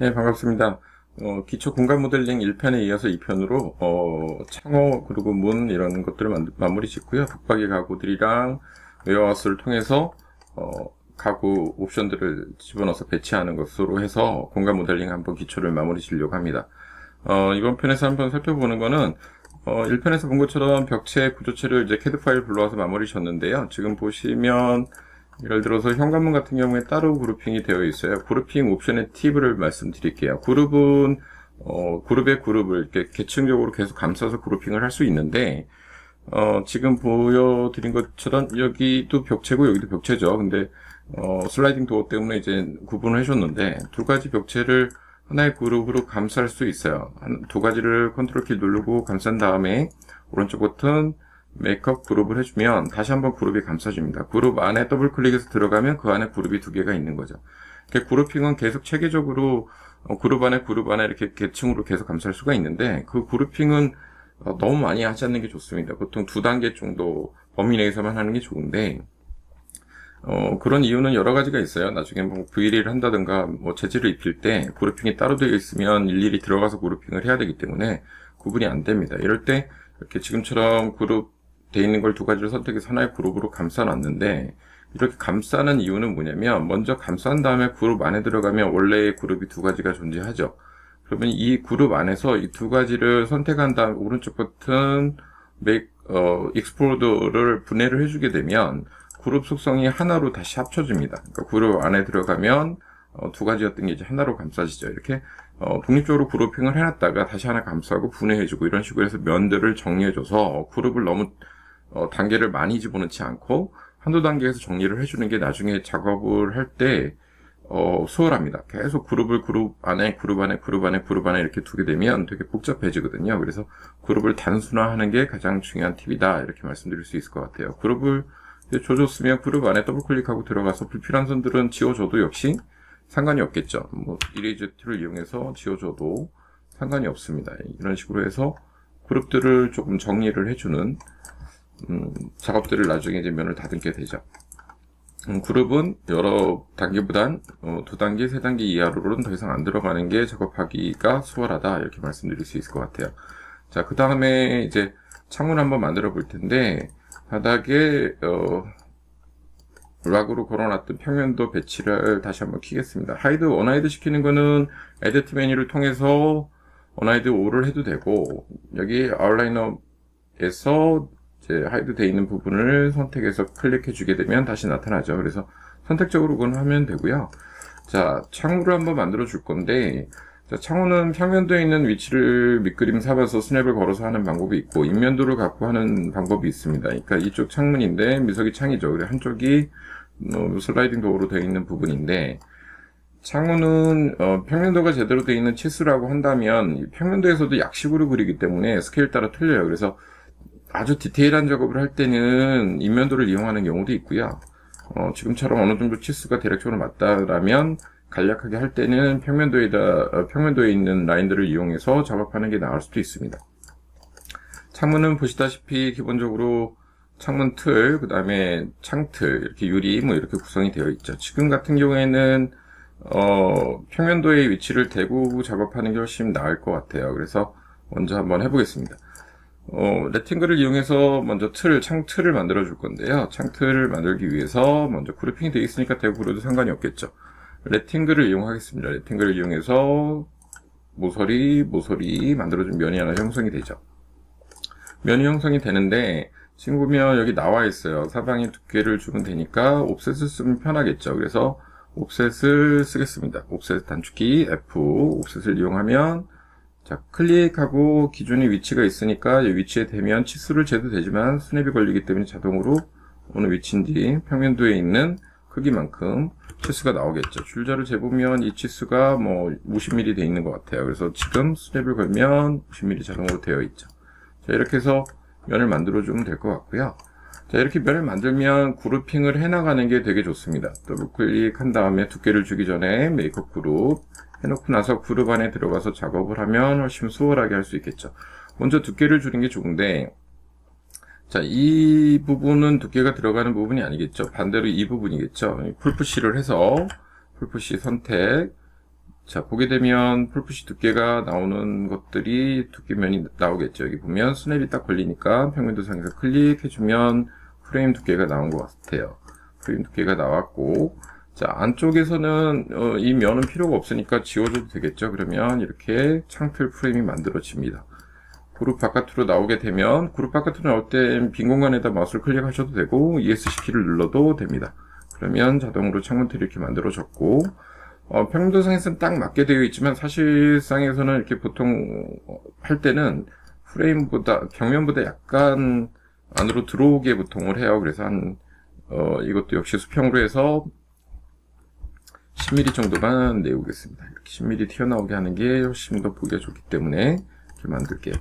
네, 반갑습니다. 기초 공간 모델링 1편에 이어서 2편으로, 창호, 그리고 문, 이런 것들을 마무리 짓고요. 북박이 가구들이랑 웨어하우스를 통해서, 가구 옵션들을 집어넣어서 배치하는 것으로 해서 공간 모델링 한번 기초를 마무리 지려고 합니다. 이번 편에서 한번 살펴보는 거는, 1편에서 본 것처럼 벽체 구조체를 이제 캐드 파일 불러와서 마무리 졌는데요. 지금 보시면, 예를 들어서 현관문 같은 경우에 따로 그룹핑이 되어 있어요. 그룹핑 옵션의 팁을 말씀드릴게요. 그룹은 그룹의 그룹을 이렇게 계층적으로 계속 감싸서 그룹핑을 할 수 있는데 지금 보여드린 것처럼 여기도 벽체고 여기도 벽체죠. 근데 슬라이딩 도어 때문에 이제 구분을 해줬는데 두 가지 벽체를 하나의 그룹으로 감쌀 수 있어요. 두 가지를 컨트롤 키 누르고 감싼 다음에 오른쪽 버튼 메이크업 그룹을 해주면 다시 한번 그룹이 감싸집니다. 그룹 안에 더블 클릭해서 들어가면 그 안에 그룹이 두 개가 있는 거죠. 그룹핑은 계속 체계적으로 그룹 안에 이렇게 계층으로 계속 감쌀 수가 있는데 그 그룹핑은 너무 많이 하지 않는 게 좋습니다. 보통 2단계 정도 범위 내에서만 하는 게 좋은데 그런 이유는 여러 가지가 있어요. 나중에 뭐 VL을 한다든가 뭐 재질을 입힐 때 그룹핑이 따로 되어 있으면 일일이 들어가서 그룹핑을 해야 되기 때문에 구분이 안 됩니다. 이럴 때 이렇게 지금처럼 그룹 돼 있는 걸 두 가지를 선택해서 하나의 그룹으로 감싸 놨는데 이렇게 감싸는 이유는 뭐냐면 먼저 감싼 다음에 그룹 안에 들어가면 원래의 그룹이 두 가지가 존재하죠. 그러면 이 그룹 안에서 이 두 가지를 선택한 다음 오른쪽 버튼 익스플로더를 분해를 해주게 되면 그룹 속성이 하나로 다시 합쳐집니다. 그러니까 그룹 안에 들어가면 두 가지였던 게 이제 하나로 감싸지죠. 이렇게 독립적으로 그룹핑을 해놨다가 다시 하나 감싸고 분해해주고 이런 식으로 해서 면들을 정리해줘서 그룹을 너무 단계를 많이 집어넣지 않고 한두 단계에서 정리를 해주는 게 나중에 작업을 할 때 수월합니다. 계속 그룹 안에 이렇게 두게 되면 되게 복잡해지거든요. 그래서 그룹을 단순화하는 게 가장 중요한 팁이다 이렇게 말씀드릴 수 있을 것 같아요. 그룹을 줘줬으면 그룹 안에 더블 클릭하고 들어가서 불필요한 선들은 지워줘도 역시 상관이 없겠죠. 뭐 이레이저 툴을 이용해서 지워줘도 상관이 없습니다. 이런 식으로 해서 그룹들을 조금 정리를 해주는 작업들을 나중에 이제 면을 다듬게 되죠. 그룹은 여러 단계보단 2단계, 3단계 이하로는 더 이상 안 들어가는 게 작업하기가 수월하다 이렇게 말씀드릴 수 있을 것 같아요. 자, 그 다음에 이제 창문 한번 만들어 볼 텐데 바닥에 락으로 걸어놨던 평면도 배치를 다시 한번 키겠습니다. 하이드, 언하이드 시키는 거는 에디트 메뉴를 통해서 언하이드 5를 해도 되고 여기 아웃라이너에서 이제 하이드 되어 있는 부분을 선택해서 클릭해 주게 되면 다시 나타나죠. 그래서 선택적으로 그건 하면 되고요. 자, 창호를 한번 만들어 줄 건데 자, 창호는 평면도에 있는 위치를 밑그림 삼아서 스냅을 걸어서 하는 방법이 있고 인면도를 갖고 하는 방법이 있습니다. 그러니까 이쪽 창문인데 미석이 창이죠. 그래서 한쪽이 슬라이딩 도어로 되어 있는 부분인데 창문은 평면도가 제대로 되어 있는 치수라고 한다면 평면도에서도 약식으로 그리기 때문에 스케일 따라 틀려요. 그래서 아주 디테일한 작업을 할 때는 인면도를 이용하는 경우도 있고요. 지금처럼 어느 정도 치수가 대략적으로 맞다라면 간략하게 할 때는 평면도에 있는 라인들을 이용해서 작업하는 게 나을 수도 있습니다. 창문은 보시다시피 기본적으로 창문 틀, 그 다음에 창틀, 이렇게 유리, 뭐 이렇게 구성이 되어 있죠. 지금 같은 경우에는 평면도의 위치를 대고 작업하는 게 훨씬 나을 것 같아요. 그래서 먼저 한번 해보겠습니다. 레팅글을 이용해서 먼저 창틀을 만들어 줄 건데요. 창틀을 만들기 위해서 먼저 그룹핑이 되어 있으니까 대고 그려도 상관이 없겠죠. 레팅글을 이용하겠습니다. 레팅글을 이용해서 모서리 만들어준 면이 하나 형성이 되죠. 면이 형성이 되는데 지금 보면 여기 나와 있어요. 사방에 두께를 주면 되니까 옵셋을 쓰면 편하겠죠. 그래서 옵셋을 쓰겠습니다. 옵셋 단축키 F, 옵셋을 이용하면 자, 클릭하고 기존의 위치가 있으니까 이 위치에 되면 치수를 재도 되지만 스냅이 걸리기 때문에 자동으로 어느 위치인지 평면도에 있는 크기만큼 치수가 나오겠죠. 줄자를 재보면 이 치수가 뭐 50mm 되어 있는 것 같아요. 그래서 지금 스냅을 걸면 50mm 자동으로 되어 있죠. 자, 이렇게 해서 면을 만들어 주면 될 것 같고요. 자, 이렇게 면을 만들면 그룹핑을 해나가는 게 되게 좋습니다. 더블 클릭한 다음에 두께를 주기 전에 메이크업 그룹 해놓고 나서 그룹 안에 들어가서 작업을 하면 훨씬 수월하게 할 수 있겠죠. 먼저 두께를 주는 게 좋은데 자, 이 부분은 두께가 들어가는 부분이 아니겠죠. 반대로 이 부분이겠죠. 풀푸시를 해서 풀푸시 선택 자, 보게 되면 풀푸시 두께가 나오는 것들이 두께면이 나오겠죠. 여기 보면 스냅이 딱 걸리니까 평면 도상에서 클릭해주면 프레임 두께가 나온 것 같아요. 프레임 두께가 나왔고, 자, 안쪽에서는 이 면은 필요가 없으니까 지워줘도 되겠죠. 그러면 이렇게 창틀 프레임이 만들어집니다. 그룹 바깥으로 나오게 되면, 그룹 바깥으로 나올 때 빈 공간에다 마우스를 클릭하셔도 되고 ESC 키를 눌러도 됩니다. 그러면 자동으로 창문틀이 이렇게 만들어졌고, 평면도상에서는 딱 맞게 되어 있지만 사실상에서는 이렇게 보통 할 때는 프레임보다 벽면보다 약간 안으로 들어오게 보통을 해요. 그래서 이것도 역시 수평으로 해서 10mm 정도만 내우겠습니다. 이렇게 10mm 튀어나오게 하는 게 훨씬 더 보기가 좋기 때문에 이렇게 만들게요.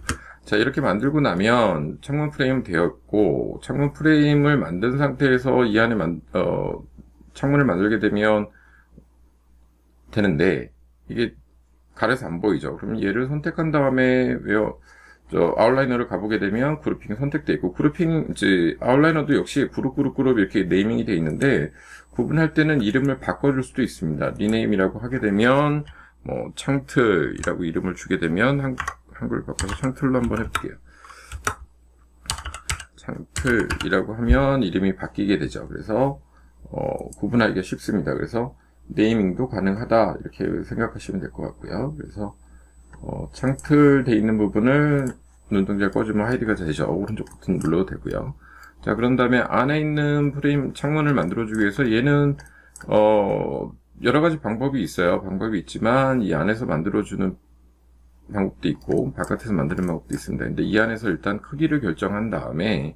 자, 이렇게 만들고 나면 창문 프레임 되었고, 창문 프레임을 만든 상태에서 이 안에 창문을 만들게 되는데 이게 가려서 안 보이죠. 그러면 얘를 선택한 다음에 아웃라이너를 가보게 되면 그룹핑이 선택되어 있고, 이제 아웃라이너도 역시 그룹 이렇게 네이밍이 되어 있는데, 구분할 때는 이름을 바꿔줄 수도 있습니다. 리네임이라고 하게 되면 뭐 창틀이라고 이름을 주게 되면 한글 바꿔서 창틀로 한번 해볼게요. 창틀이라고 하면 이름이 바뀌게 되죠. 그래서 구분하기가 쉽습니다. 그래서 네이밍도 가능하다 이렇게 생각하시면 될 것 같고요. 그래서 창틀 돼 있는 부분을 눈동자 꺼주면 하이드가 되죠. 오른쪽 버튼 눌러도 되고요. 자, 그런 다음에 안에 있는 프레임 창문을 만들어주기 위해서 얘는 여러 가지 방법이 있어요. 방법이 있지만 이 안에서 만들어주는 방법도 있고 바깥에서 만드는 방법도 있습니다. 근데 이 안에서 일단 크기를 결정한 다음에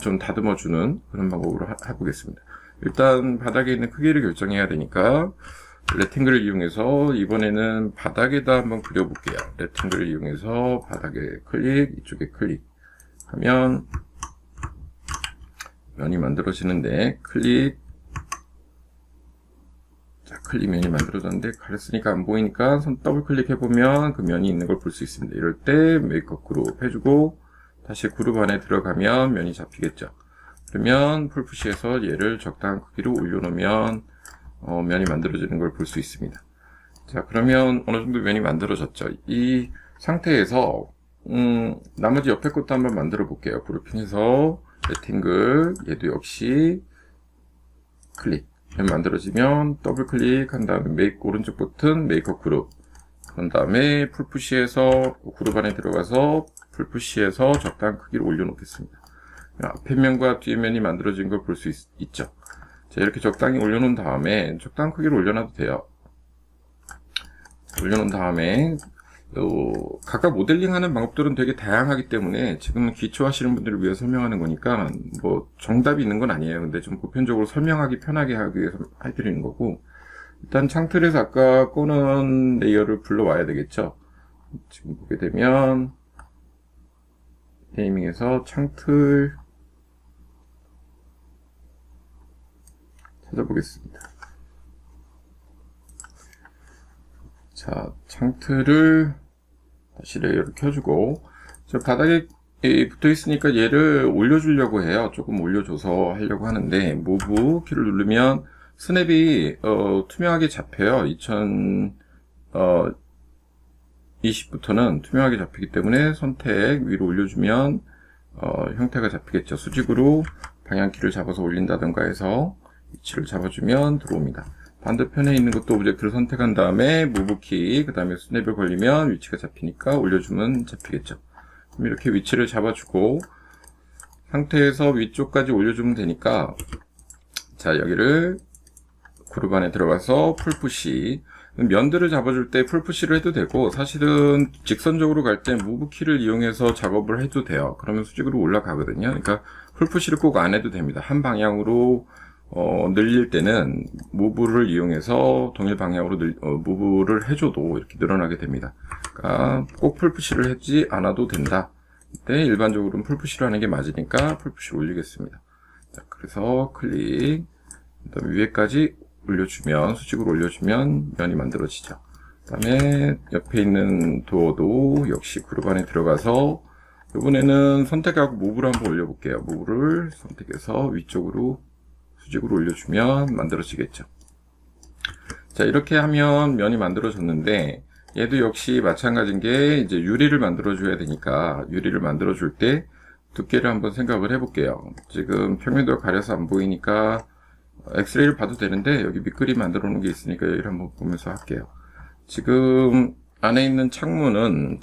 좀 다듬어주는 그런 방법으로 해보겠습니다. 일단 바닥에 있는 크기를 결정해야 되니까 레팅글을 이용해서 이번에는 바닥에다 한번 그려볼게요. 레팅글을 이용해서 바닥에 클릭, 이쪽에 클릭하면 면이 만들어지는데, 클릭 면이 만들어졌는데 가렸으니까 안 보이니까 더블 클릭해보면 그 면이 있는 걸 볼 수 있습니다. 이럴 때 메이크업 그룹 해주고 다시 그룹 안에 들어가면 면이 잡히겠죠. 그러면 풀푸시에서 얘를 적당한 크기로 올려놓으면 면이 만들어지는 걸 볼 수 있습니다. 자, 그러면 어느 정도 면이 만들어졌죠. 이 상태에서 나머지 옆에 것도 한번 만들어 볼게요. 그룹핑해서 레팅글, 얘도 역시 클릭. 면 만들어지면 더블 클릭한 다음에 오른쪽 버튼 메이크업 그룹. 그런 다음에 풀푸시에서 그룹 안에 들어가서 풀푸시에서 적당한 크기로 올려놓겠습니다. 앞에 면과 뒤에 면이 만들어진 걸 볼 수 있죠. 자, 이렇게 적당히 올려놓은 다음에 적당한 크기로 올려놔도 돼요. 올려놓은 다음에 각각 모델링하는 방법들은 되게 다양하기 때문에 지금은 기초 하시는 분들을 위해 설명하는 거니까 뭐 정답이 있는 건 아니에요. 근데 좀 보편적으로 설명하기 편하게 하기 위해서 해드리는 거고, 일단 창틀에서 아까 꺼놓은 레이어를 불러와야 되겠죠. 지금 보게 되면 네이밍에서 창틀 찾아보겠습니다. 자, 창틀을 다시 레이어를 켜주고, 저 바닥에 붙어 있으니까 얘를 올려주려고 해요. 조금 올려줘서 하려고 하는데, 무브 키를 누르면 스냅이 투명하게 잡혀요. 2020부터는 투명하게 잡히기 때문에 선택 위로 올려주면 형태가 잡히겠죠. 수직으로 방향키를 잡아서 올린다던가 해서 위치를 잡아주면 들어옵니다. 반대편에 있는 것도 오브젝트를 선택한 다음에 무브키, 그 다음에 스냅을 걸리면 위치가 잡히니까 올려주면 잡히겠죠. 그럼 이렇게 위치를 잡아주고 상태에서 위쪽까지 올려주면 되니까, 자, 여기를 그룹 안에 들어가서 풀푸시, 면들을 잡아줄 때 풀푸시를 해도 되고, 사실은 직선적으로 갈 때 무브키를 이용해서 작업을 해도 돼요. 그러면 수직으로 올라가거든요. 그러니까 풀푸시를 꼭 안 해도 됩니다. 한 방향으로 늘릴 때는 무브를 이용해서 동일 방향으로 무브를 해줘도 이렇게 늘어나게 됩니다. 그러니까 꼭 풀푸시를 하지 않아도 된다. 근데 일반적으로는 풀푸시를 하는 게 맞으니까 풀푸시를 올리겠습니다. 자, 그래서 클릭, 그다음에 위에까지 올려주면, 수직으로 올려주면 면이 만들어지죠. 그 다음에 옆에 있는 도어도 역시 그룹 안에 들어가서 이번에는 선택하고 무브를 한번 올려볼게요. 무브를 선택해서 위쪽으로 수직으로 올려주면 만들어지겠죠. 자, 이렇게 하면 면이 만들어졌는데, 얘도 역시 마찬가지인 게, 이제 유리를 만들어줘야 되니까, 유리를 만들어줄 때, 두께를 한번 생각을 해볼게요. 지금 평면도가 가려서 안 보이니까, 엑스레이를 봐도 되는데, 여기 밑그림 만들어 놓은 게 있으니까 여기를 한번 보면서 할게요. 지금, 안에 있는 창문은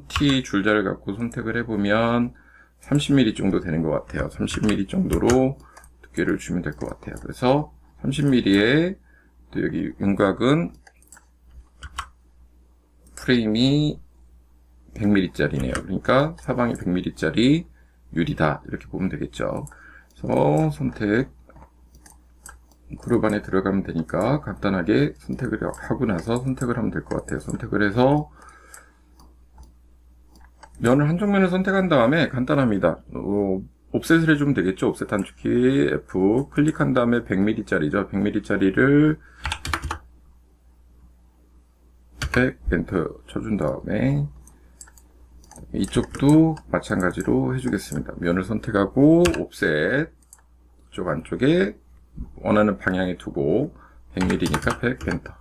T 줄자를 갖고 선택을 해보면, 30mm 정도 되는 것 같아요. 30mm 정도로 두께를 주면 될 것 같아요. 그래서, 30mm에, 또 여기 윤곽은 프레임이 100mm짜리네요. 그러니까 사방이 100mm짜리 유리다. 이렇게 보면 되겠죠. 그래서 선택, 그룹 안에 들어가면 되니까 간단하게 선택을 하고 나서 선택을 하면 될 것 같아요. 선택을 해서 면을 한쪽 면을 선택한 다음에 간단합니다. 옵셋을 해주면 되겠죠. 옵셋 단축키 F 클릭한 다음에 100mm짜리죠. 100mm짜리를 100 엔터 쳐준 다음에 이쪽도 마찬가지로 해주겠습니다. 면을 선택하고 옵셋 쪽 안쪽에 원하는 방향에 두고 100mm니까 100 엔터.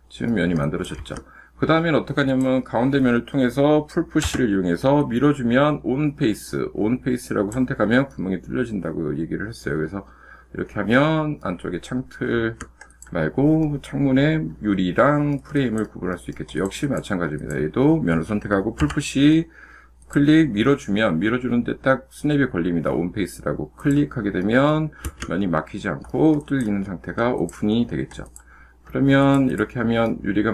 지금 면이 만들어졌죠. 그 다음엔 어떻게 하냐면 가운데 면을 통해서 풀푸시를 이용해서 밀어주면 온페이스라고 선택하면 구멍이 뚫려진다고 얘기를 했어요. 그래서 이렇게 하면 안쪽에 창틀 말고 창문의 유리랑 프레임을 구분할 수 있겠죠. 역시 마찬가지입니다. 얘도 면을 선택하고 풀푸시 클릭 밀어주는데 딱 스냅이 걸립니다. 온페이스라고 클릭하게 되면 면이 막히지 않고 뚫리는 상태가 오픈이 되겠죠. 그러면 이렇게 하면 유리가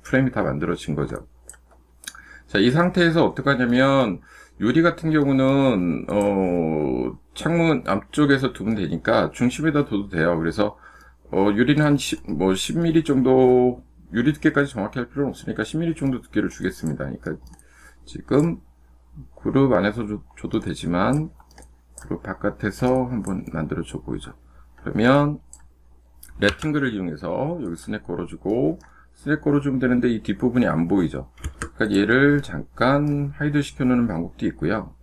프레임이 다 만들어진 거죠. 자, 이 상태에서 어떻게 하냐면 유리 같은 경우는 창문 앞쪽에서 두면 되니까 중심에다 둬도 돼요. 그래서 유리는 한 10mm 정도, 유리 두께까지 정확히 할 필요는 없으니까 10mm 정도 두께를 주겠습니다. 그러니까 지금 그룹 안에서 줘도 되지만 그룹 바깥에서 한번 만들어 줘 보이죠. 그러면 레팅글을 이용해서 여기 스냅 걸어주고 스냅 걸어주면 되는데 이 뒷부분이 안 보이죠. 그러니까 얘를 잠깐 하이드 시켜놓는 방법도 있고요.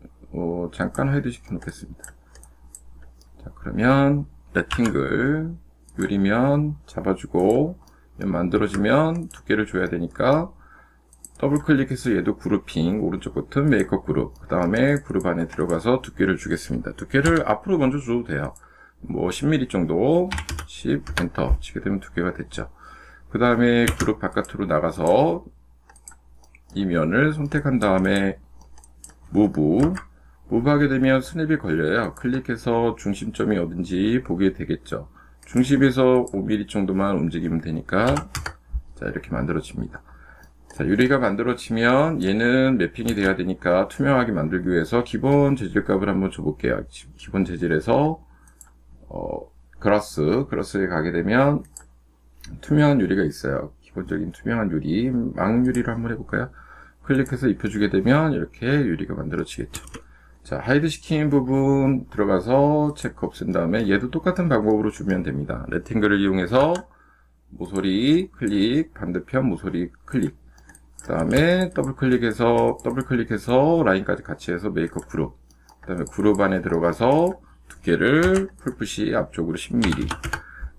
잠깐 하이드 시켜 놓겠습니다. 자, 그러면 레팅글 유리면 잡아주고 만들어지면 두께를 줘야 되니까 더블 클릭해서 얘도 그룹핑 오른쪽 버튼 메이크업 그룹 그 다음에 그룹 안에 들어가서 두께를 주겠습니다. 두께를 앞으로 먼저 줘도 돼요. 10mm 정도 10 엔터 치게 되면 두께가 됐죠. 그 다음에 그룹 바깥으로 나가서 이 면을 선택한 다음에 무브 하게 되면 스냅이 걸려요. 클릭해서 중심점이 어딘지 보게 되겠죠. 중심에서 5mm 정도만 움직이면 되니까 자 이렇게 만들어집니다. 자, 유리가 만들어지면 얘는 매핑이 돼야 되니까 투명하게 만들기 위해서 기본 재질 값을 한번 줘볼게요. 기본 재질에서 그라스에 가게 되면 투명한 유리가 있어요. 기본적인 투명한 유리, 망유리로 한번 해볼까요? 클릭해서 입혀주게 되면 이렇게 유리가 만들어지겠죠. 자, 하이드 시킨 부분 들어가서 체크 없앤 다음에 얘도 똑같은 방법으로 주면 됩니다. 레팅글을 이용해서 모서리 클릭, 반대편 모서리 클릭. 그 다음에 더블 클릭해서 라인까지 같이 해서 메이크업 그룹. 그 다음에 그룹 안에 들어가서 두께를 풀푸시 앞쪽으로 10mm.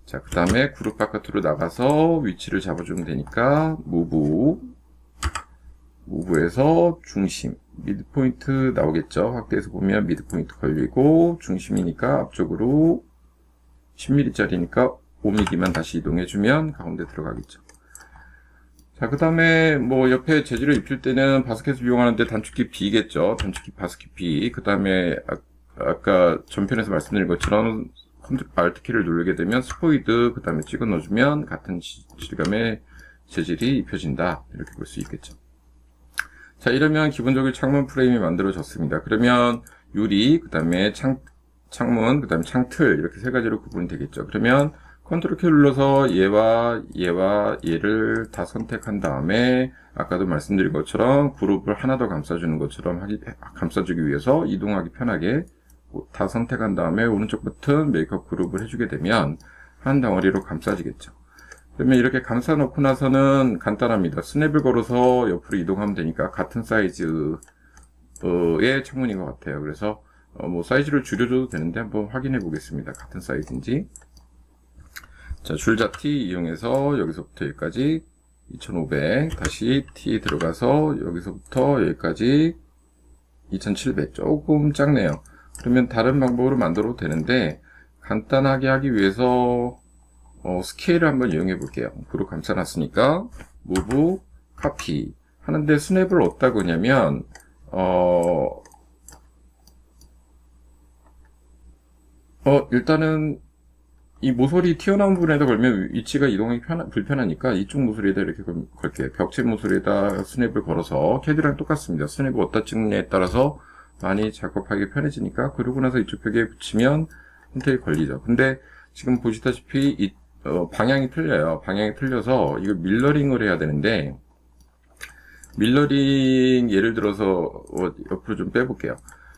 자, 그 다음에 그룹 바깥으로 나가서 위치를 잡아주면 되니까 무브에서 중심 미드포인트 나오겠죠. 확대해서 보면 미드포인트 걸리고 중심이니까 앞쪽으로 10mm짜리니까 5mm만 다시 이동해주면 가운데 들어가겠죠. 자, 그 다음에 옆에 재질을 입힐 때는 바스켓을 이용하는데 단축키 B겠죠. 단축키 바스켓 B. 그 다음에 아까 전편에서 말씀드린 것처럼 Alt키를 누르게 되면 스포이드 그 다음에 찍어 넣어주면 같은 질감의 재질이 입혀진다. 이렇게 볼 수 있겠죠. 자, 이러면 기본적으로 창문 프레임이 만들어졌습니다. 그러면 유리, 그 다음에 창문, 그 다음에 창틀 이렇게 세 가지로 구분이 되겠죠. 그러면 컨트롤 키 눌러서 얘를 다 선택한 다음에 아까도 말씀드린 것처럼 그룹을 하나 더 감싸주는 것처럼 감싸주기 위해서 이동하기 편하게 다 선택한 다음에 오른쪽 버튼 메이크업 그룹을 해주게 되면 한 덩어리로 감싸지겠죠. 그러면 이렇게 감싸 놓고 나서는 간단합니다. 스냅을 걸어서 옆으로 이동하면 되니까 같은 사이즈의 창문인 것 같아요. 그래서 사이즈를 줄여줘도 되는데 한번 확인해 보겠습니다. 같은 사이즈인지. 자, 줄자 T 이용해서 여기서부터 여기까지 2500, 다시 T 들어가서 여기서부터 여기까지 2700. 조금 작네요. 그러면 다른 방법으로 만들어도 되는데, 간단하게 하기 위해서 스케일을 한번 이용해 볼게요. 그룹 감싸놨으니까 move, copy 하는데 스냅을 어디다 거냐면 일단은 이 모서리 튀어나온 부분에다 걸면 위치가 이동하기 불편하니까 이쪽 모서리에다 이렇게 걸게요. 벽체 모서리에다 스냅을 걸어서 CAD랑 똑같습니다. 스냅을 어디다 찍느냐에 따라서 많이 작업하기 편해지니까, 그러고 나서 이쪽 벽에 붙이면 선택이 걸리죠. 근데 지금 보시다시피 방향이 틀려요. 방향이 틀려서 이걸 밀러링을 해야 되는데, 밀러링 예를 들어서 옆으로 좀 빼볼게요.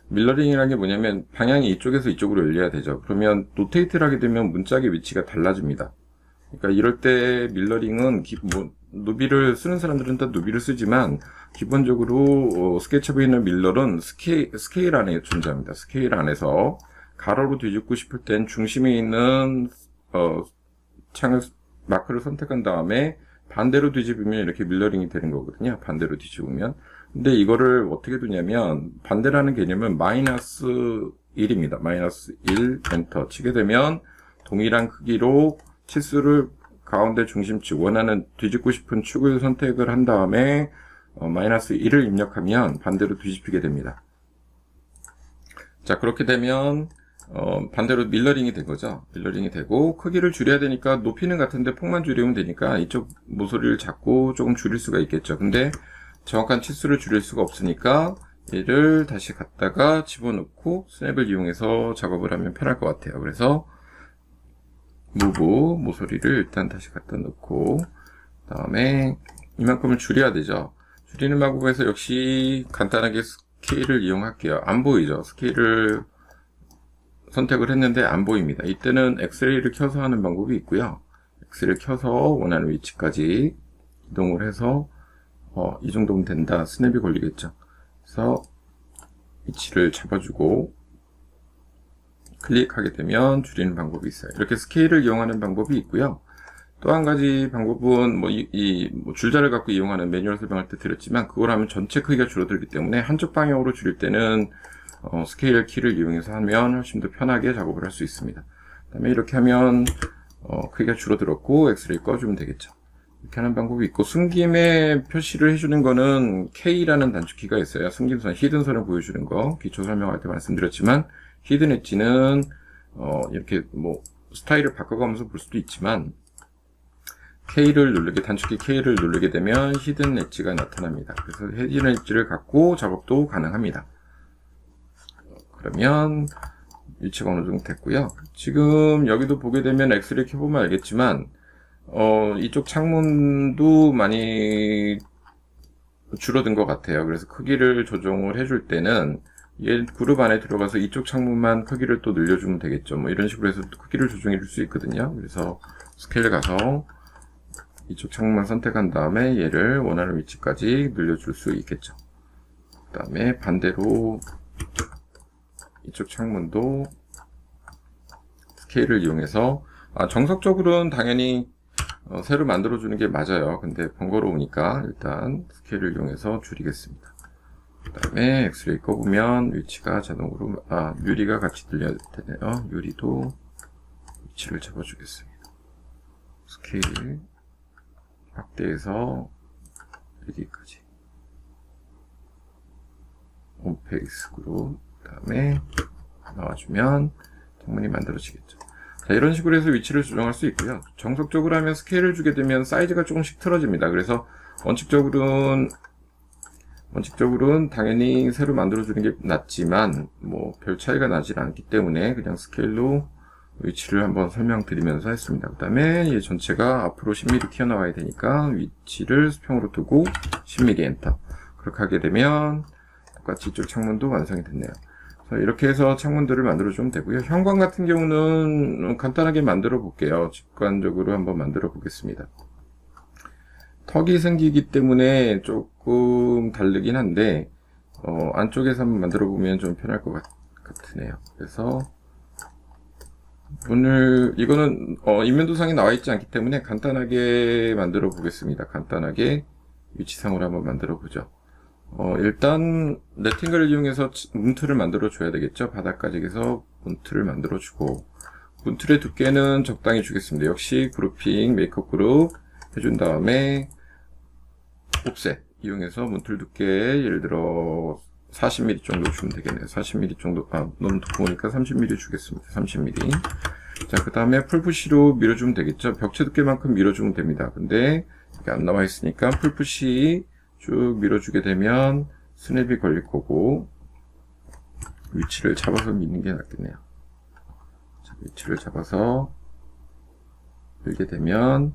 밀러링이라는 게 뭐냐면 방향이 이쪽에서 이쪽으로 열려야 되죠. 그러면 로테이트를 하게 되면 문짝의 위치가 달라집니다. 그러니까 이럴 때 밀러링은 누비를 쓰는 사람들은 다 누비를 쓰지만, 기본적으로 스케치북에 있는 밀러는 스케일 안에 존재합니다. 스케일 안에서 가로로 뒤집고 싶을 땐 중심에 있는 창을 마크를 선택한 다음에 반대로 뒤집으면 이렇게 밀러링이 되는 거거든요. 반대로 뒤집으면. 근데 이거를 어떻게 두냐면, 반대라는 개념은 마이너스 1입니다. 마이너스 1 엔터 치게 되면 동일한 크기로 치수를 가운데 중심축, 원하는 뒤집고 싶은 축을 선택을 한 다음에 마이너스 1을 입력하면 반대로 뒤집히게 됩니다. 자, 그렇게 되면 반대로 밀러링이 된 거죠. 밀러링이 되고, 크기를 줄여야 되니까 높이는 같은데 폭만 줄이면 되니까 이쪽 모서리를 잡고 조금 줄일 수가 있겠죠. 근데 정확한 치수를 줄일 수가 없으니까 얘를 다시 갖다가 집어넣고 스냅을 이용해서 작업을 하면 편할 것 같아요. 그래서 move 모서리를 일단 다시 갖다 넣고, 다음에 이만큼을 줄여야 되죠. 줄이는 방법에서 역시 간단하게 스케일을 이용할게요. 안 보이죠? 스케일을 선택을 했는데 안 보입니다. 이때는 엑스레이를 켜서 하는 방법이 있고요. 엑스레이를 켜서 원하는 위치까지 이동을 해서 이 정도면 된다. 스냅이 걸리겠죠. 그래서 위치를 잡아주고 클릭하게 되면 줄이는 방법이 있어요. 이렇게 스케일을 이용하는 방법이 있고요. 또 한 가지 방법은 줄자를 갖고 이용하는 매뉴얼 설명할 때 드렸지만, 그걸 하면 전체 크기가 줄어들기 때문에 한쪽 방향으로 줄일 때는 스케일 키를 이용해서 하면 훨씬 더 편하게 작업을 할 수 있습니다. 그 다음에 이렇게 하면 크기가 줄어들었고 엑스레이 꺼주면 되겠죠. 이렇게 하는 방법이 있고, 숨김에 표시를 해주는 거는 K라는 단축키가 있어요. 숨김선, 히든선을 보여주는 거 기초 설명할 때 말씀드렸지만, 히든 엣지는 이렇게 스타일을 바꿔가면서 볼 수도 있지만, 단축키 K를 누르게 되면 히든 엣지가 나타납니다. 그래서 히든 엣지를 갖고 작업도 가능합니다. 그러면 위치가 어느 정도 됐고요. 지금 여기도 보게 되면 엑스레이 켜보면 알겠지만, 이쪽 창문도 많이 줄어든 것 같아요. 그래서 크기를 조정을 해줄 때는 얘 그룹 안에 들어가서 이쪽 창문만 크기를 또 늘려주면 되겠죠. 이런 식으로 해서 크기를 조정해 줄 수 있거든요. 그래서 스케일 가서 이쪽 창문만 선택한 다음에 얘를 원하는 위치까지 늘려줄 수 있겠죠. 그 다음에 반대로 이쪽 창문도 스케일을 이용해서, 정석적으로는 당연히 새로 만들어주는 게 맞아요. 근데 번거로우니까 일단 스케일을 이용해서 줄이겠습니다. 그 다음에 엑스레이 꺼보면 위치가 자동으로, 유리가 같이 들려야 되네요. 유리도 위치를 잡아주겠습니다. 스케일 확대해서 여기까지. 홈페이스 그룹, 그 다음에 나와주면 창문이 만들어지겠죠. 자, 이런 식으로 해서 위치를 조정할 수 있고요. 정석적으로 하면 스케일을 주게 되면 사이즈가 조금씩 틀어집니다. 그래서 원칙적으로는 당연히 새로 만들어주는 게 낫지만 별 차이가 나질 않기 때문에 그냥 스케일로 위치를 한번 설명드리면서 했습니다. 그 다음에 얘 전체가 앞으로 10mm 튀어나와야 되니까 위치를 수평으로 두고 10mm 엔터. 그렇게 하게 되면 똑같이 이쪽 창문도 완성이 됐네요. 자, 이렇게 해서 창문들을 만들어주면 되고요. 현관 같은 경우는 간단하게 만들어 볼게요. 직관적으로 한번 만들어 보겠습니다. 턱이 생기기 때문에 조금 다르긴 한데 안쪽에서 한번 만들어 보면 좀 편할 것 같으네요. 그래서 문을, 이거는, 인면도상에 나와 있지 않기 때문에 간단하게 만들어 보겠습니다. 간단하게 위치상으로 한번 만들어 보죠. 일단, 레팅글을 이용해서 문틀을 만들어 줘야 되겠죠. 바닥까지에서 문틀을 만들어 주고, 문틀의 두께는 적당히 주겠습니다. 역시 그룹핑, 메이크업 그룹 해준 다음에, 옵셋 이용해서 문틀 두께, 예를 들어, 40mm 정도 주면 되겠네요. 40mm 정도, 너무 두꺼우니까 30mm 주겠습니다. 30mm. 자, 그 다음에 풀푸시로 밀어주면 되겠죠. 벽체 두께만큼 밀어주면 됩니다. 근데, 이게 안 나와 있으니까 풀푸시 쭉 밀어주게 되면 스냅이 걸릴 거고, 위치를 잡아서 미는 게 낫겠네요. 자, 위치를 잡아서 밀게 되면,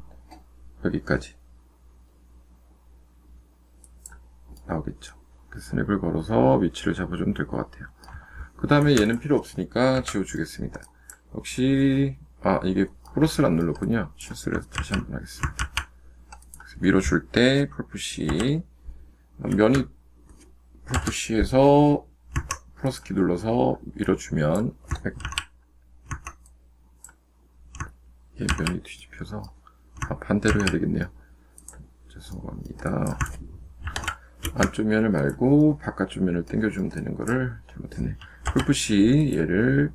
여기까지 나오겠죠. 스냅을 걸어서 위치를 잡아주면 될 것 같아요. 그 다음에 얘는 필요 없으니까 지워주겠습니다. 역시 이게 플러스를 안 눌렀군요. 실수를 해서 다시 한번 하겠습니다. 밀어줄 때 풀푸시, 면이 풀푸시에서 플러스 키 눌러서 밀어주면 이게 면이 뒤집혀서 반대로 해야 되겠네요. 죄송합니다. 안쪽 면을 말고 바깥쪽 면을 당겨주면 되는 거를 잘못했네. 풀푸시 얘를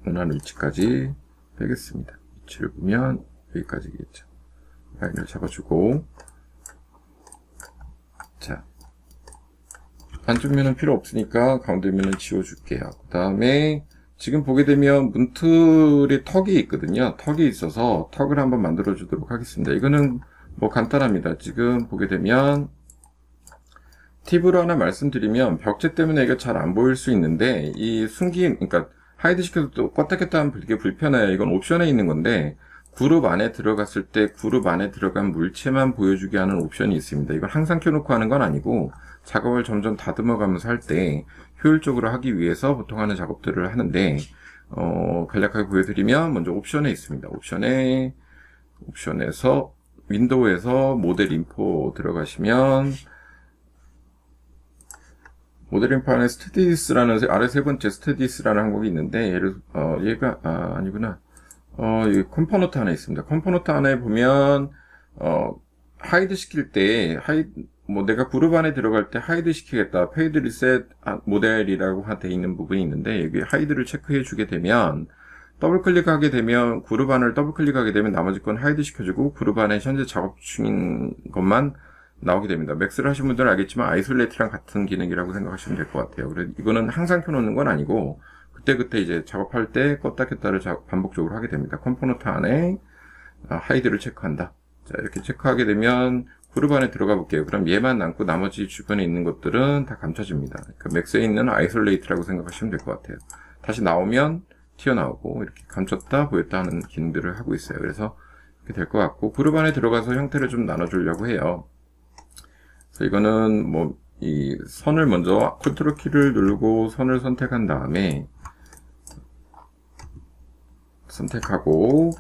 원하는 위치까지 빼겠습니다. 위치를 보면 여기까지겠죠. 라인을 잡아주고, 자, 안쪽 면은 필요 없으니까 가운데 면은 지워줄게요. 그 다음에 지금 보게 되면 문틀에 턱이 있거든요. 턱이 있어서 턱을 한번 만들어 주도록 하겠습니다. 이거는 뭐 간단합니다. 지금 보게 되면 팁으로 하나 말씀드리면 벽체 때문에 이게 잘 안 보일 수 있는데 이 그러니까 하이드 시켜도 또 껐다 켰다 하면 되게 불편해요. 이건 옵션에 있는 건데 그룹 안에 들어갔을 때 그룹 안에 들어간 물체만 보여주게 하는 옵션이 있습니다. 이걸 항상 켜놓고 하는 건 아니고 작업을 점점 다듬어가면서 할 때 효율적으로 하기 위해서 보통 하는 작업들을 하는데 간략하게 보여드리면 먼저 옵션에 있습니다. 옵션에서 윈도우에서 모델 인포 들어가시면 모델 인포 안에 스테디스라는 아래 세 번째 스테디스라는 항목이 있는데 얘가 아니구나. 이 컴포넌트 안에 있습니다. 컴포넌트 안에 보면 하이드 시킬 때 내가 그룹 안에 들어갈 때 하이드 시키겠다. 페이드 리셋 모델이라고 돼 있는 부분이 있는데 여기 하이드를 체크해 주게 되면 더블 클릭하게 되면 그룹 안을 더블 클릭하게 되면 나머지 건 하이드 시켜주고 그룹 안에 현재 작업 중인 것만 나오게 됩니다. 맥스를 하신 분들은 알겠지만 아이솔레이트랑 같은 기능이라고 생각하시면 될 것 같아요. 그래서 이거는 항상 켜놓는 건 아니고 그때 이제 작업할 때 껐다 켰다를 반복적으로 하게 됩니다. 컴포넌트 안에 하이드를 체크한다. 자, 이렇게 체크하게 되면 그룹 안에 들어가 볼게요. 그럼 얘만 남고 나머지 주변에 있는 것들은 다 감춰집니다. 그 맥스에 있는 아이솔레이트라고 생각하시면 될 것 같아요. 다시 나오면 튀어나오고 이렇게 감췄다 보였다 하는 기능들을 하고 있어요. 그래서 이렇게 될 것 같고 그룹 안에 들어가서 형태를 좀 나눠주려고 해요. 그래서 이거는 이 선을 먼저 컨트롤 키를 누르고 선을 선택한 다음에 선택하고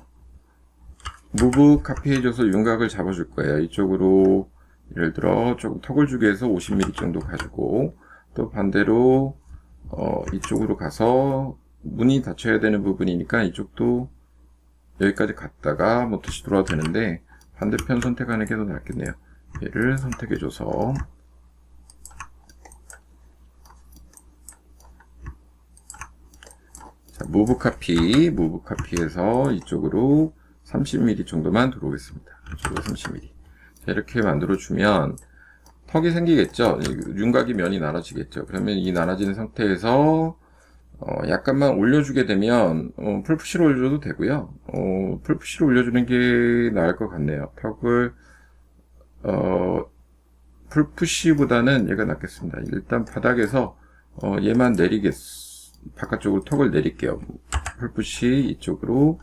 무브 카피해줘서 윤곽을 잡아줄 거예요. 이쪽으로 예를 들어 조금 턱을 주기 위해서 50mm 정도 가지고 또 반대로 이쪽으로 가서 문이 닫혀야 되는 부분이니까 이쪽도 여기까지 갔다가 다시 돌아도 되는데 반대편 선택하는 게 더 낫겠네요. 얘를 선택해줘서 자, 무브 카피해서 이쪽으로 30mm 정도만 들어오겠습니다. 이쪽으로 30mm. 자, 이렇게 만들어주면 턱이 생기겠죠? 윤곽이 면이 나눠지겠죠? 그러면 이 나눠지는 상태에서 약간만 올려주게 되면 풀푸시로 올려줘도 되고요. 풀푸시로 올려주는 게 나을 것 같네요. 턱을 풀푸시보다는 얘가 낫겠습니다. 일단 바닥에서 얘만 바깥쪽으로 턱을 내릴게요. 풀푸시 이쪽으로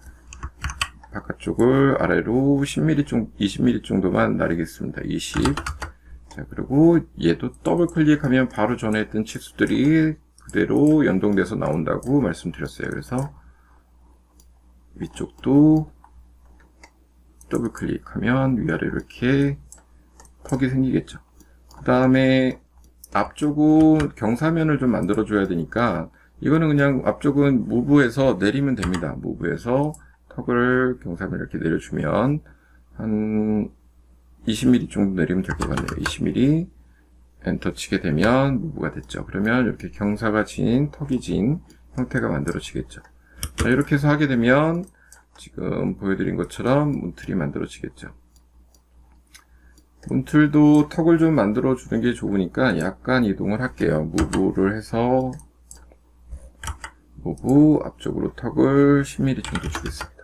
바깥쪽을 아래로 10mm 20mm 정도만 나르겠습니다. 20. 자, 그리고 얘도 더블 클릭하면 바로 전에 했던 치수들이 그대로 연동돼서 나온다고 말씀드렸어요. 그래서 위쪽도 더블 클릭하면 위아래로 이렇게 턱이 생기겠죠. 그 다음에 앞쪽은 경사면을 좀 만들어 줘야 되니까 이거는 그냥 앞쪽은 무브해서 내리면 됩니다. 무브해서 턱을 경사면 이렇게 내려주면 한 20mm 정도 내리면 될 것 같네요. 20mm 엔터 치게 되면 무브가 됐죠. 그러면 이렇게 경사가 진, 턱이 진 형태가 만들어지겠죠. 자, 이렇게 해서 하게 되면 지금 보여드린 것처럼 문틀이 만들어지겠죠. 문틀도 턱을 좀 만들어 주는 게 좋으니까 약간 이동을 할게요. 무브를 해서 무브 앞쪽으로 턱을 10mm 정도 주겠습니다.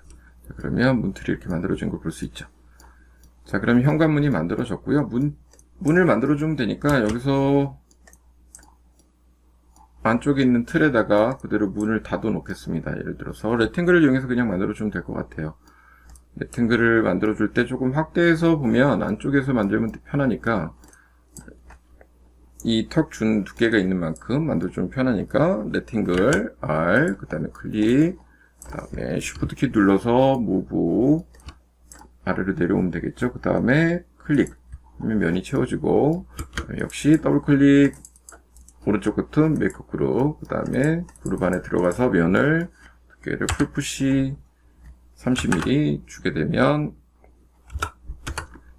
자, 그러면 문틀이 이렇게 만들어진 걸 볼 수 있죠. 자, 그럼 현관문이 만들어졌고요. 문을 만들어주면 되니까 여기서 안쪽에 있는 틀에다가 그대로 문을 닫아 놓겠습니다. 예를 들어서 레팅글을 이용해서 그냥 만들어주면 될 것 같아요. 레팅글을 만들어줄 때 조금 확대해서 보면 안쪽에서 만들면 편하니까 이 턱 준 두께가 있는 만큼 만들어주면 편하니까 레팅글 R 그 다음에 클릭 그 다음에 Shift 키 눌러서 Move 아래로 내려오면 되겠죠. 그 다음에 클릭 하면 면이 채워지고 역시 더블 클릭 오른쪽 끝은 메이크업 그룹 그 다음에 그룹 안에 들어가서 면을 두께를 풀푸시 30mm 주게 되면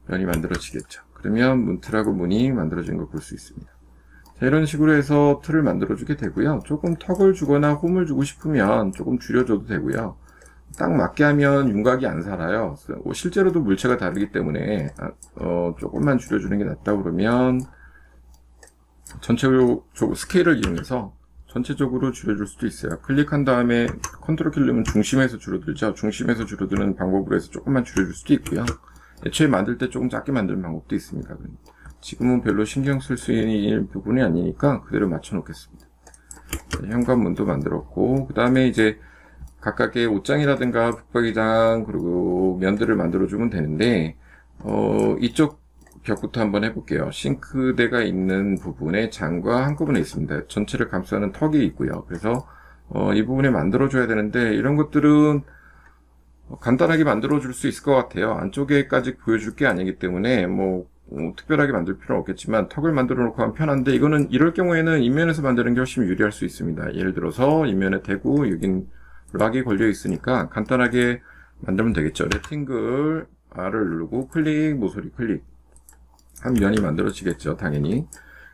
면이 만들어지겠죠. 그러면 문틀하고 문이 만들어진 걸 볼 수 있습니다. 자, 이런 식으로 해서 틀을 만들어주게 되고요. 조금 턱을 주거나 홈을 주고 싶으면 조금 줄여줘도 되고요. 딱 맞게 하면 윤곽이 안 살아요. 실제로도 물체가 다르기 때문에 조금만 줄여주는 게 낫다 그러면 전체적으로 스케일을 이용해서 전체적으로 줄여줄 수도 있어요. 클릭한 다음에 컨트롤 키 누르면 중심에서 줄어들죠. 중심에서 줄어드는 방법으로 해서 조금만 줄여줄 수도 있고요. 애초에 만들 때 조금 작게 만드는 방법도 있습니다. 지금은 별로 신경 쓸 수 있는 부분이 아니니까 그대로 맞춰 놓겠습니다. 현관문도 만들었고 그 다음에 이제 각각의 옷장이라든가 붙박이장 그리고 면들을 만들어 주면 되는데 이쪽 벽부터 한번 해볼게요. 싱크대가 있는 부분에 장과 한꺼번에 있습니다. 전체를 감싸는 턱이 있고요. 그래서 이 부분에 만들어줘야 되는데 이런 것들은 간단하게 만들어줄 수 있을 것 같아요. 안쪽에까지 보여줄 게 아니기 때문에 특별하게 만들 필요는 없겠지만 턱을 만들어 놓고 하면 편한데 이거는 이럴 경우에는 인면에서 만드는 게 훨씬 유리할 수 있습니다. 예를 들어서 인면에 대고 여긴 락이 걸려 있으니까 간단하게 만들면 되겠죠. 레팅글 R을 누르고 클릭, 모서리 클릭 한 면이 만들어지겠죠. 당연히.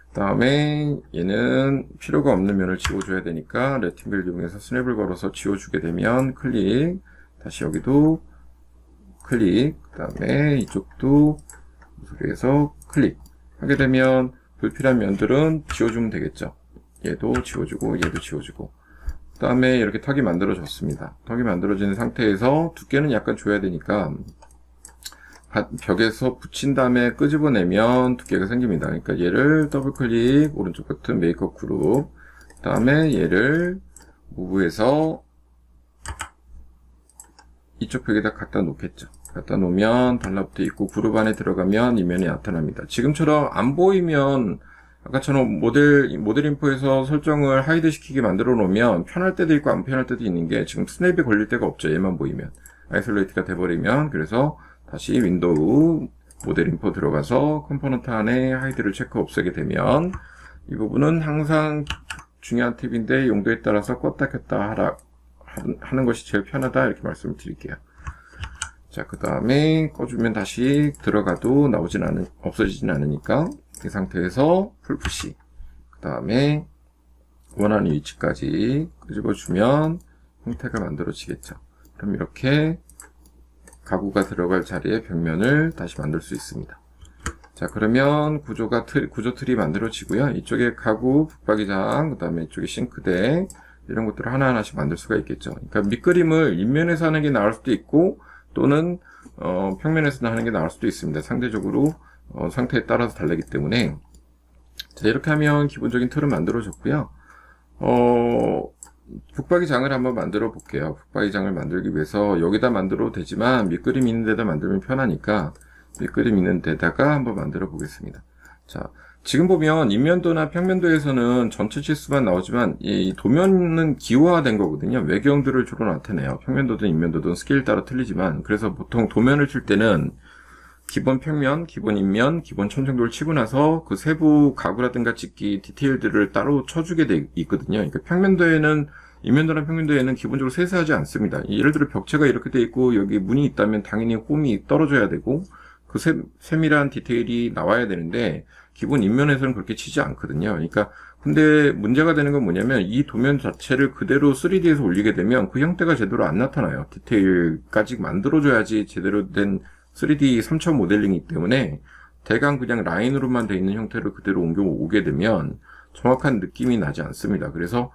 그 다음에 얘는 필요가 없는 면을 지워줘야 되니까 레팅글 이용해서 스냅을 걸어서 지워주게 되면 클릭, 다시 여기도 클릭, 그 다음에 이쪽도 모서리에서 클릭 하게 되면 불필요한 면들은 지워주면 되겠죠. 얘도 지워주고 얘도 지워주고 그 다음에 이렇게 턱이 만들어졌습니다. 턱이 만들어진 상태에서 두께는 약간 줘야 되니까 벽에서 붙인 다음에 끄집어내면 두께가 생깁니다. 그러니까 얘를 더블 클릭 오른쪽 버튼 메이크업 그룹 그 다음에 얘를 무브해서 이쪽 벽에다 갖다 놓겠죠. 갖다 놓으면 달라붙어 있고 그룹 안에 들어가면 이 면이 나타납니다. 지금처럼 안 보이면 아까처럼 모델 인포에서 설정을 하이드 시키게 만들어 놓으면 편할 때도 있고 안 편할 때도 있는 게 지금 스냅이 걸릴 때가 없죠. 얘만 보이면 아이솔레이트가 돼버리면 그래서 다시 윈도우 모델 인포 들어가서 컴포넌트 안에 하이드를 체크 없애게 되면 이 부분은 항상 중요한 팁인데 용도에 따라서 껐다 켰다 하는 것이 제일 편하다 이렇게 말씀을 드릴게요. 자, 그 다음에 꺼주면 다시 들어가도 없어지진 않으니까 이 상태에서 풀푸시 그 다음에 원하는 위치까지 끄집어주면 형태가 만들어지겠죠. 그럼 이렇게 가구가 들어갈 자리에 벽면을 다시 만들 수 있습니다. 자, 그러면 구조 틀이 만들어지고요. 이쪽에 가구, 붙박이장, 그 다음에 이쪽에 싱크대 이런 것들을 하나하나씩 만들 수가 있겠죠. 그러니까 밑그림을 인면에서 하는 게 나을 수도 있고 또는 평면에서 하는 게 나을 수도 있습니다. 상대적으로 상태에 따라서 다르기 때문에 자, 이렇게 하면 기본적인 틀은 만들어졌고요. 붙박이장을 한번 만들어 볼게요. 붙박이장을 만들기 위해서 여기다 만들어도 되지만 밑그림 있는 데다 만들면 편하니까 밑그림 있는 데다가 한번 만들어 보겠습니다. 자, 지금 보면 인면도나 평면도에서는 전체 치수만 나오지만 이 도면은 기호화된 거거든요. 외경들을 주로 나타내요. 평면도든 인면도든 스케일 따라 틀리지만 그래서 보통 도면을 칠 때는 기본 평면, 기본 인면, 기본 천 정도를 치고 나서 그 세부 가구라든가 찍기 디테일들을 따로 쳐주게 돼 있거든요. 그러니까 평면도에는 인면도랑 평면도에는 기본적으로 세세하지 않습니다. 예를 들어 벽체가 이렇게 돼 있고 여기 문이 있다면 당연히 홈이 떨어져야 되고 그 세밀한 디테일이 나와야 되는데 기본 인면에서는 그렇게 치지 않거든요. 그러니까 근데 문제가 되는 건 뭐냐면 이 도면 자체를 그대로 3D에서 올리게 되면 그 형태가 제대로 안 나타나요. 디테일까지 만들어줘야지 제대로 된 3D 3차 모델링이기 때문에 대강 그냥 라인으로만 돼 있는 형태를 그대로 옮겨오게 되면 정확한 느낌이 나지 않습니다. 그래서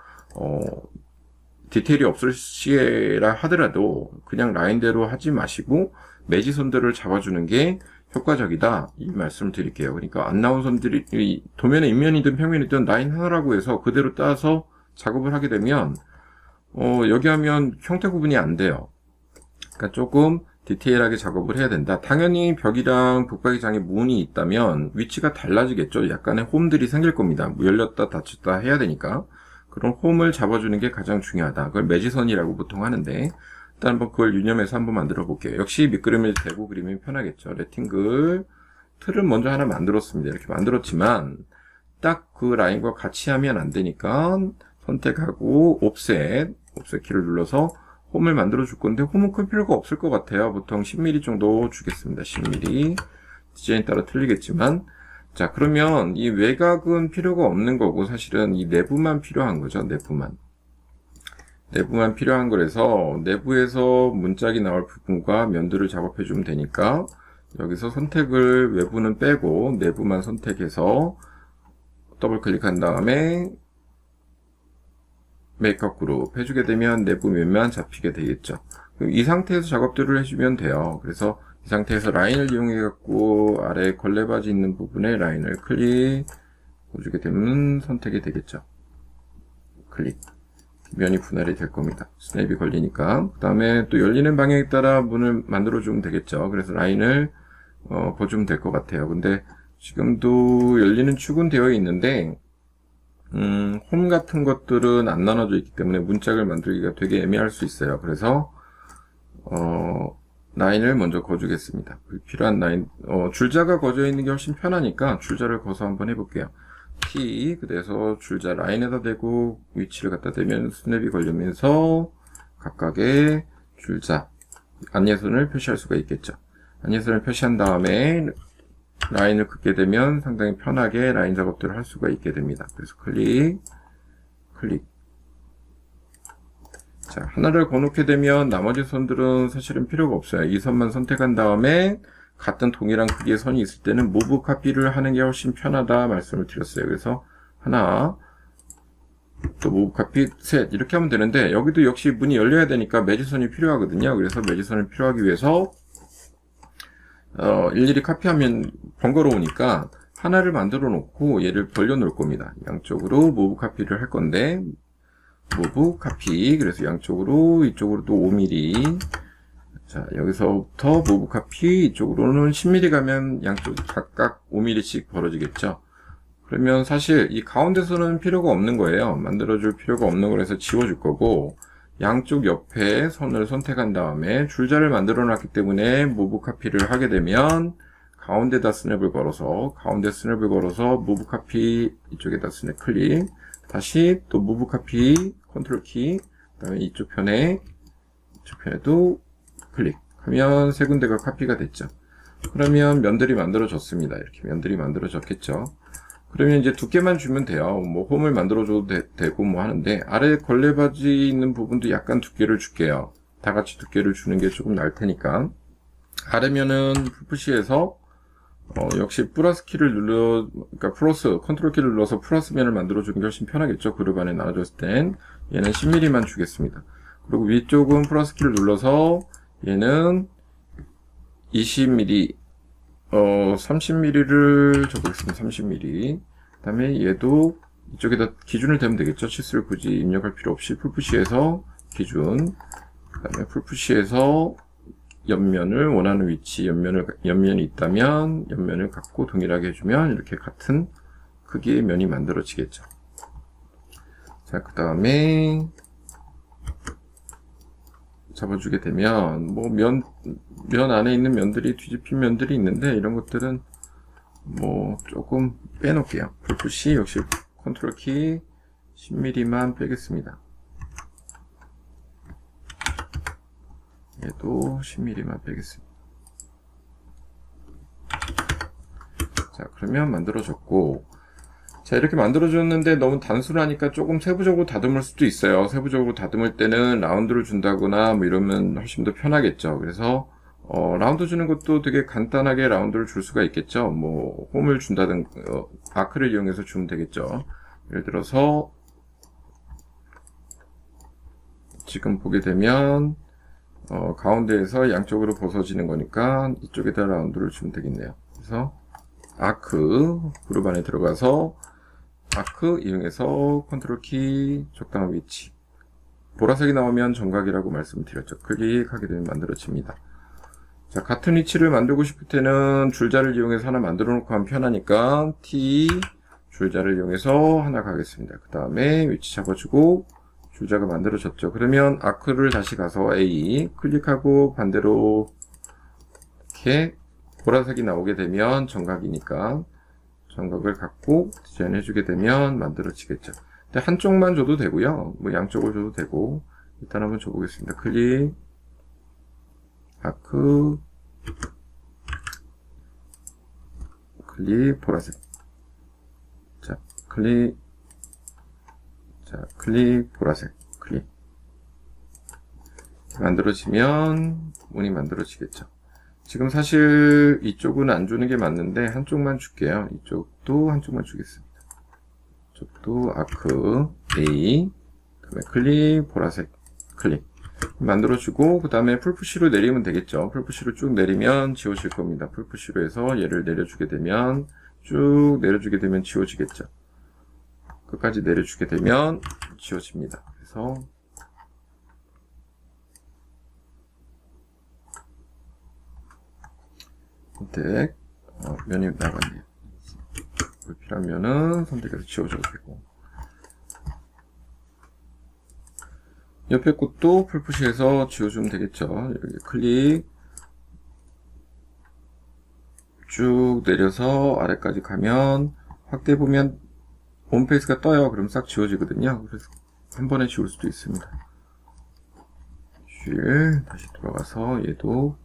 디테일이 없을 시에라 하더라도 그냥 라인대로 하지 마시고 매지선들을 잡아주는 게 효과적이다 이 말씀을 드릴게요. 그러니까 안 나온 선들이 도면의 인면이든 평면이든 라인 하나라고 해서 그대로 따서 작업을 하게 되면 여기 하면 형태 구분이 안 돼요. 그러니까 조금 디테일하게 작업을 해야 된다. 당연히 벽이랑 붙박이 장에 문이 있다면 위치가 달라지겠죠. 약간의 홈들이 생길 겁니다. 열렸다 닫혔다 해야 되니까 그런 홈을 잡아주는 게 가장 중요하다. 그걸 매지선이라고 보통 하는데 일단 한번 그걸 유념해서 한번 만들어 볼게요. 역시 밑그림을 대고 그리면 편하겠죠. 레팅글 틀을 먼저 하나 만들었습니다. 이렇게 만들었지만 딱 그 라인과 같이 하면 안 되니까 선택하고 옵셋 키를 눌러서 홈을 만들어 줄 건데 홈은 클 필요가 없을 것 같아요. 보통 10mm 정도 주겠습니다. 10mm 디자인 따라 틀리겠지만 자 그러면 이 외곽은 필요가 없는 거고 사실은 이 내부만 필요한 거죠. 내부만 필요한 거라서 내부에서 문짝이 나올 부분과 면들을 작업해 주면 되니까 여기서 선택을 외부는 빼고 내부만 선택해서 더블 클릭한 다음에 메이크업 그룹 해주게 되면 내부 면만 잡히게 되겠죠. 이 상태에서 작업들을 해주면 돼요. 그래서 이 상태에서 라인을 이용해 갖고 아래 걸레바지 있는 부분에 라인을 클릭 해주게 되면 선택이 되겠죠. 클릭 면이 분할이 될 겁니다. 스냅이 걸리니까. 그 다음에 또 열리는 방향에 따라 문을 만들어 주면 되겠죠. 그래서 라인을 보주면 될 것 같아요. 근데 지금도 열리는 축은 되어 있는데 홈 같은 것들은 안 나눠져 있기 때문에 문짝을 만들기가 되게 애매할 수 있어요. 그래서 라인을 먼저 거주겠습니다. 필요한 라인 줄자가 거져 있는 게 훨씬 편하니까 줄자를 거서 한번 해볼게요. T 그래서 줄자 라인에다 대고 위치를 갖다 대면 스냅이 걸리면서 각각의 줄자 안예선을 표시할 수가 있겠죠. 안예선을 표시한 다음에 라인을 긋게 되면 상당히 편하게 라인 작업들을 할 수가 있게 됩니다. 그래서 클릭 자 하나를 거놓게 되면 나머지 선들은 사실은 필요가 없어요. 이 선만 선택한 다음에 같은 동일한 크기의 선이 있을 때는 무브 카피를 하는 게 훨씬 편하다 말씀을 드렸어요. 그래서 하나 또 무브 카피 셋 이렇게 하면 되는데 여기도 역시 문이 열려야 되니까 매지선이 필요하거든요. 그래서 매지선을 필요하기 위해서 일일이 카피하면 번거로우니까 하나를 만들어 놓고 얘를 벌려 놓을 겁니다. 양쪽으로 무브 카피를 할 건데 무브 카피 그래서 양쪽으로 이쪽으로 또 5mm 자 여기서부터 무브 카피 이쪽으로는 10mm 가면 양쪽 각각 5mm씩 벌어지겠죠. 그러면 사실 이 가운데서는 필요가 없는 거예요. 만들어줄 필요가 없는 거라서 지워줄 거고 양쪽 옆에 선을 선택한 다음에 줄자를 만들어 놨기 때문에 무브 카피를 하게 되면 가운데다 스냅을 걸어서 무브 카피 이쪽에다 스냅 클릭 다시 또 무브 카피 컨트롤 키 그 다음에 이쪽 편에도 클릭하면 세 군데가 카피가 됐죠. 그러면 면들이 만들어졌습니다. 이렇게 면들이 만들어졌겠죠. 그러면 이제 두께만 주면 돼요. 뭐 홈을 만들어줘도 되고 뭐 하는데 아래 걸레바지 있는 부분도 약간 두께를 줄게요. 다 같이 두께를 주는 게 조금 나을 테니까 아래면은 풀푸시에서 역시 플러스 키를 그러니까 컨트롤 키를 눌러서 플러스 면을 만들어주는 게 훨씬 편하겠죠. 그룹 안에 나눠줬을 땐 얘는 10mm만 주겠습니다. 그리고 위쪽은 플러스 키를 눌러서 얘는 20mm 30mm를 적겠습니다. 30mm. 그 다음에 얘도 이쪽에다 기준을 대면 되겠죠. 치수를 굳이 입력할 필요 없이 풀푸시에서 기준. 그 다음에 풀푸시에서 옆면을 원하는 위치, 옆면이 있다면 옆면을 갖고 동일하게 해주면 이렇게 같은 크기의 면이 만들어지겠죠. 자, 그 다음에 잡아주게 되면, 뭐, 면 안에 있는 면들이 뒤집힌 면들이 있는데, 이런 것들은 뭐, 조금 빼놓을게요. 풀푸시 역시 컨트롤 키 10mm만 빼겠습니다. 얘도 10mm만 빼겠습니다. 자, 그러면 만들어졌고, 자, 이렇게 만들어줬는데 너무 단순하니까 조금 세부적으로 다듬을 수도 있어요. 세부적으로 다듬을 때는 라운드를 준다거나 뭐 이러면 훨씬 더 편하겠죠. 그래서 라운드 주는 것도 되게 간단하게 라운드를 줄 수가 있겠죠. 뭐 홈을 준다든가 아크를 이용해서 주면 되겠죠. 예를 들어서 지금 보게 되면 가운데에서 양쪽으로 벗어지는 거니까 이쪽에다 라운드를 주면 되겠네요. 그래서 아크 그룹 안에 들어가서 아크 이용해서 컨트롤 키 적당한 위치, 보라색이 나오면 정각이라고 말씀드렸죠. 클릭하게 되면 만들어집니다. 자, 같은 위치를 만들고 싶을 때는 줄자를 이용해서 하나 만들어 놓고 하면 편하니까 T 줄자를 이용해서 하나 가겠습니다. 그 다음에 위치 잡아주고 줄자가 만들어졌죠. 그러면 아크를 다시 가서 A 클릭하고 반대로 이렇게 보라색이 나오게 되면 정각이니까 정각을 갖고 디자인해 주게 되면 만들어지겠죠. 근데 한쪽만 줘도 되고요. 뭐 양쪽을 줘도 되고, 일단 한번 줘보겠습니다. 클릭, 아크, 클릭, 보라색. 자, 클릭, 자, 클릭, 보라색, 클릭. 만들어지면 문이 만들어지겠죠. 지금 사실 이쪽은 안 주는 게 맞는데 한쪽만 줄게요. 이쪽도 한쪽만 주겠습니다. 이쪽도 아크 A, 그다음에 클릭, 보라색 클릭 만들어주고, 그 다음에 풀푸시로 내리면 되겠죠. 풀푸시로 쭉 내리면 지워질 겁니다. 풀푸시로 해서 얘를 내려주게 되면 쭉 내려주게 되면 지워지겠죠. 끝까지 내려주게 되면 지워집니다. 그래서 선택, 면이 나갔네요. 불필요하면은 선택해서 지워줘도 되고, 옆에 것도 풀푸시해서 지워주면 되겠죠. 이렇게 클릭 쭉 내려서 아래까지 가면 확대 보면 홈페이지가 떠요. 그럼 싹 지워지거든요. 그래서 한 번에 지울 수도 있습니다. 다시 돌아가서 얘도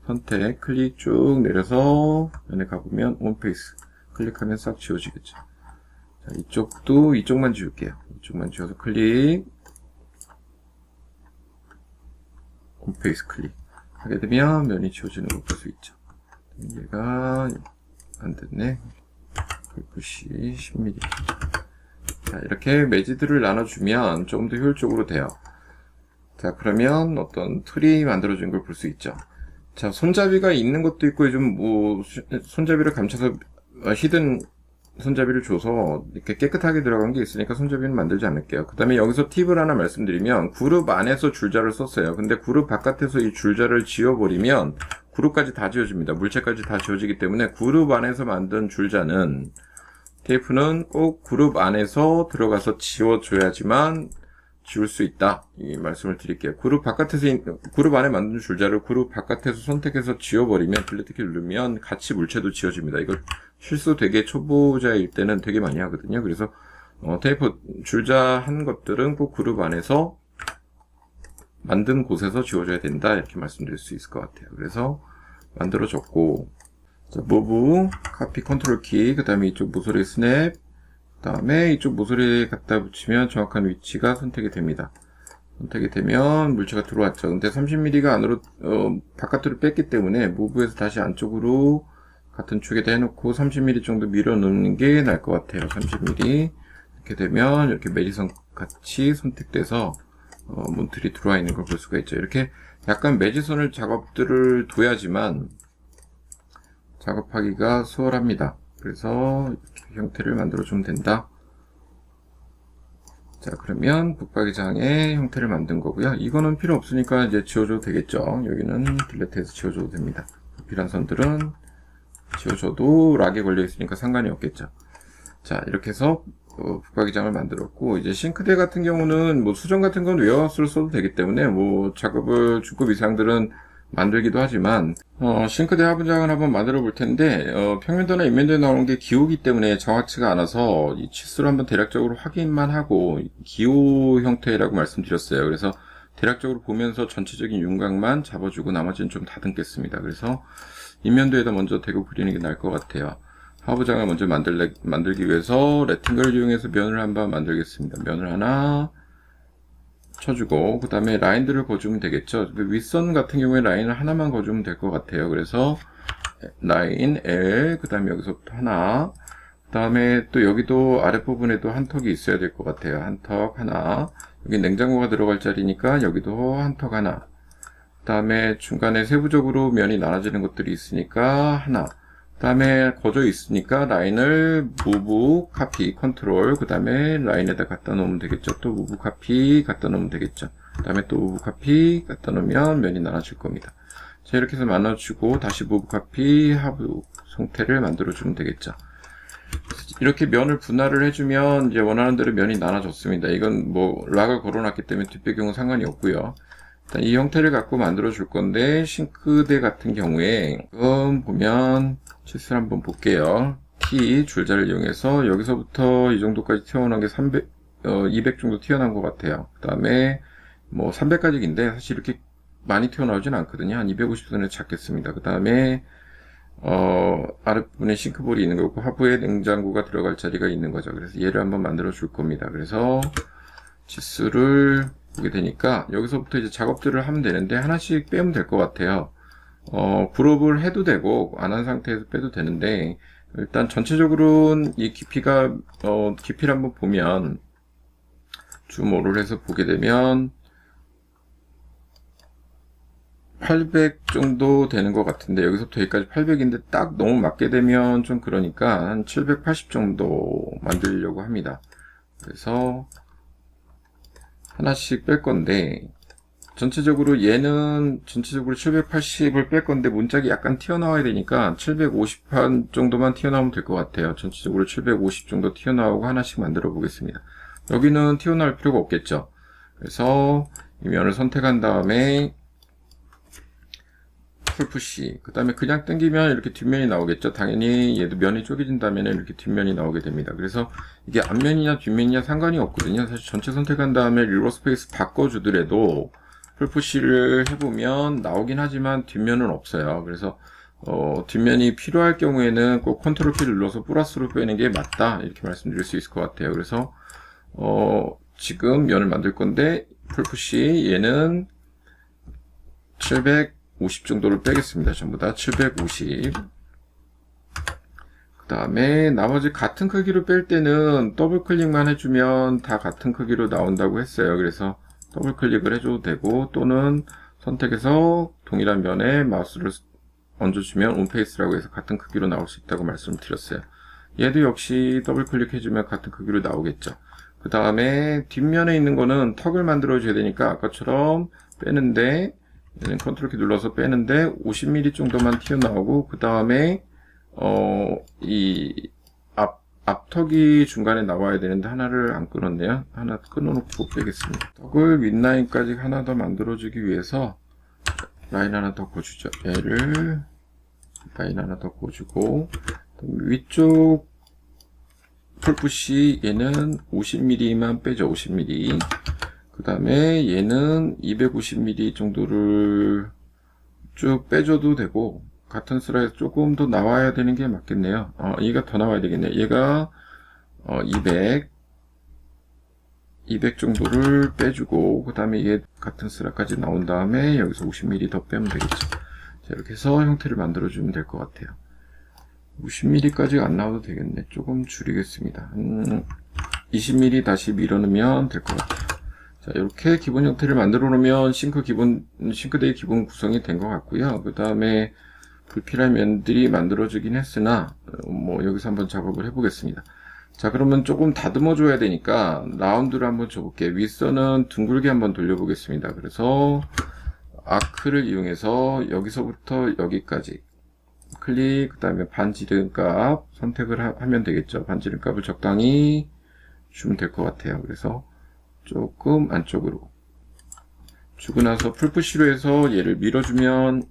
선택, 클릭 쭉 내려서 면에 가보면 홈페이스 클릭하면 싹 지워지겠죠. 자, 이쪽도 이쪽만 지울게요. 이쪽만 지워서 클릭, 홈페이스 클릭 하게 되면 면이 지워지는 걸 볼 수 있죠. 얘가 안 됐네. 풀푸시 10mm. 자, 이렇게 매지들을 나눠주면 조금 더 효율적으로 돼요. 자, 그러면 어떤 틀이 만들어진 걸 볼 수 있죠. 자, 손잡이가 있는 것도 있고, 요즘 뭐, 손잡이를 감춰서, 히든 손잡이를 줘서, 이렇게 깨끗하게 들어간 게 있으니까 손잡이는 만들지 않을게요. 그 다음에 여기서 팁을 하나 말씀드리면, 그룹 안에서 줄자를 썼어요. 근데 그룹 바깥에서 이 줄자를 지워버리면, 그룹까지 다 지워집니다. 물체까지 다 지워지기 때문에, 그룹 안에서 만든 줄자는, 테이프는 꼭 그룹 안에서 들어가서 지워줘야지만, 지울 수 있다. 이 말씀을 드릴게요. 그룹 안에 만든 줄자를 그룹 바깥에서 선택해서 지워버리면, 딜리트 키 누르면 같이 물체도 지워집니다. 이걸 실수 되게 초보자일 때는 되게 많이 하거든요. 그래서, 테이프 줄자 한 것들은 꼭 그룹 안에서 만든 곳에서 지워줘야 된다. 이렇게 말씀드릴 수 있을 것 같아요. 그래서 만들어졌고, 자, 무브, 카피 컨트롤 키, 그 다음에 이쪽 모서리 스냅, 그 다음에 이쪽 모서리에 갖다 붙이면 정확한 위치가 선택이 됩니다. 선택이 되면 물체가 들어왔죠. 근데 30mm가 안으로 바깥으로 뺐기 때문에 무브에서 다시 안쪽으로 같은 축에다 해놓고 30mm 정도 밀어 넣는 게 나을 것 같아요. 30mm 이렇게 되면 이렇게 매지선 같이 선택돼서 문틀이 들어와 있는 걸 볼 수가 있죠. 이렇게 약간 매지선을 작업들을 둬야지만 작업하기가 수월합니다. 그래서 이렇게 형태를 만들어주면 된다. 자, 그러면 북박이장의 형태를 만든 거고요. 이거는 필요 없으니까 이제 지워줘도 되겠죠. 여기는 딜레트해서 지워줘도 됩니다. 불필요한 선들은 지워줘도 락에 걸려 있으니까 상관이 없겠죠. 자, 이렇게 해서 붙박이장을 만들었고, 이제 싱크대 같은 경우는 뭐 수정 같은 건 웨어하우스를 써도 되기 때문에 뭐 작업을 중급 이상들은 만들기도 하지만 싱크대 화분장을 한번 만들어 볼 텐데 평면도나 인면도에 나오는 게 기호기 때문에 정확치가 않아서 이 치수를 한번 대략적으로 확인만 하고 기호 형태라고 말씀드렸어요. 그래서 대략적으로 보면서 전체적인 윤곽만 잡아주고 나머지는 좀 다듬겠습니다. 그래서 인면도에다 먼저 대고 그리는 게 나을 것 같아요. 하부장을 먼저 만들기 위해서 레팅글을 이용해서 면을 한번 만들겠습니다. 면을 하나 쳐주고 그 다음에 라인들을 그어주면 되겠죠. 윗선 같은 경우에 라인을 하나만 그어주면 될 것 같아요. 그래서 라인 L 그 다음에 여기서부터 하나 그 다음에 또 여기도 아랫부분에도 한 턱이 있어야 될 것 같아요. 한 턱 하나 여기 냉장고가 들어갈 자리니까 여기도 한 턱 하나 그 다음에 중간에 세부적으로 면이 나눠지는 것들이 있으니까 하나 그 다음에 거져 있으니까 라인을 무브, 카피, 컨트롤 그 다음에 라인에다 갖다 놓으면 되겠죠. 또 무브, 카피 갖다 놓으면 되겠죠. 그 다음에 또 무브, 카피 갖다 놓으면 면이 나눠질 겁니다. 자, 이렇게 해서 나눠주고 다시 무브, 카피, 하부 형태를 만들어주면 되겠죠. 이렇게 면을 분할을 해주면 이제 원하는 대로 면이 나눠졌습니다. 이건 뭐 락을 걸어놨기 때문에 뒷배경은 상관이 없고요. 일단 이 형태를 갖고 만들어 줄 건데 싱크대 같은 경우에 지금 보면 치수를 한번 볼게요. T 줄자를 이용해서 여기서부터 이 정도까지 튀어나온 게 200 정도 튀어나온 것 같아요. 그 다음에 뭐 300까지인데 사실 이렇게 많이 튀어나오진 않거든요. 한 250선에 찾겠습니다. 그 다음에 아랫부분에 싱크볼이 있는 거고 하부에 냉장고가 들어갈 자리가 있는 거죠. 그래서 얘를 한번 만들어 줄 겁니다. 그래서 치수를 보게 되니까 여기서부터 이제 작업들을 하면 되는데 하나씩 빼면 될 것 같아요. 그룹을 해도 되고 안 한 상태에서 빼도 되는데 일단 전체적으로는 이 깊이가 깊이를 한번 보면 줌오를 해서 보게 되면 800 정도 되는 것 같은데 여기서부터 여기까지 800인데 딱 너무 맞게 되면 좀 그러니까 한 780 정도 만들려고 합니다. 그래서 하나씩 뺄 건데 전체적으로 얘는 전체적으로 780을 뺄 건데 문짝이 약간 튀어나와야 되니까 750한 정도만 튀어나오면 될 것 같아요. 전체적으로 750 정도 튀어나오고 하나씩 만들어 보겠습니다. 여기는 튀어나올 필요가 없겠죠. 그래서 이 면을 선택한 다음에 풀푸시 그 다음에 그냥 당기면 이렇게 뒷면이 나오겠죠. 당연히 얘도 면이 쪼개진다면 이렇게 뒷면이 나오게 됩니다. 그래서 이게 앞면이냐 뒷면이냐 상관이 없거든요. 사실 전체 선택한 다음에 릴러 스페이스 바꿔주더라도 풀푸시를 해보면 나오긴 하지만 뒷면은 없어요. 그래서 뒷면이 필요할 경우에는 꼭 컨트롤 키를 눌러서 플러스로 빼는 게 맞다 이렇게 말씀드릴 수 있을 것 같아요. 그래서 지금 면을 만들 건데 풀푸시 얘는 750 정도를 빼겠습니다. 전부 다 750. 그 다음에 나머지 같은 크기로 뺄 때는 더블 클릭만 해주면 다 같은 크기로 나온다고 했어요. 그래서 더블 클릭을 해줘도 되고 또는 선택해서 동일한 면에 마우스를 얹어주면 온페이스라고 해서 같은 크기로 나올 수 있다고 말씀을 드렸어요. 얘도 역시 더블 클릭해주면 같은 크기로 나오겠죠. 그 다음에 뒷면에 있는 거는 턱을 만들어 줘야 되니까 아까처럼 빼는데 얘는 컨트롤 키 눌러서 빼는데 50mm 정도만 튀어나오고 그 다음에 이 앞턱이 중간에 나와야 되는데 하나를 안 끊었네요. 하나 끊어놓고 빼겠습니다. 턱을 윗라인까지 하나 더 만들어주기 위해서 라인 하나 더 그어주죠. 얘를 라인 하나 더 그어주고 위쪽 풀푸시 얘는 50mm만 빼죠. 50mm. 그 다음에 얘는 250mm 정도를 쭉 빼줘도 되고 같은 슬라이드 조금 더 나와야 되는 게 맞겠네요. 얘가 더 나와야 되겠네요. 얘가 200 정도를 빼주고 그 다음에 얘 같은 슬라이드까지 나온 다음에 여기서 50mm 더 빼면 되겠죠. 자, 이렇게 해서 형태를 만들어 주면 될 것 같아요. 50mm까지 안 나와도 되겠네. 조금 줄이겠습니다. 20mm 다시 밀어넣으면 될 것 같아요. 자, 이렇게 기본 형태를 만들어 놓으면 싱크대의 기본 구성이 된 것 같고요. 그 다음에 불필요한 면들이 만들어지긴 했으나 뭐 여기서 한번 작업을 해보겠습니다. 자, 그러면 조금 다듬어 줘야 되니까 라운드를 한번 줘볼게요. 윗선은 둥글게 한번 돌려보겠습니다. 그래서 아크를 이용해서 여기서부터 여기까지 클릭, 그 다음에 반지름값 선택을 하면 되겠죠. 반지름값을 적당히 주면 될 것 같아요. 그래서 조금 안쪽으로 주고 나서 풀푸시로 해서 얘를 밀어주면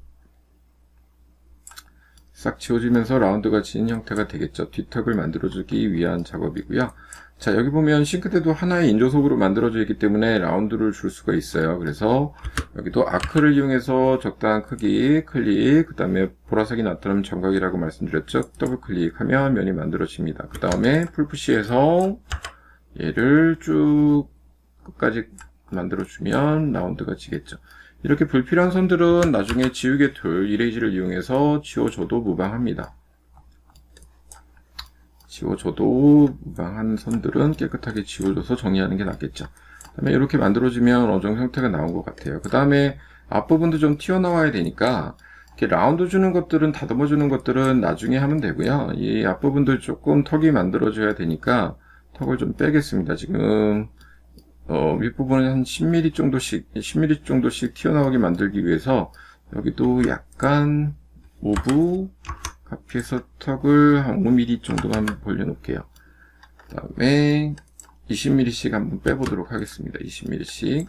싹 지워지면서 라운드가 진 형태가 되겠죠. 뒤턱을 만들어주기 위한 작업이고요. 자, 여기 보면 싱크대도 하나의 인조석으로 만들어져 있기 때문에 라운드를 줄 수가 있어요. 그래서 여기도 아크를 이용해서 적당한 크기 클릭, 그 다음에 보라색이 나타나면 정각이라고 말씀드렸죠. 더블 클릭하면 면이 만들어집니다. 그 다음에 풀푸시해서 얘를 쭉 끝까지 만들어주면 라운드가 지겠죠. 이렇게 불필요한 선들은 나중에 지우개 툴 이레이지를 이용해서 지워줘도 무방합니다. 지워줘도 무방한 선들은 깨끗하게 지워줘서 정리하는 게 낫겠죠. 그 다음에 이렇게 만들어지면 어느 정도 형태가 나온 것 같아요. 그 다음에 앞부분도 좀 튀어나와야 되니까 이렇게 라운드 주는 것들은, 다듬어 주는 것들은 나중에 하면 되고요. 이 앞부분도 조금 턱이 만들어져야 되니까 턱을 좀 빼겠습니다. 지금 윗부분은 한 10mm 정도씩 튀어나오게 만들기 위해서 여기도 약간 오브 카피해서 턱을 한 5mm 정도만 벌려놓을게요. 그 다음에 20mm씩 한번 빼보도록 하겠습니다. 20mm씩.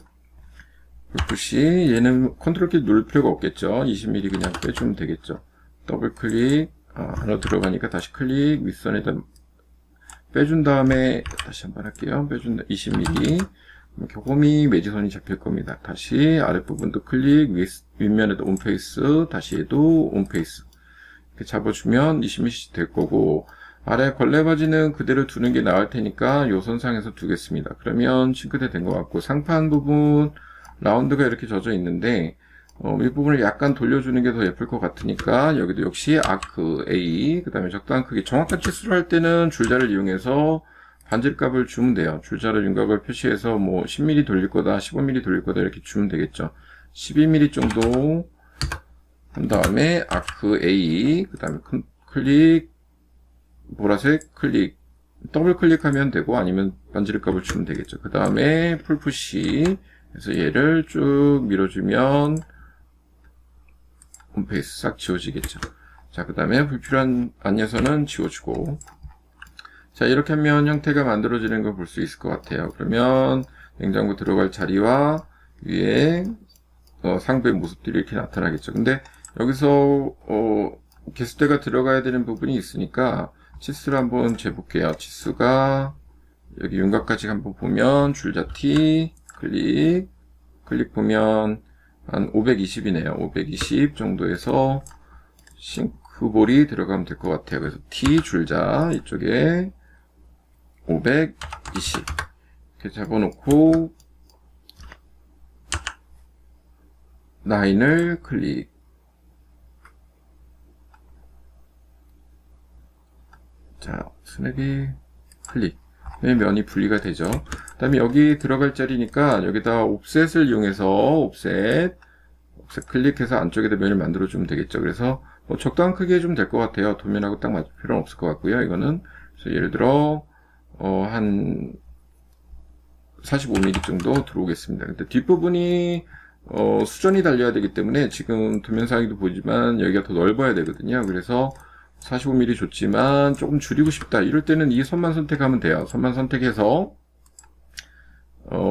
풀푸시. 얘는 컨트롤 키 누를 필요가 없겠죠. 20mm 그냥 빼주면 되겠죠. 더블 클릭. 안으로 들어가니까 다시 클릭. 윗선에다 빼준 다음에 다시 한번 할게요. 빼준 20mm. 이렇게 홈이 매지선이 잡힐 겁니다. 다시 아랫부분도 클릭, 윗면에도 온페이스, 다시 해도 온페이스. 이렇게 잡아주면 20mm 될 거고, 아래 걸레바지는 그대로 두는 게 나을 테니까 요 선상에서 두겠습니다. 그러면 싱크대 된 것 같고, 상판 부분 라운드가 이렇게 젖어 있는데 윗부분을 약간 돌려주는 게 더 예쁠 것 같으니까 여기도 역시 아크 A, 그 다음에 적당한 크기, 정확한 치수를 할 때는 줄자를 이용해서 반질값을 주면 돼요. 줄자로 윤곽을 표시해서 뭐 10mm 돌릴 거다, 15mm 돌릴 거다 이렇게 주면 되겠죠. 12mm 정도 한 다음에 아크 A, 그 다음에 클릭, 보라색 클릭, 더블 클릭하면 되고 아니면 반질값을 주면 되겠죠. 그 다음에 풀푸시 해서 얘를 쭉 밀어주면 홈페이스 싹 지워지겠죠. 자, 그 다음에 불필요한 안에서는 지워주고, 자, 이렇게 하면 형태가 만들어지는 걸 볼 수 있을 것 같아요. 그러면 냉장고 들어갈 자리와 위에 상부의 모습들이 이렇게 나타나겠죠. 근데 여기서 개수대가 들어가야 되는 부분이 있으니까 치수를 한번 재볼게요. 치수가 여기 윤곽까지 한번 보면 줄자 T 클릭 보면 한 520이네요. 520 정도에서 싱크볼이 들어가면 될 것 같아요. 그래서 T 줄자 이쪽에 520 이렇게 잡아놓고 라인을 클릭. 자, 스냅이 클릭. 면이 분리가 되죠. 그 다음에 여기 들어갈 자리니까 여기다 옵셋을 이용해서 옵셋 클릭해서 안쪽에다 면을 만들어주면 되겠죠. 그래서 뭐 적당한 크기 해주면 될 것 같아요. 도면하고 딱 맞을 필요는 없을 것 같고요. 이거는 그래서 예를 들어 한 45mm 정도 들어오겠습니다. 근데 뒷부분이 수전이 달려야 되기 때문에 지금 도면상에도 보이지만 여기가 더 넓어야 되거든요. 그래서 45mm 좋지만 조금 줄이고 싶다. 이럴 때는 이 선만 선택하면 돼요. 선만 선택해서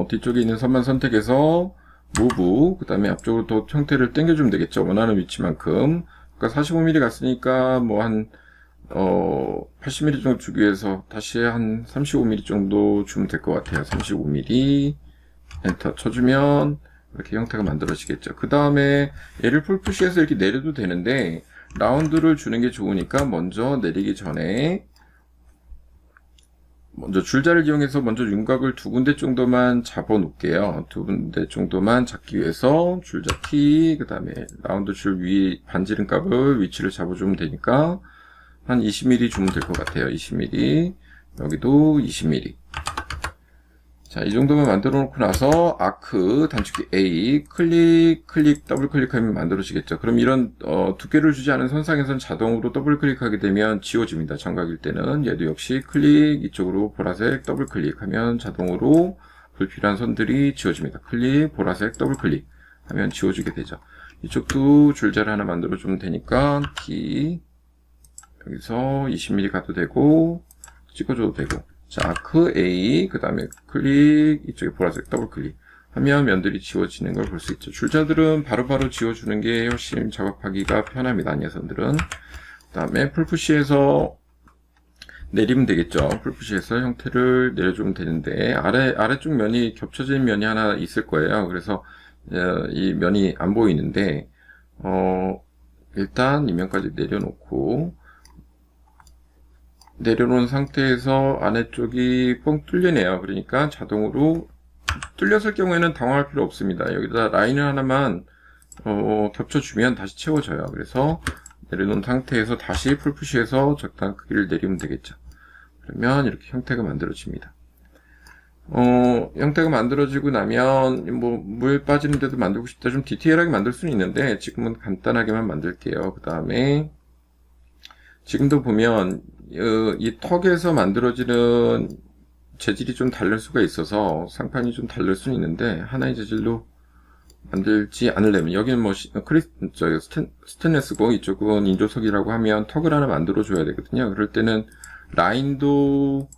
뒤쪽에 있는 선만 선택해서 무브, 그 다음에 앞쪽으로 더 형태를 당겨주면 되겠죠. 원하는 위치만큼. 그러니까 45mm 갔으니까 뭐 한 80mm 정도 주기 위해서 다시 한 35mm 정도 주면 될 것 같아요. 35mm 엔터 쳐주면 이렇게 형태가 만들어지겠죠. 그 다음에 얘를 풀푸시해서 이렇게 내려도 되는데 라운드를 주는 게 좋으니까 먼저 내리기 전에 먼저 줄자를 이용해서 먼저 윤곽을 두 군데 정도만 잡아 놓을게요. 두 군데 정도만 잡기 위해서 줄자 T, 그 다음에 라운드 줄 위 반지름 값을 위치를 잡아주면 되니까 한 20mm 주면 될 것 같아요. 20mm, 여기도 20mm. 자, 이 정도만 만들어 놓고 나서 아크 단축키 A 클릭 더블 클릭하면 만들어지겠죠. 그럼 이런 두께를 주지 않은 선상에서는 자동으로 더블 클릭하게 되면 지워집니다. 정각일 때는 얘도 역시 클릭 이쪽으로 보라색 더블 클릭하면 자동으로 불필요한 선들이 지워집니다. 클릭 보라색 더블 클릭 하면 지워지게 되죠. 이쪽도 줄자를 하나 만들어 주면 되니까 T 여기서 20mm 가도 되고 찍어줘도 되고, 자, 아크 A, 그 다음에 클릭, 이쪽에 보라색 더블 클릭 하면 면들이 지워지는 걸 볼 수 있죠. 줄자들은 바로바로 지워주는 게 훨씬 작업하기가 편합니다. 안예선들은. 그 다음에 풀푸시에서 내리면 되겠죠. 풀푸시에서 형태를 내려주면 되는데, 아래쪽 면이 겹쳐진 면이 하나 있을 거예요. 그래서, 이 면이 안 보이는데, 일단 이 면까지 내려놓고, 내려놓은 상태에서 안에 쪽이 뻥 뚫리네요. 그러니까 자동으로 뚫렸을 경우에는 당황할 필요 없습니다. 여기다 라인을 하나만 겹쳐주면 다시 채워져요. 그래서 내려놓은 상태에서 다시 풀푸시해서 적당한 크기를 내리면 되겠죠. 그러면 이렇게 형태가 만들어집니다. 형태가 만들어지고 나면 뭐 물 빠지는 데도 만들고 싶다, 좀 디테일하게 만들 수는 있는데 지금은 간단하게만 만들게요. 그 다음에 지금도 보면 이 턱에서 만들어지는 재질이 좀 다를 수가 있어서 상판이 좀 다를 수는 있는데 하나의 재질로 만들지 않으려면, 여기는 뭐 스테인리스고 이쪽은 인조석이라고 하면 턱을 하나 만들어 줘야 되거든요. 그럴 때는 라인도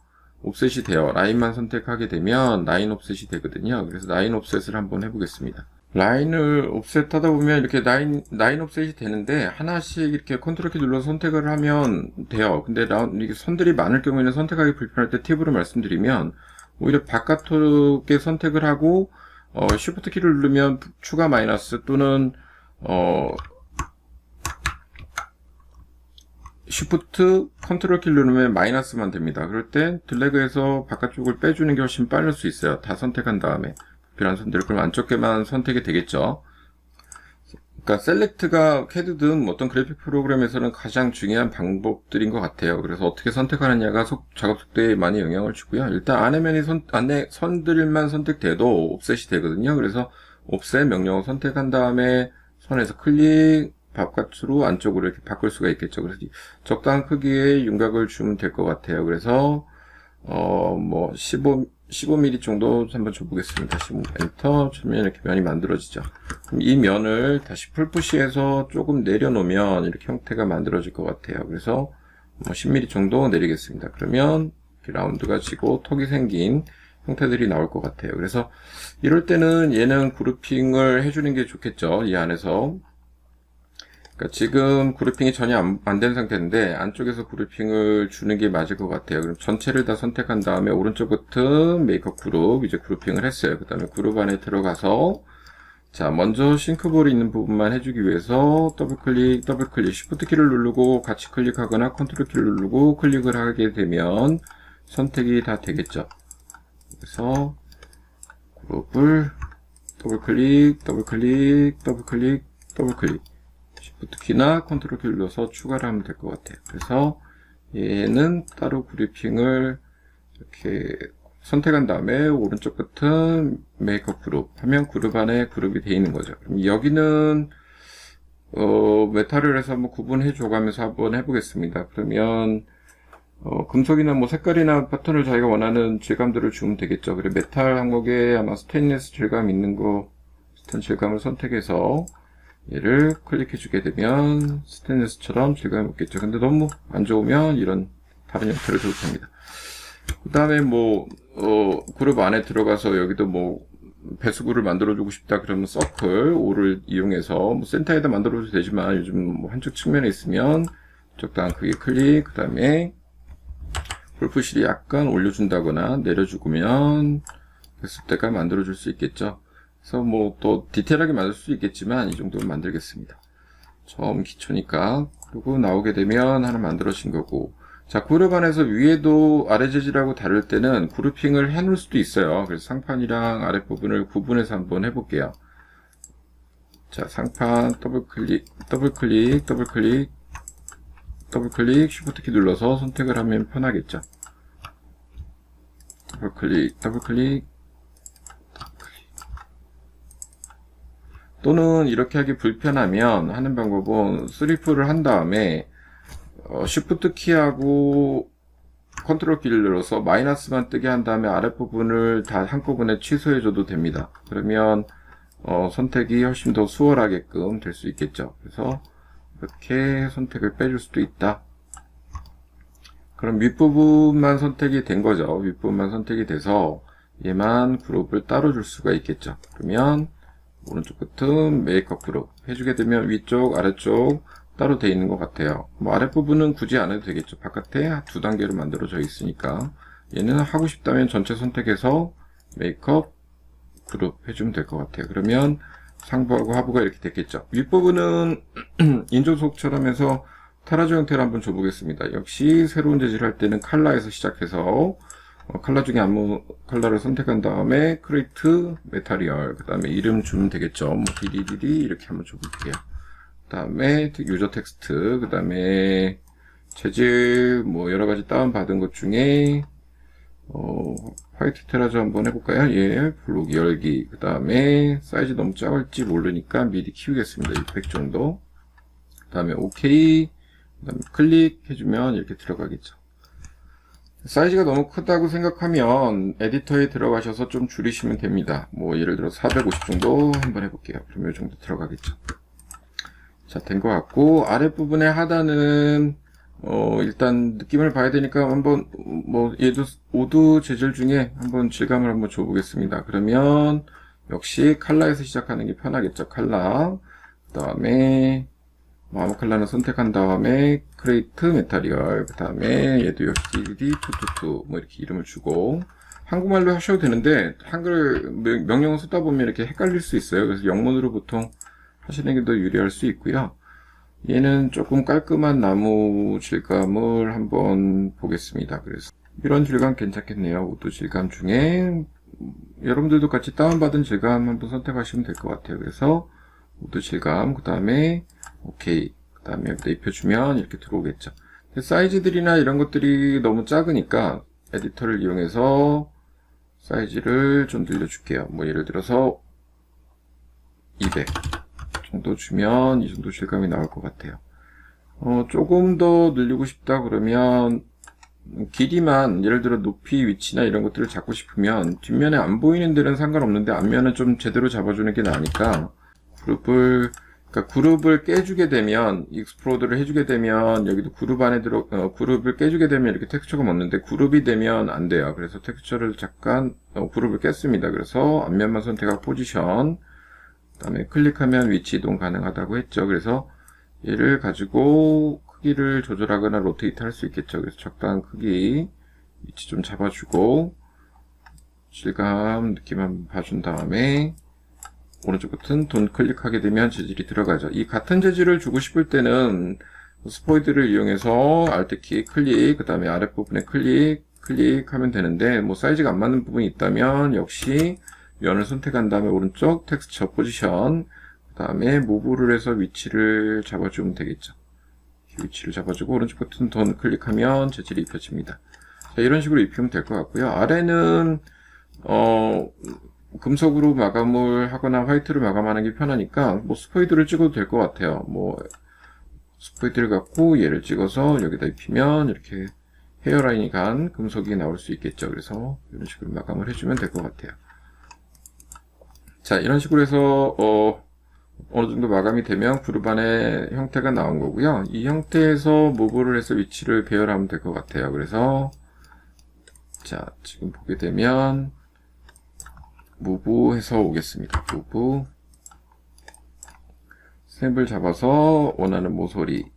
옵셋이 돼요. 라인만 선택하게 되면 라인 옵셋이 되거든요. 그래서 라인 옵셋을 한번 해보겠습니다. 라인을 옵셋 하다 보면 이렇게 라인 옵셋이 되는데 하나씩 이렇게 컨트롤 키 눌러서 선택을 하면 돼요. 근데 이게 선들이 많을 경우에는 선택하기 불편할 때 팁으로 말씀드리면 오히려 바깥쪽에 선택을 하고 쉬프트 키를 누르면 추가 마이너스 또는 쉬프트 컨트롤 키를 누르면 마이너스만 됩니다. 그럴 때 드래그해서 바깥쪽을 빼주는 게 훨씬 빠를 수 있어요. 다 선택한 다음에 불필요한 선들, 그럼 안쪽에만 선택이 되겠죠. 그러니까 셀렉트가 CAD든 어떤 그래픽 프로그램에서는 가장 중요한 방법들인 것 같아요. 그래서 어떻게 선택하느냐가 작업 속도에 많이 영향을 주고요. 일단 안에 선들만 선택돼도 옵셋이 되거든요. 그래서 옵셋 명령어 선택한 다음에 선에서 클릭, 바깥으로 안쪽으로 이렇게 바꿀 수가 있겠죠. 그래서 적당한 크기의 윤곽을 주면 될 것 같아요. 그래서 뭐 15mm 정도 한번 줘보겠습니다. 15 엔터 치면 이렇게 면이 만들어지죠. 그럼 이 면을 다시 풀푸시해서 조금 내려놓으면 이렇게 형태가 만들어질 것 같아요. 그래서 뭐 10mm 정도 내리겠습니다. 그러면 이렇게 라운드가 지고 턱이 생긴 형태들이 나올 것 같아요. 그래서 이럴 때는 얘는 그룹핑을 해주는 게 좋겠죠. 이 안에서. 그러니까 지금 그룹핑이 전혀 안 된 상태인데 안쪽에서 그룹핑을 주는 게 맞을 것 같아요. 그럼 전체를 다 선택한 다음에 오른쪽 버튼 메이크업 그룹, 이제 그룹핑을 했어요. 그 다음에 그룹 안에 들어가서 자, 먼저 싱크볼이 있는 부분만 해주기 위해서 더블클릭, 쉬프트 키를 누르고 같이 클릭하거나 컨트롤 키를 누르고 클릭을 하게 되면 선택이 다 되겠죠. 그래서 그룹을 더블클릭, 쉬프트 키나 컨트롤 키를 눌러서 추가를 하면 될 것 같아요. 그래서 얘는 따로 그룹핑을 이렇게 선택한 다음에 오른쪽 버튼 메이크업 그룹 하면 그룹 안에 그룹이 되어 있는 거죠. 그럼 여기는 메탈을 해서 한번 구분해 줘가면서 한번 해보겠습니다. 그러면 금속이나 뭐 색깔이나 패턴을 자기가 원하는 질감들을 주면 되겠죠. 그래 메탈 항목에 아마 스테인리스 질감 있는 거, 비슷한 질감을 선택해서 얘를 클릭해 주게 되면 스테인리스처럼 질감이 없겠죠. 근데 너무 안 좋으면 이런 다른 형태를 줘도 됩니다. 그 다음에 뭐 그룹 안에 들어가서 여기도 뭐 배수구를 만들어주고 싶다 그러면 서클 5를 이용해서 뭐 센터에다 만들어도 되지만 요즘 뭐 한쪽 측면에 있으면 적당한 크기 클릭, 그 다음에 풀푸시를 약간 올려준다거나 내려주면 배수대가 만들어줄 수 있겠죠. 그래서 뭐 또 디테일하게 만들 수 있겠지만 이 정도는 만들겠습니다. 처음 기초니까. 그리고 나오게 되면 하나 만들어진 거고, 자, 그룹 안에서 위에도 아래 재질하고 다를 때는 그룹핑을 해 놓을 수도 있어요. 그래서 상판이랑 아랫부분을 구분해서 한번 해볼게요. 자, 상판 더블클릭, 쉬프트 키 눌러서 선택을 하면 편하겠죠. 더블클릭. 또는 이렇게 하기 불편하면 하는 방법은 스리프를 한 다음에 쉬프트 키하고 컨트롤 키를 눌러서 마이너스만 뜨게 한 다음에 아랫부분을 다 한꺼번에 취소해 줘도 됩니다. 그러면 선택이 훨씬 더 수월하게끔 될 수 있겠죠. 그래서 이렇게 선택을 빼줄 수도 있다. 그럼 윗부분만 선택이 된 거죠. 윗부분만 선택이 돼서 얘만 그룹을 따로 줄 수가 있겠죠. 그러면 오른쪽 끝은 메이크업 그룹 해주게 되면 위쪽 아래쪽 따로 돼 있는 것 같아요. 뭐 아랫부분은 굳이 안 해도 되겠죠. 바깥에 두 단계로 만들어져 있으니까 얘는 하고 싶다면 전체 선택해서 메이크업 그룹 해주면 될 것 같아요. 그러면 상부하고 하부가 이렇게 됐겠죠. 윗부분은 인조속처럼 해서 타라조 형태를 한번 줘보겠습니다. 역시 새로운 재질을 할 때는 칼라에서 시작해서 칼라 중에 아무 칼라를 선택한 다음에 크리에이트 메타리얼 그 다음에 이름 주면 되겠죠. 뭐 DDD 이렇게 한번 줘볼게요. 그 다음에 유저 텍스트 그 다음에 재질 뭐 여러가지 다운받은 것 중에 화이트 테라조 한번 해볼까요? 예, 블록 열기 그 다음에 사이즈 너무 작을지 모르니까 미리 키우겠습니다. 600 정도 그 다음에 OK 그 다음에 클릭해주면 이렇게 들어가겠죠. 사이즈가 너무 크다고 생각하면 에디터에 들어가셔서 좀 줄이시면 됩니다. 뭐 예를 들어 450 정도 한번 해볼게요. 그럼 이 정도 들어가겠죠. 자, 된 것 같고 아랫부분의 하단은 일단 느낌을 봐야 되니까 한번 뭐 얘도 오드 재질 중에 한번 질감을 한번 줘보겠습니다. 그러면 역시 칼라에서 시작하는 게 편하겠죠. 칼라 그 다음에 아무 칼라는 선택한 다음에 크레이트 메타리얼 그 다음에 얘도 역시 DD222 뭐 이렇게 이름을 주고 한국말로 하셔도 되는데 한글 명령어 쓰다 보면 이렇게 헷갈릴 수 있어요. 그래서 영문으로 보통 하시는 게 더 유리할 수 있고요. 얘는 조금 깔끔한 나무 질감을 한번 보겠습니다. 그래서 이런 질감 괜찮겠네요. 우드 질감 중에 여러분들도 같이 다운받은 질감 한번 선택하시면 될 것 같아요. 그래서 우드 질감 그 다음에 오케이 그 다음에 여기다 입혀주면 이렇게 들어오겠죠. 사이즈들이나 이런 것들이 너무 작으니까 에디터를 이용해서 사이즈를 좀 늘려줄게요. 뭐 예를 들어서 200 정도 주면 이 정도 질감이 나올 것 같아요. 조금 더 늘리고 싶다 그러면 길이만 예를 들어 높이 위치나 이런 것들을 잡고 싶으면 뒷면에 안 보이는 데는 상관없는데 앞면은 좀 제대로 잡아주는 게 나으니까 그룹을 깨주게 되면 익스플로드를 해주게 되면 여기도 그룹 안에 그룹을 깨주게 되면 이렇게 텍스처가 먹는데 그룹이 되면 안 돼요. 그래서 텍스처를 잠깐 그룹을 깼습니다. 그래서 앞면만 선택하고 포지션 그 다음에 클릭하면 위치 이동 가능하다고 했죠. 그래서 얘를 가지고 크기를 조절하거나 로테이트 할 수 있겠죠. 그래서 적당한 크기 위치 좀 잡아주고 질감 느낌 한번 봐준 다음에 오른쪽 버튼 돈 클릭하게 되면 재질이 들어가죠. 이 같은 재질을 주고 싶을 때는 스포이드를 이용해서 Alt키 클릭 그 다음에 아랫부분에 클릭하면 되는데 뭐 사이즈가 안 맞는 부분이 있다면 역시 면을 선택한 다음에 오른쪽 텍스처 포지션 그 다음에 무브를 해서 위치를 잡아주면 되겠죠. 위치를 잡아주고 오른쪽 버튼 돈 클릭하면 재질이 입혀집니다. 자, 이런 식으로 입히면 될 것 같고요. 아래는 금속으로 마감을 하거나 화이트로 마감하는 게 편하니까 뭐 스포이드를 찍어도 될 것 같아요. 뭐 스포이드를 갖고 얘를 찍어서 여기다 입히면 이렇게 헤어라인이 간 금속이 나올 수 있겠죠. 그래서 이런 식으로 마감을 해주면 될 것 같아요. 자, 이런 식으로 해서 어느 정도 마감이 되면 그룹 안의 형태가 나온 거고요. 이 형태에서 무브를 해서 위치를 배열하면 될 것 같아요. 그래서 자, 지금 보게 되면 무브 해서 오겠습니다. 무브 스냅을 잡아서 원하는 모서리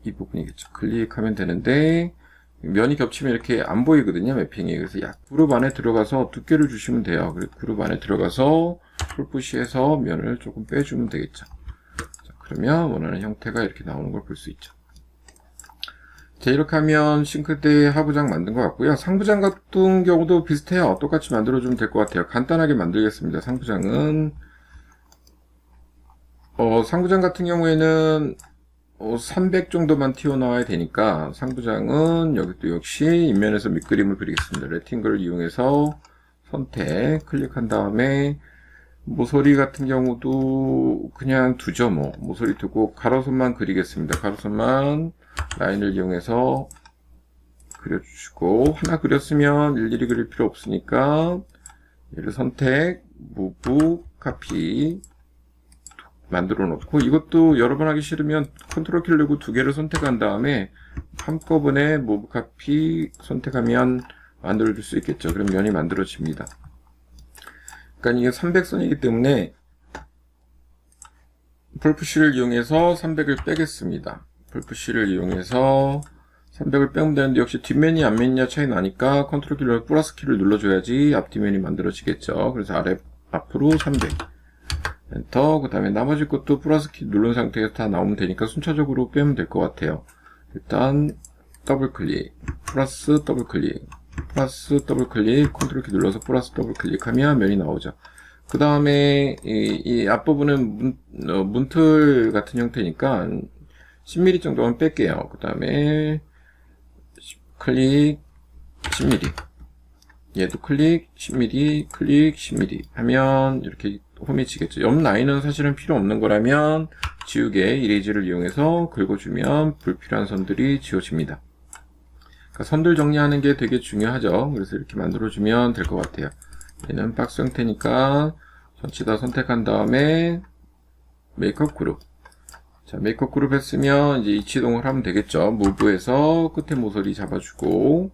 이 부분이겠죠. 클릭하면 되는데 면이 겹치면 이렇게 안 보이거든요. 매핑이. 그래서 그룹 안에 들어가서 두께를 주시면 돼요. 그리고 그룹 안에 들어가서 풀푸시해서 면을 조금 빼주면 되겠죠. 자, 그러면 원하는 형태가 이렇게 나오는 걸 볼 수 있죠. 자, 이렇게 하면 싱크대 하부장 만든 것 같고요. 상부장 같은 경우도 비슷해요. 똑같이 만들어주면 될 것 같아요. 간단하게 만들겠습니다. 상부장은 상부장 같은 경우에는 300 정도만 튀어나와야 되니까 상부장은 여기도 역시 인면에서 밑그림을 그리겠습니다. 레팅글을 이용해서 선택 클릭한 다음에 모서리 같은 경우도 그냥 두죠. 뭐 모서리 두고 가로선만 그리겠습니다. 가로선만 라인을 이용해서 그려주시고 하나 그렸으면 일일이 그릴 필요 없으니까 얘를 선택 무브 카피 만들어 놓고 이것도 여러 번 하기 싫으면 컨트롤 키 누르고 두 개를 선택한 다음에 한꺼번에 모브 카피 선택하면 만들어줄 수 있겠죠. 그럼 면이 만들어집니다. 그러니까 이게 300선이기 때문에 풀푸시를 이용해서 300을 빼겠습니다. 풀푸시를 이용해서 300을 빼면 되는데 역시 뒷면이 앞면이냐 차이 나니까 컨트롤 키를 플러스 키를 눌러줘야지 앞뒷면이 만들어지겠죠. 그래서 앞으로 300 엔터. 그 다음에 나머지 것도 플러스 키 누른 상태에서 다 나오면 되니까 순차적으로 빼면 될 것 같아요. 일단 더블 클릭 플러스 더블 클릭 플러스 더블 클릭 컨트롤 키 눌러서 플러스 더블 클릭하면 면이 나오죠. 그 다음에 이 앞부분은 문틀 같은 형태니까 10mm 정도만 뺄게요. 그 다음에 클릭 10mm, 얘도 클릭 10mm, 클릭 10mm 하면 이렇게 홈이 지겠죠. 옆 라인은 사실은 필요 없는 거라면 지우개 이레이저를 이용해서 긁어주면 불필요한 선들이 지워집니다. 그러니까 선들 정리하는 게 되게 중요하죠. 그래서 이렇게 만들어주면 될 것 같아요. 얘는 박스 형태니까 전체 다 선택한 다음에 메이크업 그룹. 자, 메이크업 그룹 했으면 이제 이치동을 하면 되겠죠. 무브에서 끝에 모서리 잡아주고,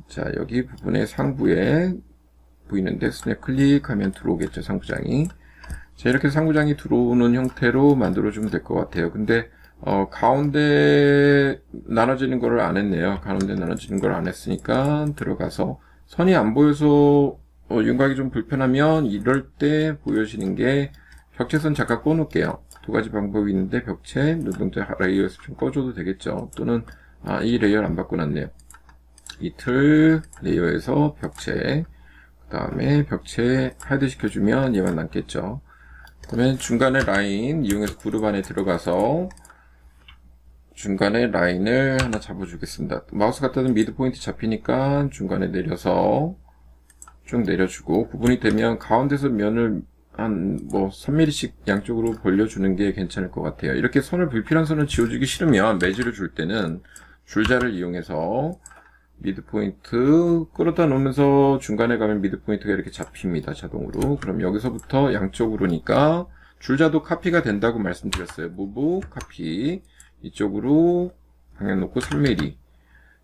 자, 여기 부분에 상부에 보이는데 스냅 클릭하면 들어오겠죠, 상부장이. 자, 이렇게 상부장이 들어오는 형태로 만들어주면 될 것 같아요. 근데 가운데 나눠지는 거를 안 했네요. 가운데 나눠지는 걸 안 했으니까 들어가서 선이 안 보여서 윤곽이 좀 불편하면 이럴 때 보여지는 게 벽체선 잠깐 꺼놓을게요. 두 가지 방법이 있는데 벽체 눈동자 레이어에서 좀 꺼줘도 되겠죠. 또는 이 레이어를 안 바꿔놨네요. 이틀 레이어에서 벽체, 그 다음에 벽체 하이드 시켜주면 얘만 남겠죠. 그러면 중간에 라인 이용해서 그룹 안에 들어가서 중간에 라인을 하나 잡아주겠습니다. 마우스 갖다 대면 미드 포인트 잡히니까 중간에 내려서 쭉 내려주고, 구분이 되면 가운데서 면을 한 3mm씩 양쪽으로 벌려주는 게 괜찮을 것 같아요. 이렇게 불필요한 선을 지워주기 싫으면 매질을 줄 때는 줄자를 이용해서 미드 포인트 끌어다 놓으면서 중간에 가면 미드 포인트가 이렇게 잡힙니다. 자동으로. 그럼 여기서부터 양쪽으로니까 줄자도 카피가 된다고 말씀드렸어요. 무브 카피 이쪽으로 방향 놓고 3mm.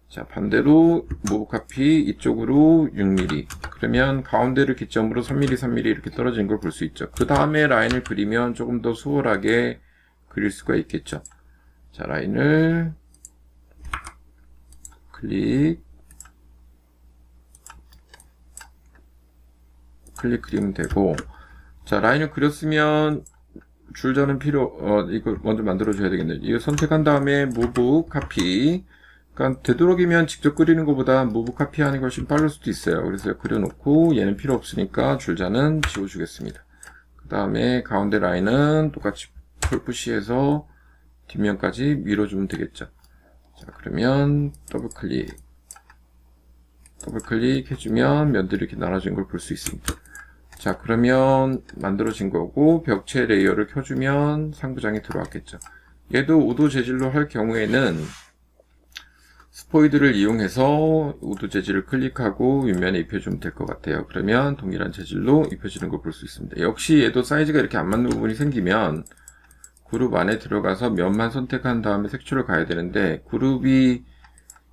자, 반대로 무브 카피 이쪽으로 6mm. 그러면 가운데를 기점으로 3mm, 3mm 이렇게 떨어지는 걸 볼 수 있죠. 그 다음에 라인을 그리면 조금 더 수월하게 그릴 수가 있겠죠. 자, 라인을 클릭 그리면 되고, 자, 라인을 그렸으면 줄자는 이거 먼저 만들어줘야 되겠네요. 이거 선택한 다음에 무브 카피. 그러니까 되도록이면 직접 그리는 것보다 무브 카피하는 것이 훨씬 빠를 수도 있어요. 그래서 그려놓고 얘는 필요 없으니까 줄자는 지워주겠습니다. 그 다음에 가운데 라인은 똑같이 풀푸시해서 뒷면까지 밀어주면 되겠죠. 자, 그러면 더블 클릭 해주면 면들이 이렇게 나눠진 걸 볼 수 있습니다. 자, 그러면 만들어진 거고 벽체 레이어를 켜주면 상부장이 들어왔겠죠. 얘도 우도 재질로 할 경우에는 스포이드를 이용해서 우드 재질을 클릭하고 윗면에 입혀주면 될 것 같아요. 그러면 동일한 재질로 입혀지는 걸 볼 수 있습니다. 역시 얘도 사이즈가 이렇게 안 맞는 부분이 생기면 그룹 안에 들어가서 면만 선택한 다음에 색출을 가야 되는데 그룹이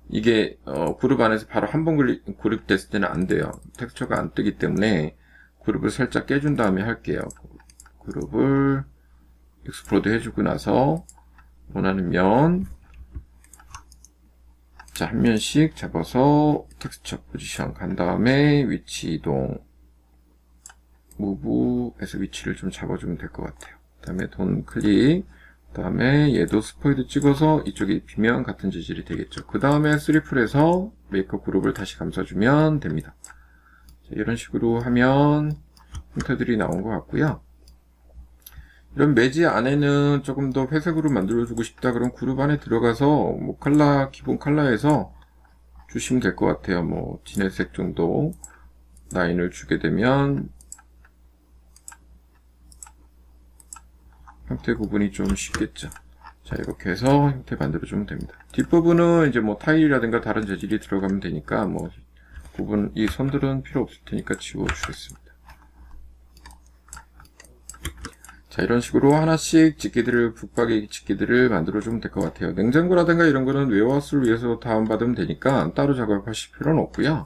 이게 그룹 안에서 바로 한 번 그룹 됐을 때는 안 돼요. 텍스처가 안 뜨기 때문에 그룹을 살짝 깨준 다음에 할게요. 그룹을 익스플로드 해주고 나서 원하는 면, 자, 한 면씩 잡아서 텍스처 포지션 간 다음에 위치 이동, 무브에서 위치를 좀 잡아주면 될 것 같아요. 그 다음에 돈 클릭, 그 다음에 얘도 스포이드 찍어서 이쪽에 입히면 같은 재질이 되겠죠. 그 다음에 3풀에서 메이크업 그룹을 다시 감싸주면 됩니다. 자, 이런 식으로 하면 형태들이 나온 것 같고요. 이런 매지 안에는 조금 더 회색으로 만들어주고 싶다 그럼 그룹 안에 들어가서 기본 컬러에서 주시면 될 것 같아요. 진회색 정도 라인을 주게 되면 형태 구분이 좀 쉽겠죠. 자, 이렇게 해서 형태 만들어주면 됩니다. 뒷부분은 이제 타일이라든가 다른 재질이 들어가면 되니까 이 선들은 필요 없을 테니까 지워주겠습니다. 자, 이런 식으로 하나씩 집기들을, 붙박이 집기들을 만들어주면 될 것 같아요. 냉장고라든가 이런 거는 웨어하우스를 위해서 다운받으면 되니까 따로 작업하실 필요는 없고요.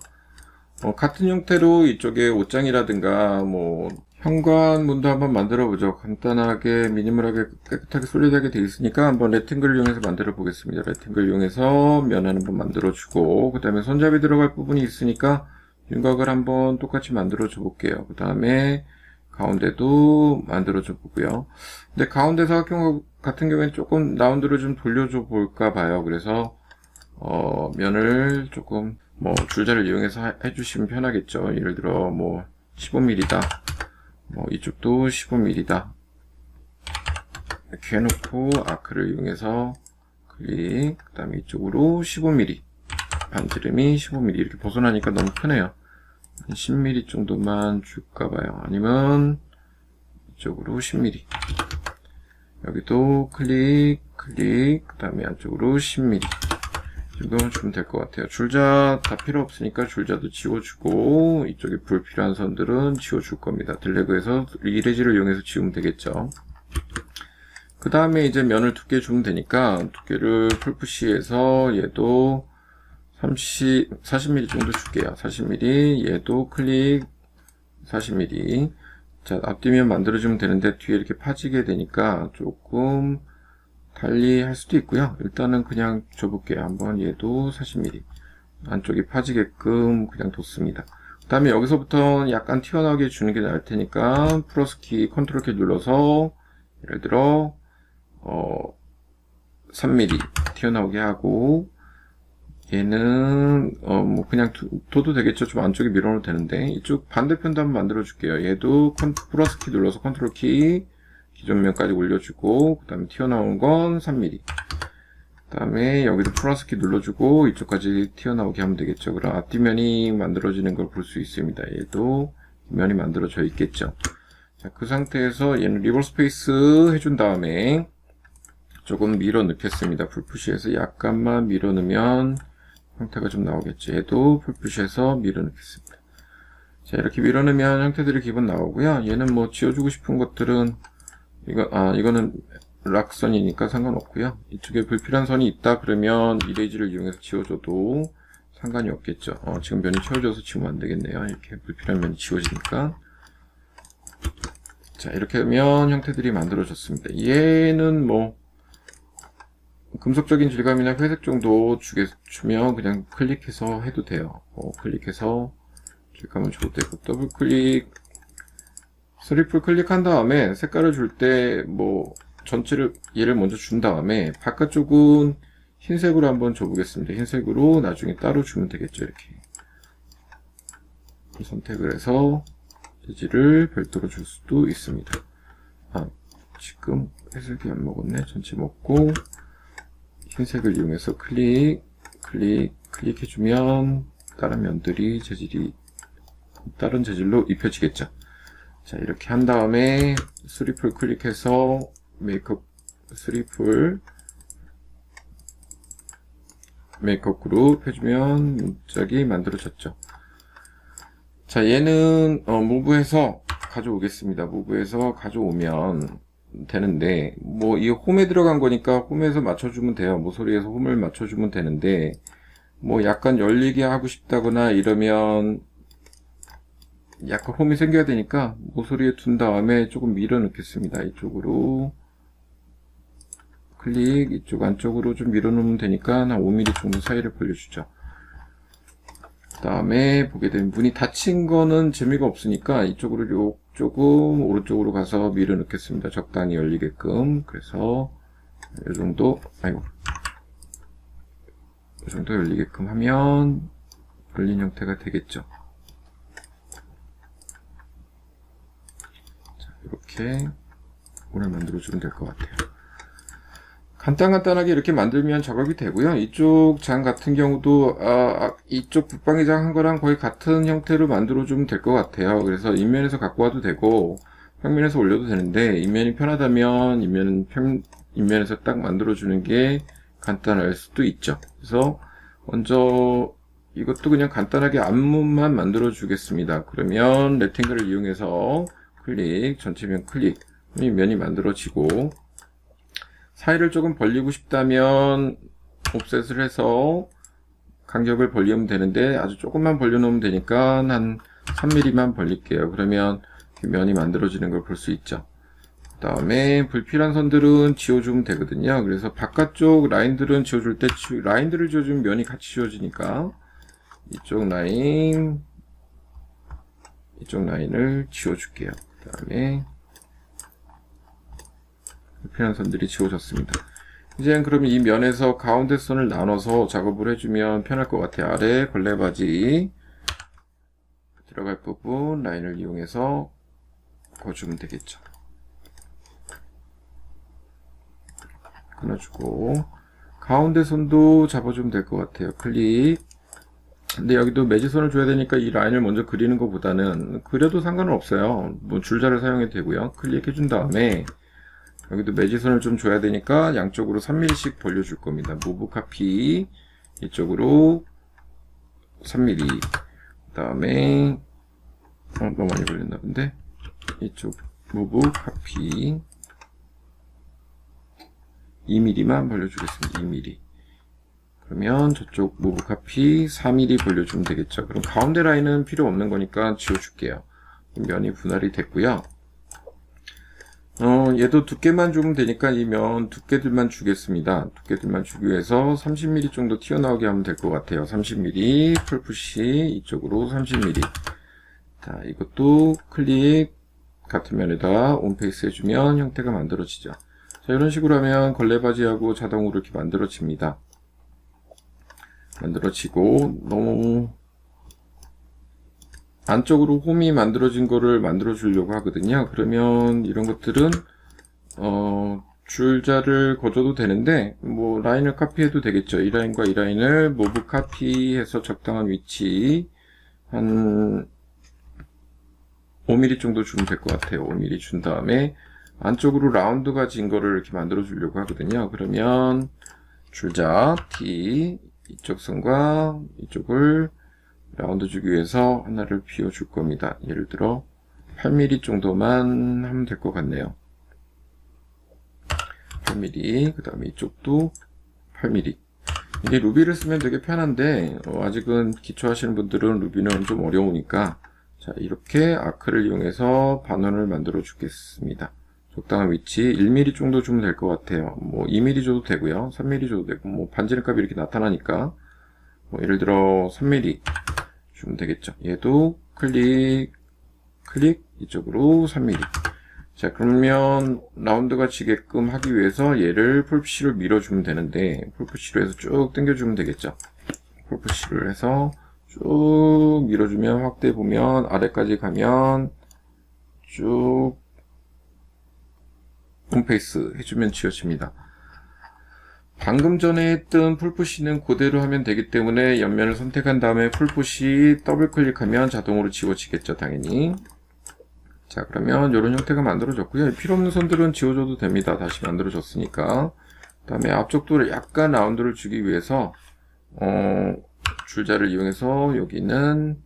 같은 형태로 이쪽에 옷장이라든가 뭐 현관문도 한번 만들어 보죠. 간단하게 미니멀하게 깨끗하게 솔리드하게 되어 있으니까 한번 레팅글을 이용해서 만들어 보겠습니다. 레팅글 이용해서 면을 한번 만들어 주고, 그 다음에 손잡이 들어갈 부분이 있으니까 윤곽을 한번 똑같이 만들어 줘 볼게요. 그 다음에 가운데도 만들어 줘 보고요. 근데 가운데 사각형 같은 경우에는 조금 라운드로 좀 돌려줘 볼까 봐요. 그래서 면을 조금 뭐 줄자를 이용해서 해주시면 편하겠죠. 예를 들어 뭐 15mm다, 뭐 이쪽도 15mm다 이렇게 해놓고 아크를 이용해서 클릭, 그 다음에 이쪽으로 15mm, 반지름이 15mm 이렇게 벗어나니까 너무 크네요. 10mm 정도만 줄까봐요. 아니면 이쪽으로 10mm, 여기도 클릭, 클릭, 그 다음에 안쪽으로 10mm 이 정도면 주면 될 것 같아요. 줄자 다 필요 없으니까 줄자도 지워주고, 이쪽에 불필요한 선들은 지워줄 겁니다. 드래그해서 이레지를 이용해서 지우면 되겠죠. 그 다음에 이제 면을 두께 주면 되니까 두께를 풀푸시해서 얘도 40mm 정도 줄게요. 40mm, 얘도 클릭 40mm. 자, 앞뒤면 만들어주면 되는데 뒤에 이렇게 파지게 되니까 조금 달리 할 수도 있고요. 일단은 그냥 줘볼게요. 한번 얘도 40mm. 안쪽이 파지게끔 그냥 뒀습니다. 그 다음에 여기서부터 약간 튀어나오게 주는 게 나을 테니까 플러스 키, 컨트롤 키 눌러서 예를 들어 3mm 튀어나오게 하고, 얘는 뭐 그냥 둬도 되겠죠. 좀 안쪽에 밀어놓으면 되는데 이쪽 반대편도 한번 만들어 줄게요. 얘도 플러스 키 눌러서 컨트롤 키 기존 면까지 올려주고, 그 다음에 튀어나온 건 3mm, 그 다음에 여기도 플러스 키 눌러주고 이쪽까지 튀어나오게 하면 되겠죠. 그럼 앞뒤면이 만들어지는 걸 볼 수 있습니다. 얘도 면이 만들어져 있겠죠. 자, 그 상태에서 얘는 리버스 페이스 해준 다음에 조금 밀어 넣겠습니다. 풀푸시해서 약간만 밀어 넣으면 형태가 좀 나오겠죠. 얘도 풀푸시해서 밀어 넣겠습니다. 자, 이렇게 밀어 넣으면 형태들이 기본 나오고요. 얘는 뭐 지워주고 싶은 것들은 이거는 락선이니까 상관없고요. 이쪽에 불필요한 선이 있다 그러면 이레이지를 이용해서 지워줘도 상관이 없겠죠. 지금 면이 채워져서 지우면 안 되겠네요. 이렇게 불필요한 면이 지워지니까. 자, 이렇게 하면 형태들이 만들어졌습니다. 얘는 뭐 금속적인 질감이나 회색 정도 주면 그냥 클릭해서 해도 돼요. 클릭해서 질감을 줘도 되고, 더블 클릭, 스리플 클릭한 다음에 색깔을 줄 때 뭐 전체를 얘를 먼저 준 다음에 바깥쪽은 흰색으로 한번 줘보겠습니다. 흰색으로 나중에 따로 주면 되겠죠. 이렇게 선택을 해서 재질을 별도로 줄 수도 있습니다. 지금 회색이 안 먹었네. 전체 먹고 흰색을 이용해서 클릭해주면 다른 면들이 다른 재질로 입혀지겠죠. 자, 이렇게 한 다음에 스리플 클릭해서 메이크업 그룹 해주면 문짝이 만들어졌죠. 자, 얘는 무브해서 가져오겠습니다. 무브해서 가져오면 되는데, 뭐 이 홈에 들어간 거니까 홈에서 맞춰주면 돼요. 모서리에서 홈을 맞춰주면 되는데, 뭐 약간 열리게 하고 싶다거나 이러면 약간 홈이 생겨야 되니까 모서리에 둔 다음에 조금 밀어 넣겠습니다. 이쪽으로 클릭, 이쪽 안쪽으로 좀 밀어 놓으면 되니까 한 5mm 정도 사이를 벌려주죠. 그 다음에 보게 되면 문이 닫힌 거는 재미가 없으니까 이쪽으로 조금 오른쪽으로 가서 밀어 넣겠습니다. 적당히 열리게끔. 그래서 이 정도 열리게끔 하면 열린 형태가 되겠죠. 자, 이렇게 오늘 만들어주면 될 것 같아요. 간단하게 이렇게 만들면 작업이 되고요. 이쪽 장 같은 경우도 이쪽 붙박이장 한 거랑 거의 같은 형태로 만들어주면 될 것 같아요. 그래서 인면에서 갖고 와도 되고 평면에서 올려도 되는데, 인면이 편하다면 인면에서 딱 만들어주는 게 간단할 수도 있죠. 그래서 먼저 이것도 그냥 간단하게 앞문만 만들어 주겠습니다. 그러면 렉탱글을 이용해서 클릭, 전체면 클릭, 이 면이 만들어지고, 사이를 조금 벌리고 싶다면 옵셋을 해서 간격을 벌리면 되는데 아주 조금만 벌려놓으면 되니까 한 3mm만 벌릴게요. 그러면 면이 만들어지는 걸 볼 수 있죠. 그 다음에 불필요한 선들은 지워주면 되거든요. 그래서 바깥쪽 라인들은 지워줄 때 라인들을 지워주면 면이 같이 지워지니까 이쪽 라인을 지워줄게요. 그 다음에 불필요한 선들이 지워졌습니다. 이제 그러면 이 면에서 가운데 선을 나눠서 작업을 해주면 편할 것 같아요. 아래 걸레바지 들어갈 부분 라인을 이용해서 그어주면 되겠죠. 끊어주고 가운데 선도 잡아주면 될 것 같아요. 클릭. 근데 여기도 매지선을 줘야 되니까 이 라인을 먼저 그리는 것보다는 그려도 상관은 없어요. 뭐 줄자를 사용해도 되고요. 클릭해준 다음에 여기도 매지선을 좀 줘야 되니까 양쪽으로 3mm씩 벌려줄 겁니다. 무브 카피 이쪽으로 3mm 그 다음에 너무 많이 벌렸나 본데 이쪽 무브 카피 2mm만 벌려주겠습니다. 2mm 그러면 저쪽 무브 카피 4mm 벌려주면 되겠죠. 그럼 가운데 라인은 필요 없는 거니까 지워줄게요. 면이 분할이 됐고요. 얘도 두께만 주면 되니까 이 면 두께들만 주겠습니다. 두께들만 주기 위해서 30mm 정도 튀어나오게 하면 될 것 같아요. 30mm 풀푸시 이쪽으로 30mm. 자, 이것도 클릭 같은 면에다 온페이스 해주면 형태가 만들어지죠. 자, 이런 식으로 하면 걸레바지하고 자동으로 이렇게 만들어집니다. 만들어지고 너무 안쪽으로 홈이 만들어진 거를 만들어 주려고 하거든요. 그러면 이런 것들은 줄자를 거줘도 되는데 뭐 라인을 카피해도 되겠죠. 이 라인과 이 라인을 모브 카피해서 적당한 위치 한 5mm 정도 주면 될 것 같아요. 5mm 준 다음에 안쪽으로 라운드가 진 거를 이렇게 만들어 주려고 하거든요. 그러면 줄자 T 이쪽 선과 이쪽을 라운드 주기 위해서 하나를 비워줄 겁니다. 예를 들어 8mm 정도만 하면 될 것 같네요. 8mm 그 다음에 이쪽도 8mm. 이게 루비를 쓰면 되게 편한데 아직은 기초 하시는 분들은 루비는 좀 어려우니까 자 이렇게 아크를 이용해서 반원을 만들어 주겠습니다. 적당한 위치 1mm 정도 주면 될 것 같아요. 뭐 2mm 줘도 되고요. 3mm 줘도 되고 뭐 반지름 값이 이렇게 나타나니까 뭐 예를 들어 3mm 주면 되겠죠. 얘도 클릭 이쪽으로 3mm. 자 그러면 라운드가 지게끔 하기 위해서 얘를 풀푸시로 밀어주면 되는데 풀푸시로 해서 쭉 당겨주면 되겠죠. 풀푸시를 해서 쭉 밀어주면 확대해 보면 아래까지 가면 쭉 홈페이스 해주면 지워집니다. 방금 전에 했던 풀푸시는 그대로 하면 되기 때문에 옆면을 선택한 다음에 풀푸시 더블 클릭하면 자동으로 지워지겠죠. 당연히. 자 그러면 이런 형태가 만들어졌고요. 필요 없는 선들은 지워줘도 됩니다. 다시 만들어졌으니까. 그 다음에 앞쪽도 약간 라운드를 주기 위해서 줄자를 이용해서 여기는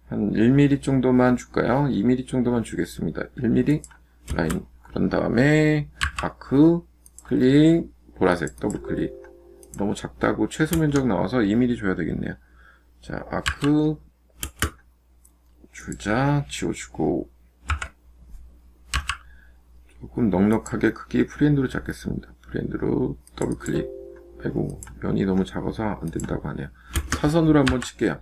한 1mm 정도만 줄까요? 2mm 정도만 주겠습니다. 1mm 라인. 그런 다음에 아크 클릭 보라색 더블 클릭. 너무 작다고 최소 면적 나와서 2mm 줘야 되겠네요. 자 아크 줄자 지워주고 조금 넉넉하게 크기 프리핸드로 잡겠습니다. 프리핸드로 더블 클릭. 아이고 면이 너무 작아서 안 된다고 하네요. 사선으로 한번 칠게요.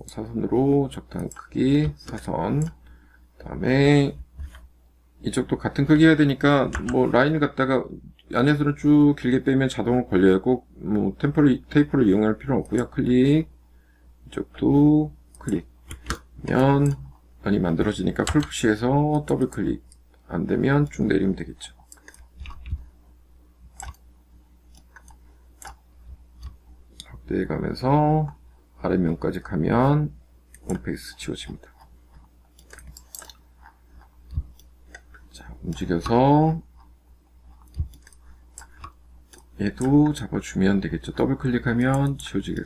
사선으로 적당한 크기 사선. 다음에 이쪽도 같은 크기 해야 되니까 뭐 라인을 갖다가 안에서는 쭉 길게 빼면 자동으로 걸려요. 꼭 뭐 테이프를 이용할 필요는 없고요. 클릭 이쪽도 클릭 면이 만들어지니까 풀푸시해서 더블 클릭 안 되면 쭉 내리면 되겠죠. 확대해 가면서 아래면까지 가면 홈페이스 지워집니다. 자, 움직여서 얘도 잡아주면 되겠죠. 더블 클릭하면 지워지게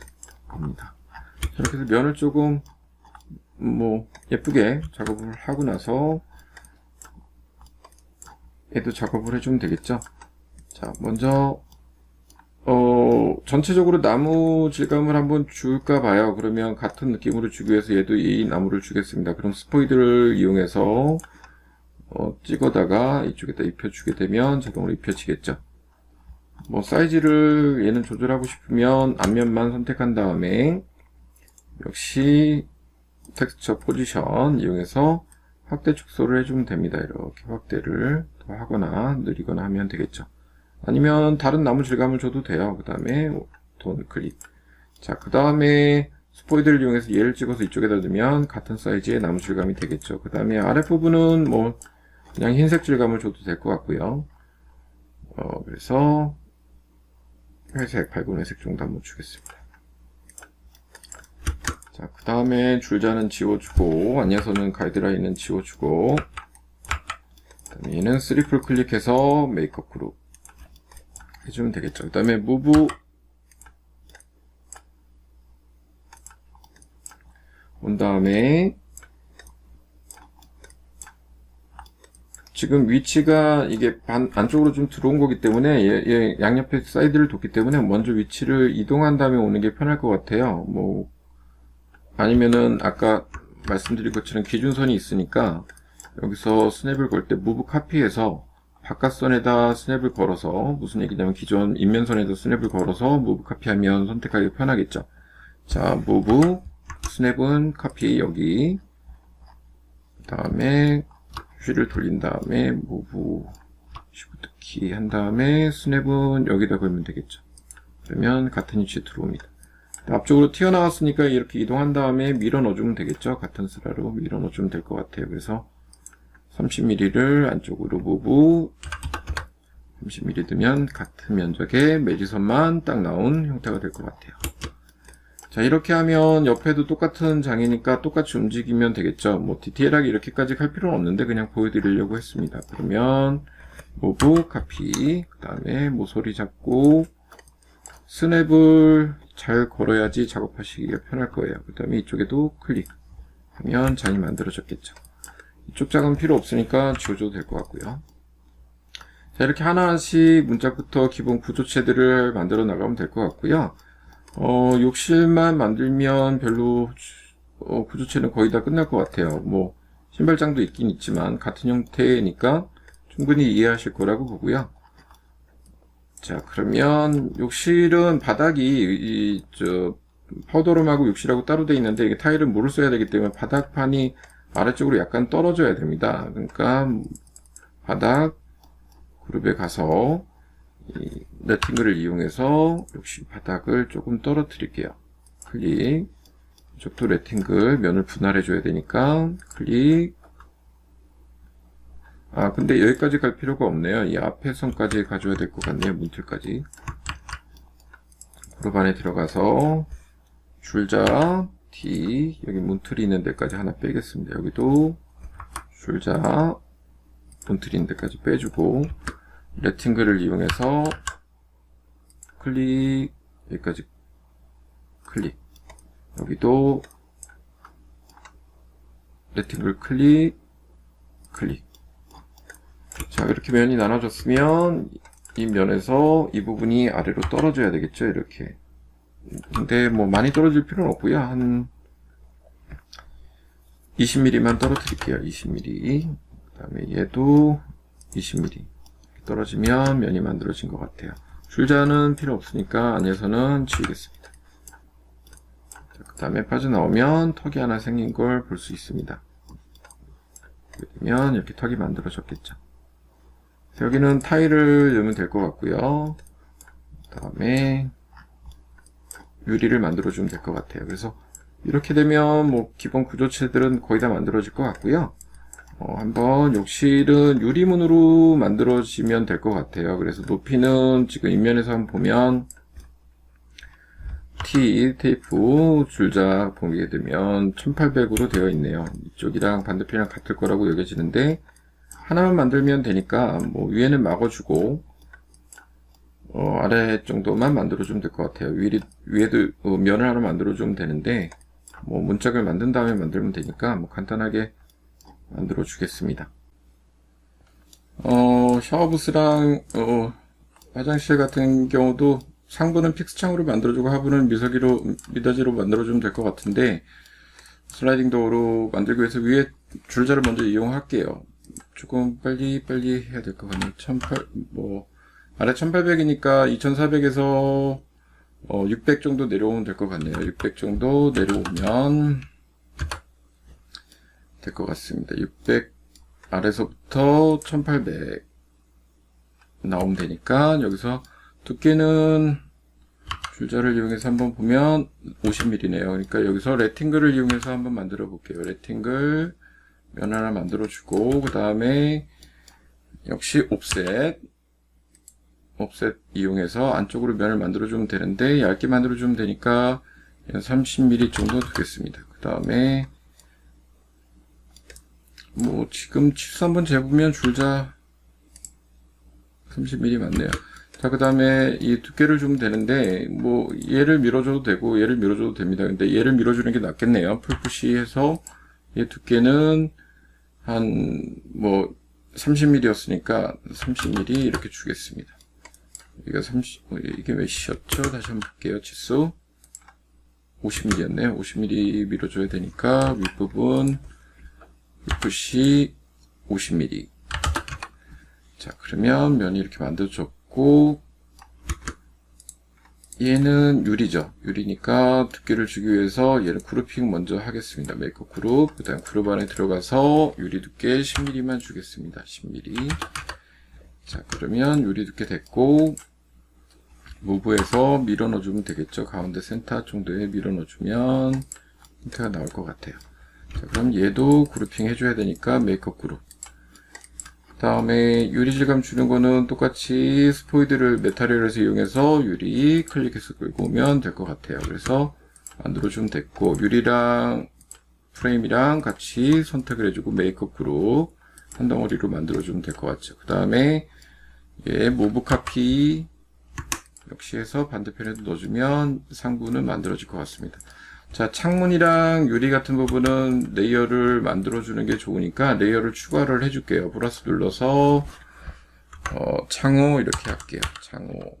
겁니다. 이렇게 해서 면을 조금 뭐 예쁘게 작업을 하고 나서 얘도 작업을 해주면 되겠죠. 자, 먼저 전체적으로 나무 질감을 한번 줄까 봐요. 그러면 같은 느낌으로 주기 위해서 얘도 이 나무를 주겠습니다. 그럼 스포이드를 이용해서 찍어다가 이쪽에다 입혀주게 되면 자동으로 입혀지겠죠. 뭐 사이즈를 얘는 조절하고 싶으면 앞면만 선택한 다음에 역시 텍스처 포지션 이용해서 확대 축소를 해주면 됩니다. 이렇게 확대를 더 하거나 느리거나 하면 되겠죠. 아니면 다른 나무 질감을 줘도 돼요. 그 다음에 돈 클릭. 자, 그 다음에 스포이드를 이용해서 얘를 찍어서 이쪽에다 넣으면 같은 사이즈의 나무 질감이 되겠죠. 그 다음에 아랫부분은 뭐 그냥 흰색 질감을 줘도 될 것 같고요. 그래서 회색, 밝은 회색 정도 한번 주겠습니다. 자, 그 다음에 줄자는 지워주고, 안녕서는 가이드라인은 지워주고, 그 다음에 얘는 3풀 클릭해서 메이크업 그룹 해주면 되겠죠. 그 다음에 무브, 온 다음에, 지금 위치가 이게 안쪽으로 좀 들어온 거기 때문에 얘 양옆에 사이드를 뒀기 때문에 먼저 위치를 이동한 다음에 오는 게 편할 것 같아요. 뭐 아니면은 아까 말씀드린 것처럼 기준선이 있으니까 여기서 스냅을 걸 때 무브 카피해서 바깥선에다 스냅을 걸어서 무슨 얘기냐면 기존 인면선에다 스냅을 걸어서 무브 카피하면 선택하기 편하겠죠. 자, 무브 스냅은 카피 여기 그 다음에 휠을 돌린 다음에 무브 시프트 키 한 다음에 스냅은 여기다 걸면 되겠죠. 그러면 같은 위치에 들어옵니다. 앞쪽으로 튀어나왔으니까 이렇게 이동한 다음에 밀어 넣어주면 되겠죠. 같은 스라로 밀어 넣어주면 될 것 같아요. 그래서 30mm를 안쪽으로 무브 30mm 두면 같은 면적의 매지선만 딱 나온 형태가 될 것 같아요. 자, 이렇게 하면 옆에도 똑같은 장이니까 똑같이 움직이면 되겠죠. 뭐 디테일하게 이렇게까지 할 필요는 없는데 그냥 보여드리려고 했습니다. 그러면 무브 카피 그 다음에 모서리 잡고 스냅을 잘 걸어야지 작업하시기가 편할 거예요. 그 다음에 이쪽에도 클릭하면 장이 만들어졌겠죠. 이쪽 장은 필요 없으니까 지워줘도 될 것 같고요. 자, 이렇게 하나하나씩 문짝부터 기본 구조체들을 만들어 나가면 될 것 같고요. 욕실만 만들면 별로 구조체는 거의 다 끝날 것 같아요. 뭐 신발장도 있긴 있지만 같은 형태니까 충분히 이해하실 거라고 보고요. 자, 그러면 욕실은 바닥이 파우더룸하고 욕실하고 따로 되어 있는데 이게 타일은 물을 써야 되기 때문에 바닥판이 아래쪽으로 약간 떨어져야 됩니다. 그러니까 바닥 그룹에 가서 이 레팅글을 이용해서 역시 바닥을 조금 떨어뜨릴게요. 클릭. 이쪽도 레팅글 면을 분할해 줘야 되니까 클릭. 아, 근데 여기까지 갈 필요가 없네요. 이 앞에 선까지 가져야 될 것 같네요. 문틀까지. 그룹 안에 들어가서 줄자 D 여기 문틀이 있는 데까지 하나 빼겠습니다. 여기도 줄자 문틀이 있는 데까지 빼주고 레팅글을 이용해서 클릭 여기까지 클릭 여기도 레팅글 클릭 클릭. 자, 이렇게 면이 나눠졌으면 이 면에서 이 부분이 아래로 떨어져야 되겠죠. 이렇게. 근데 뭐 많이 떨어질 필요는 없고요. 한 20mm만 떨어뜨릴게요. 20mm. 그 다음에 얘도 20mm. 떨어지면 면이 만들어진 것 같아요. 줄자는 필요 없으니까 안에서는 지우겠습니다. 그 다음에 빠져나오면 턱이 하나 생긴 걸 볼 수 있습니다. 그러면 이렇게 턱이 만들어졌겠죠. 여기는 타일을 넣으면 될 것 같고요. 그 다음에 유리를 만들어주면 될 것 같아요. 그래서 이렇게 되면 뭐 기본 구조체들은 거의 다 만들어질 것 같고요. 한번 욕실은 유리문으로 만들어지면 될 것 같아요. 그래서 높이는 지금 인면에서 한번 보면 T 테이프 줄자 보게 되면 1800으로 되어 있네요. 이쪽이랑 반대편이랑 같을 거라고 여겨지는데 하나만 만들면 되니까 뭐 위에는 막아주고 아래 정도만 만들어주면 될 것 같아요. 위에도 면을 하나 만들어주면 되는데 뭐 문짝을 만든 다음에 만들면 되니까 뭐 간단하게 만들어 주겠습니다. 샤워부스랑 화장실 같은 경우도 상부는 픽스창으로 만들어주고 하부는 미닫이로 만들어주면 될 것 같은데, 슬라이딩 도어로 만들기 위해서 위에 줄자를 먼저 이용할게요. 조금 빨리 해야 될 것 같네요. 아래 1800이니까 2400에서 600 정도 내려오면 될 것 같네요. 600 정도 내려오면 될 것 같습니다. 600 아래서부터 1800 나오면 되니까, 여기서 두께는 줄자를 이용해서 한번 보면 50mm네요. 그러니까 여기서 레팅글을 이용해서 한번 만들어 볼게요. 레팅글 면 하나 만들어 주고, 그 다음에 역시 옵셋 이용해서 안쪽으로 면을 만들어 주면 되는데, 얇게 만들어 주면 되니까 30mm 정도 두겠습니다. 그 다음에 지금 치수 한번 재보면 줄자 30mm 맞네요. 자, 그 다음에 이 두께를 주면 되는데, 얘를 밀어줘도 되고, 얘를 밀어줘도 됩니다. 근데 얘를 밀어주는 게 낫겠네요. 풀푸시 해서, 얘 두께는 한, 30mm 였으니까, 30mm 이렇게 주겠습니다. 이게 몇이었죠? 다시 한번 볼게요. 치수. 50mm 였네요. 50mm 밀어줘야 되니까, 윗부분, 풀푸시 50mm. 자, 그러면 면이 이렇게 만들어졌고, 얘는 유리죠. 유리니까 두께를 주기 위해서 얘를 그룹핑 먼저 하겠습니다. 메이크업 그룹. 그 다음 그룹 안에 들어가서 유리 두께 10mm만 주겠습니다. 10mm. 자, 그러면 유리 두께 됐고, 무브에서 밀어 넣어주면 되겠죠. 가운데 센터 정도에 밀어 넣어주면 형태가 나올 것 같아요. 자, 그럼 얘도 그룹핑 해줘야 되니까 메이크업 그룹. 다음에 유리 질감 주는 거는 똑같이 스포이드를 메탈리얼에서 이용해서 유리 클릭해서 끌고 오면 될 것 같아요. 그래서 만들어주면 됐고, 유리랑 프레임이랑 같이 선택을 해주고 메이크업 그룹 한 덩어리로 만들어주면 될 것 같죠. 그 다음에 얘 모브 카피 역시 해서 반대편에도 넣어주면 상부는 만들어질 것 같습니다. 자, 창문이랑 유리 같은 부분은 레이어를 만들어주는 게 좋으니까 레이어를 추가를 해줄게요. 플러스 눌러서 창호 이렇게 할게요. 창호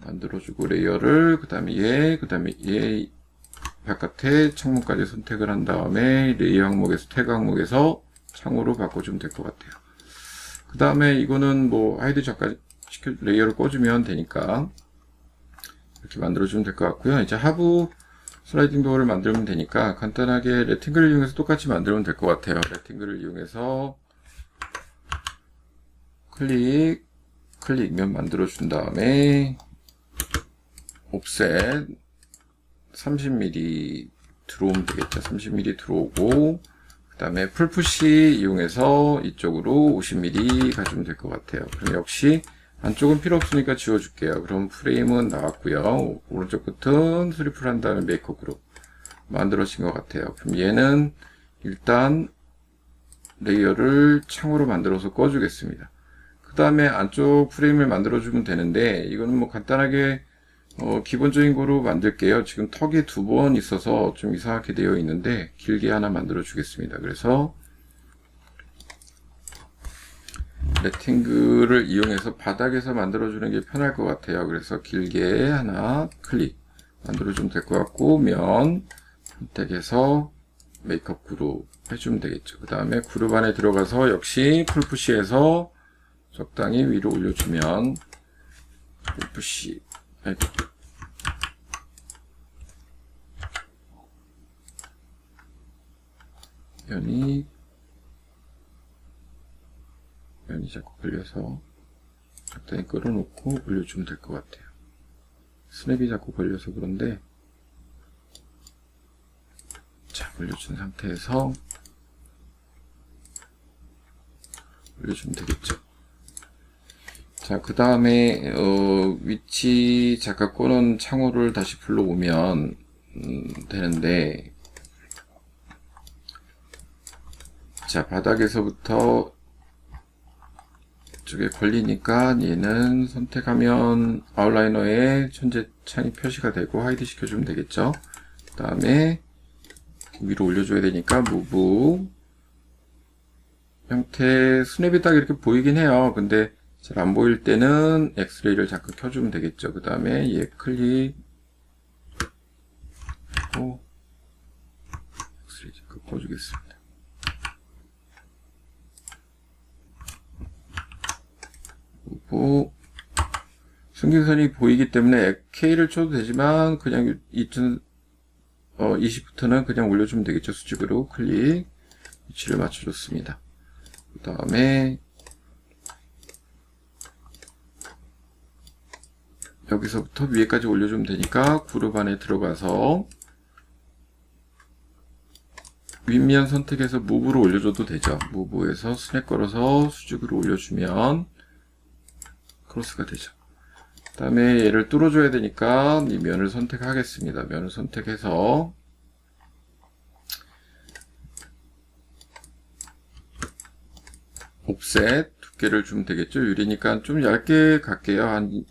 만들어주고 레이어를 그 다음에 얘 바깥에 창문까지 선택을 한 다음에 레이어 항목에서 태그 항목에서 창호로 바꿔주면 될 것 같아요. 그 다음에 이거는 하이드 작가 레이어를 꽂으면 되니까 이렇게 만들어주면 될 것 같고요. 이제 하부 슬라이딩 도어를 만들면 되니까 간단하게 레팅글을 이용해서 똑같이 만들면 될 것 같아요. 레팅글을 이용해서 클릭면 만들어준 다음에 옵셋 30mm 들어오면 되겠죠. 30mm 들어오고, 그 다음에 풀푸시 이용해서 이쪽으로 50mm 가주면 될 것 같아요. 그럼 역시 안쪽은 필요 없으니까 지워줄게요. 그럼 프레임은 나왔고요. 오른쪽 끝은 스리플 한 다음에 메이크업 그룹 만들어진 것 같아요. 그럼 얘는 일단 레이어를 창으로 만들어서 꺼주겠습니다. 그 다음에 안쪽 프레임을 만들어주면 되는데, 이거는 간단하게 기본적인 거로 만들게요. 지금 턱이 2번 있어서 좀 이상하게 되어 있는데 길게 하나 만들어 주겠습니다. 그래서 레팅글을 이용해서 바닥에서 만들어주는 게 편할 것 같아요. 그래서 길게 하나 클릭 만들어주면 될 것 같고, 면 선택해서 메이크업 그룹 해주면 되겠죠. 그 다음에 그룹 안에 들어가서 역시 풀푸시해서 적당히 위로 올려주면 풀푸시 면이 자꾸 걸려서 적당히 끌어놓고 올려주면 될 것 같아요. 스냅이 자꾸 걸려서 그런데, 자, 올려준 상태에서 올려주면 되겠죠. 자, 그 다음에 위치 잠깐 꺼놓은 창호를 다시 불러오면 되는데, 자, 바닥에서부터 이쪽에 걸리니까 얘는 선택하면 아웃라이너에 천재 창이 표시가 되고 하이드 시켜주면 되겠죠. 그 다음에 위로 올려줘야 되니까 무브 형태 스냅이 딱 이렇게 보이긴 해요. 근데 잘 안 보일 때는 엑스레이를 잠깐 켜주면 되겠죠. 그 다음에 얘 클릭 하고 엑스레이 잠깐 꺼주겠습니다. 그리고 승기선이 보이기 때문에 K를 쳐도 되지만 그냥 20부터는 그냥 올려주면 되겠죠. 수직으로 클릭 위치를 맞춰줬습니다. 그 다음에 여기서부터 위에까지 올려주면 되니까 그룹 안에 들어가서 윗면 선택해서 무브로 올려줘도 되죠. 무브에서 스냅 걸어서 수직으로 올려주면 크로스가 되죠. 그 다음에 얘를 뚫어줘야 되니까 이 면을 선택하겠습니다. 면을 선택해서 옵셋 두께를 주면 되겠죠. 유리니까 좀 얇게 갈게요. 한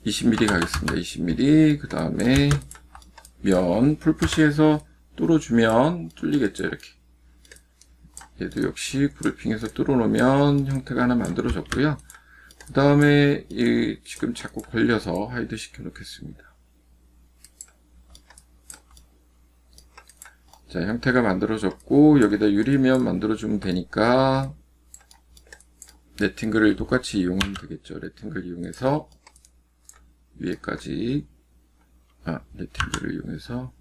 20mm 가겠습니다. 20mm. 그 다음에 면 풀푸시해서 뚫어주면 뚫리겠죠. 이렇게. 얘도 역시 그룹핑해서 뚫어놓으면 형태가 하나 만들어졌고요. 그 다음에 지금 자꾸 걸려서 하이드 시켜 놓겠습니다. 자, 형태가 만들어졌고 여기다 유리면 만들어주면 되니까 레팅글을 똑같이 이용하면 되겠죠. 레팅글 이용해서 위에까지 레팅글을 이용해서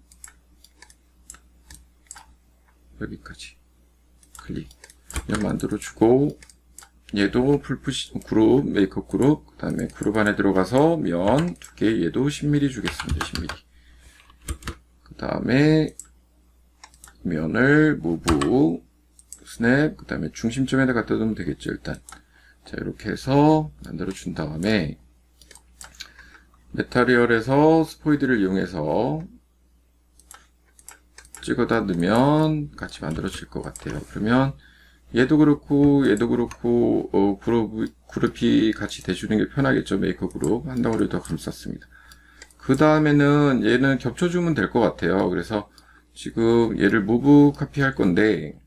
여기까지 클릭 면 만들어주고 얘도 풀푸시 그룹 메이크업 그룹 그 다음에 그룹 안에 들어가서 면 두께 얘도 10mm 주겠습니다. 10mm 그 다음에 면을 무브 스냅 그 다음에 중심점에다 갖다 두면 되겠죠. 일단 자 이렇게 해서 만들어 준 다음에 메타리얼에서 스포이드를 이용해서 찍어다 넣으면 같이 만들어질 것 같아요. 그러면 얘도 그렇고 그룹이 같이 대주는 게 편하겠죠. 메이크업 그룹 한 덩어리 더 감쌌습니다. 그 다음에는 얘는 겹쳐주면 될 것 같아요. 그래서 지금 얘를 무브 카피 할 건데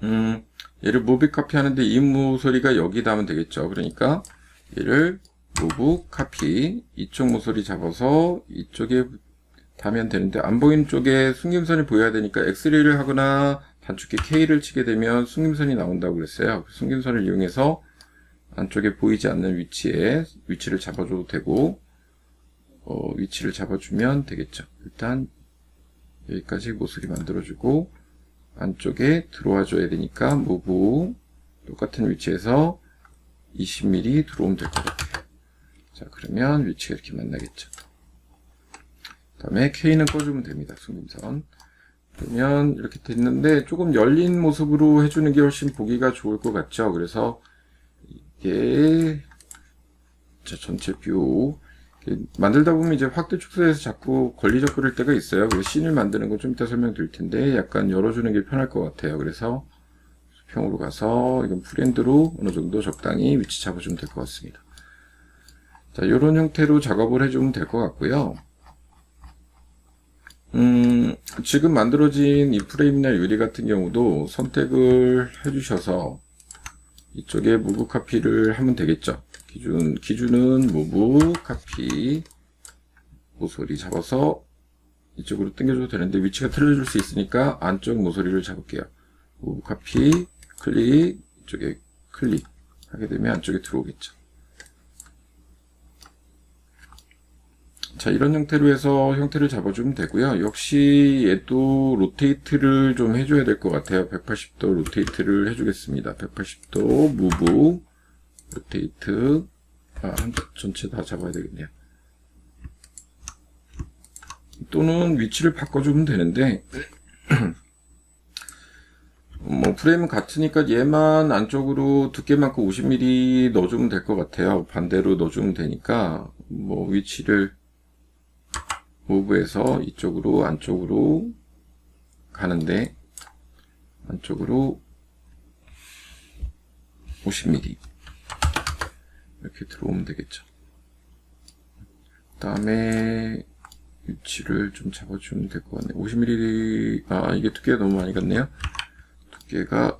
얘를 무브 카피 하는데 이 모서리가 여기다 하면 되겠죠. 그러니까 얘를 무브 카피 이쪽 모서리 잡아서 이쪽에 다면 되는데 안 보이는 쪽에 숨김선이 보여야 되니까 엑스레이를 하거나 단축키 K를 치게 되면 숨김선이 나온다고 그랬어요. 숨김선을 이용해서 안쪽에 보이지 않는 위치를 잡아줘도 되고 위치를 잡아주면 되겠죠. 일단 여기까지 모서리 만들어주고 안쪽에 들어와 줘야 되니까 무브 똑같은 위치에서 20mm 들어오면 될 것 같아요. 자 그러면 위치가 이렇게 만나겠죠. 그 다음에 K는 꺼주면 됩니다. 숨김선 그러면 이렇게 됐는데 조금 열린 모습으로 해주는 게 훨씬 보기가 좋을 것 같죠. 그래서 이게 전체 뷰 만들다 보면 이제 확대 축소해서 자꾸 걸리적거릴 때가 있어요. 그래서 씬을 만드는 건 좀 이따 설명드릴 텐데 약간 열어주는 게 편할 것 같아요. 그래서 수평으로 가서 이건 프렌드로 어느 정도 적당히 위치 잡아주면 될 것 같습니다. 자, 이런 형태로 작업을 해주면 될 것 같고요. 지금 만들어진 이 프레임이나 유리 같은 경우도 선택을 해주셔서 이쪽에 무브 카피를 하면 되겠죠. 기준은 무브 카피 모서리 잡아서 이쪽으로 당겨줘도 되는데 위치가 틀려질 수 있으니까 안쪽 모서리를 잡을게요. 무브 카피 클릭 이쪽에 클릭 하게 되면 안쪽에 들어오겠죠. 자 이런 형태로 해서 형태를 잡아주면 되고요. 역시 얘도 로테이트를 좀 해줘야 될 것 같아요. 180도 로테이트를 해주겠습니다. 180도 무브 로테이트 전체 다 잡아야 되겠네요. 또는 위치를 바꿔주면 되는데 뭐 프레임은 같으니까 얘만 안쪽으로 두께만큼 50mm 넣어주면 될 것 같아요. 반대로 넣어주면 되니까 뭐 위치를 무브에서 이쪽으로 안쪽으로 가는데 안쪽으로 50mm 이렇게 들어오면 되겠죠. 그 다음에 위치를 좀 잡아주면 될 것 같네요. 50mm 이게 두께가 너무 많이 갔네요. 두께가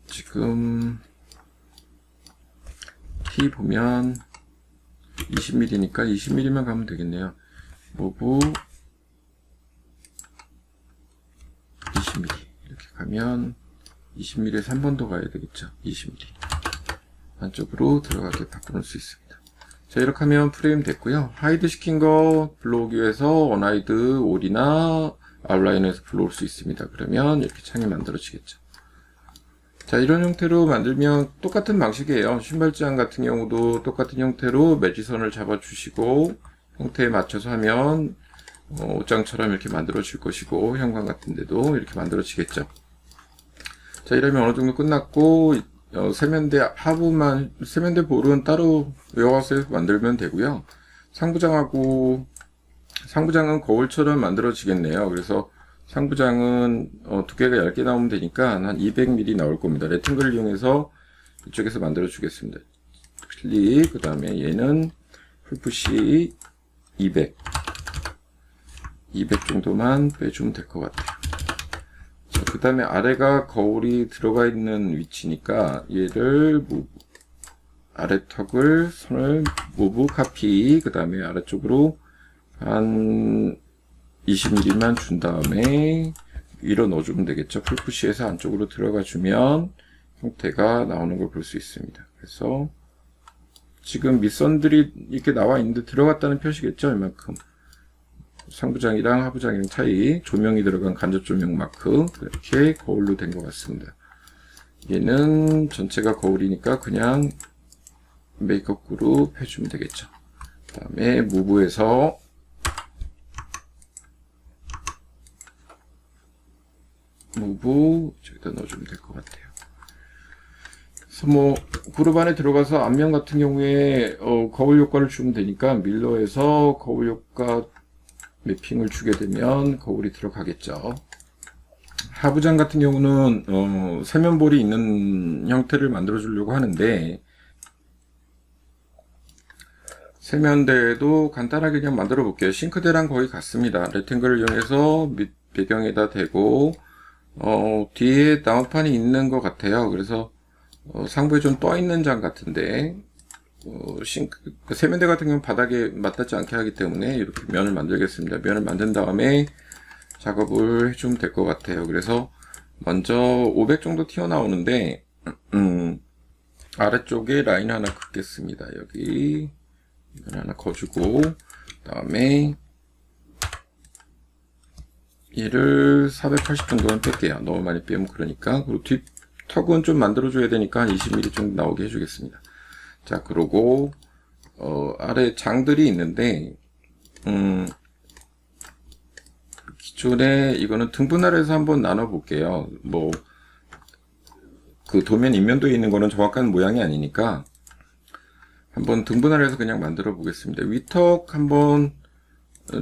지금 T 보면 20mm니까 20mm만 가면 되겠네요. 무브 20mm 이렇게 가면 20mm에서 한 번 더 가야 되겠죠. 20mm 안쪽으로 들어가게 바꾸는 수 있습니다. 자, 이렇게 하면 프레임 됐고요. 하이드 시킨 거 블로그에서 언하이드 올이나 아웃라인에서 불러올 수 있습니다. 그러면 이렇게 창이 만들어지겠죠. 자, 이런 형태로 만들면 똑같은 방식이에요. 신발장 같은 경우도 똑같은 형태로 매지선을 잡아주시고 형태에 맞춰서 하면 옷장처럼 이렇게 만들어질 것이고, 현관 같은 데도 이렇게 만들어지겠죠. 자, 이러면 어느 정도 끝났고 세면대 하부만, 세면대 볼은 따로 외워서 만들면 되고요. 상부장은 거울처럼 만들어지겠네요. 그래서 상부장은 두께가 얇게 나오면 되니까 한 200mm 나올 겁니다. 레팅글을 이용해서 이쪽에서 만들어 주겠습니다. 클릭, 그 다음에 얘는 풀푸시 200 정도만 빼주면 될 것 같아요. 그 다음에 아래가 거울이 들어가 있는 위치니까 얘를 아래 턱을 선을 무브 카피, 그 다음에 아래쪽으로 한 20mm만 준 다음에 위로 넣어주면 되겠죠. 풀푸시에서 안쪽으로 들어가 주면 형태가 나오는 걸 볼 수 있습니다. 그래서 지금 밑선들이 이렇게 나와 있는데 들어갔다는 표시겠죠. 이만큼. 상부장이랑 하부장이랑 차이, 조명이 들어간 간접 조명 마크, 이렇게 거울로 된 것 같습니다. 얘는 전체가 거울이니까 그냥 메이크업 그룹 해주면 되겠죠. 그 다음에 무브에서 무브 저기다 넣어주면 될 것 같아요. 그래서 뭐 그룹 안에 들어가서 앞면 같은 경우에 거울 효과를 주면 되니까 밀러에서 거울 효과 매핑을 주게 되면 거울이 들어가겠죠. 하부장 같은 경우는 세면볼이 있는 형태를 만들어 주려고 하는데, 세면대도 간단하게 그냥 만들어 볼게요. 싱크대랑 거의 같습니다. 레팅글을 이용해서 밑 배경에다 대고 뒤에 나무판이 있는 것 같아요. 그래서 상부에 좀 떠 있는 장 같은데, 세면대 같은 경우는 바닥에 맞닿지 않게 하기 때문에 이렇게 면을 만들겠습니다. 면을 만든 다음에 작업을 해주면 될 것 같아요. 그래서 먼저 500 정도 튀어나오는데 아래쪽에 라인 하나 긋겠습니다. 여기 면 하나 거주고, 그 다음에 얘를 480 정도는 뺄게요. 너무 많이 빼면 그러니까. 그리고 뒷 턱은 좀 만들어줘야 되니까 한 20mm 정도 나오게 해주겠습니다. 자, 그러고 아래 장들이 있는데 기존에 이거는 등분할해서 한번 나눠 볼게요. 뭐 그 도면 인면도에 있는 거는 정확한 모양이 아니니까 한번 등분할해서 그냥 만들어 보겠습니다. 위턱 한번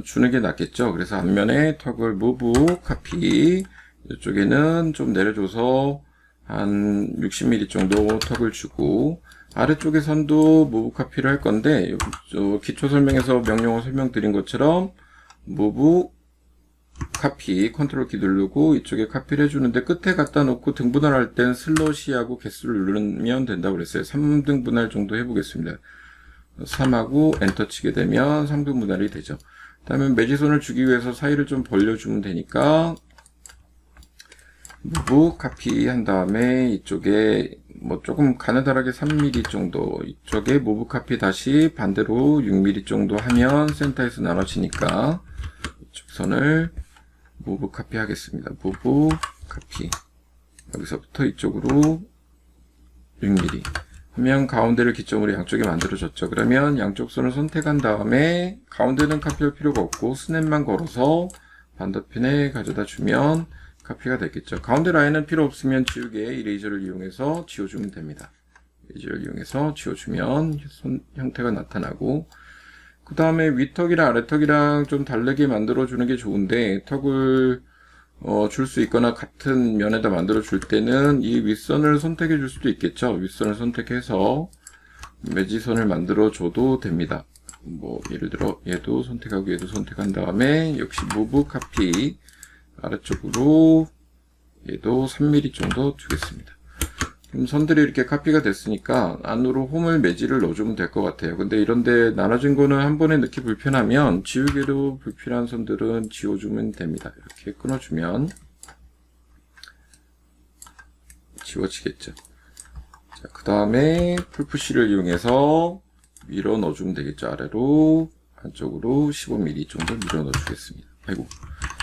주는 게 낫겠죠. 그래서 앞면에 턱을 무브 카피, 이쪽에는 좀 내려줘서 한 60mm 정도 턱을 주고, 아래쪽에 선도 무브 카피를 할 건데, 기초 설명에서 명령어 설명드린 것처럼 무브 카피 컨트롤 키 누르고 이쪽에 카피를 해주는데, 끝에 갖다 놓고 등분할 할 땐 슬롯이하고 개수를 누르면 된다고 그랬어요. 3등분할 정도 해보겠습니다. 3하고 엔터 치게 되면 3등분할이 되죠. 그 다음에 매지선을 주기 위해서 사이를 좀 벌려주면 되니까 무브 카피 한 다음에 이쪽에 뭐 조금 가느다랗게 3mm 정도, 이쪽에 무브 카피 다시 반대로 6mm 정도 하면 센터에서 나눠지니까 이쪽 선을 무브 카피 하겠습니다. 무브 카피, 여기서부터 이쪽으로 6mm 하면 가운데를 기점으로 양쪽에 만들어졌죠. 그러면 양쪽 선을 선택한 다음에 가운데는 카피할 필요가 없고 스냅만 걸어서 반대편에 가져다 주면 카피가 되겠죠. 가운데 라인은 필요 없으면 지우개 이레이저를 이용해서 지워주면 됩니다. 이레이저를 이용해서 지워주면 형태가 나타나고, 그 다음에 윗턱이랑 아래턱이랑 좀 다르게 만들어주는 게 좋은데, 턱을 줄 수 있거나 같은 면에다 만들어 줄 때는 이 윗선을 선택해 줄 수도 있겠죠. 윗선을 선택해서 매지선을 만들어 줘도 됩니다. 뭐 예를 들어 얘도 선택하고 얘도 선택한 다음에 역시 무브 카피, 아래쪽으로 얘도 3mm 정도 주겠습니다. 그럼 선들이 이렇게 카피가 됐으니까 안으로 홈을 매지를 넣어주면 될 것 같아요. 근데 이런데 나눠진 거는 한 번에 넣기 불편하면 지우개로 불필요한 선들은 지워주면 됩니다. 이렇게 끊어주면 지워지겠죠. 자, 그 다음에 풀푸시를 이용해서 밀어 넣어주면 되겠죠. 아래로 안쪽으로 15mm 정도 밀어 넣어주겠습니다. 아이고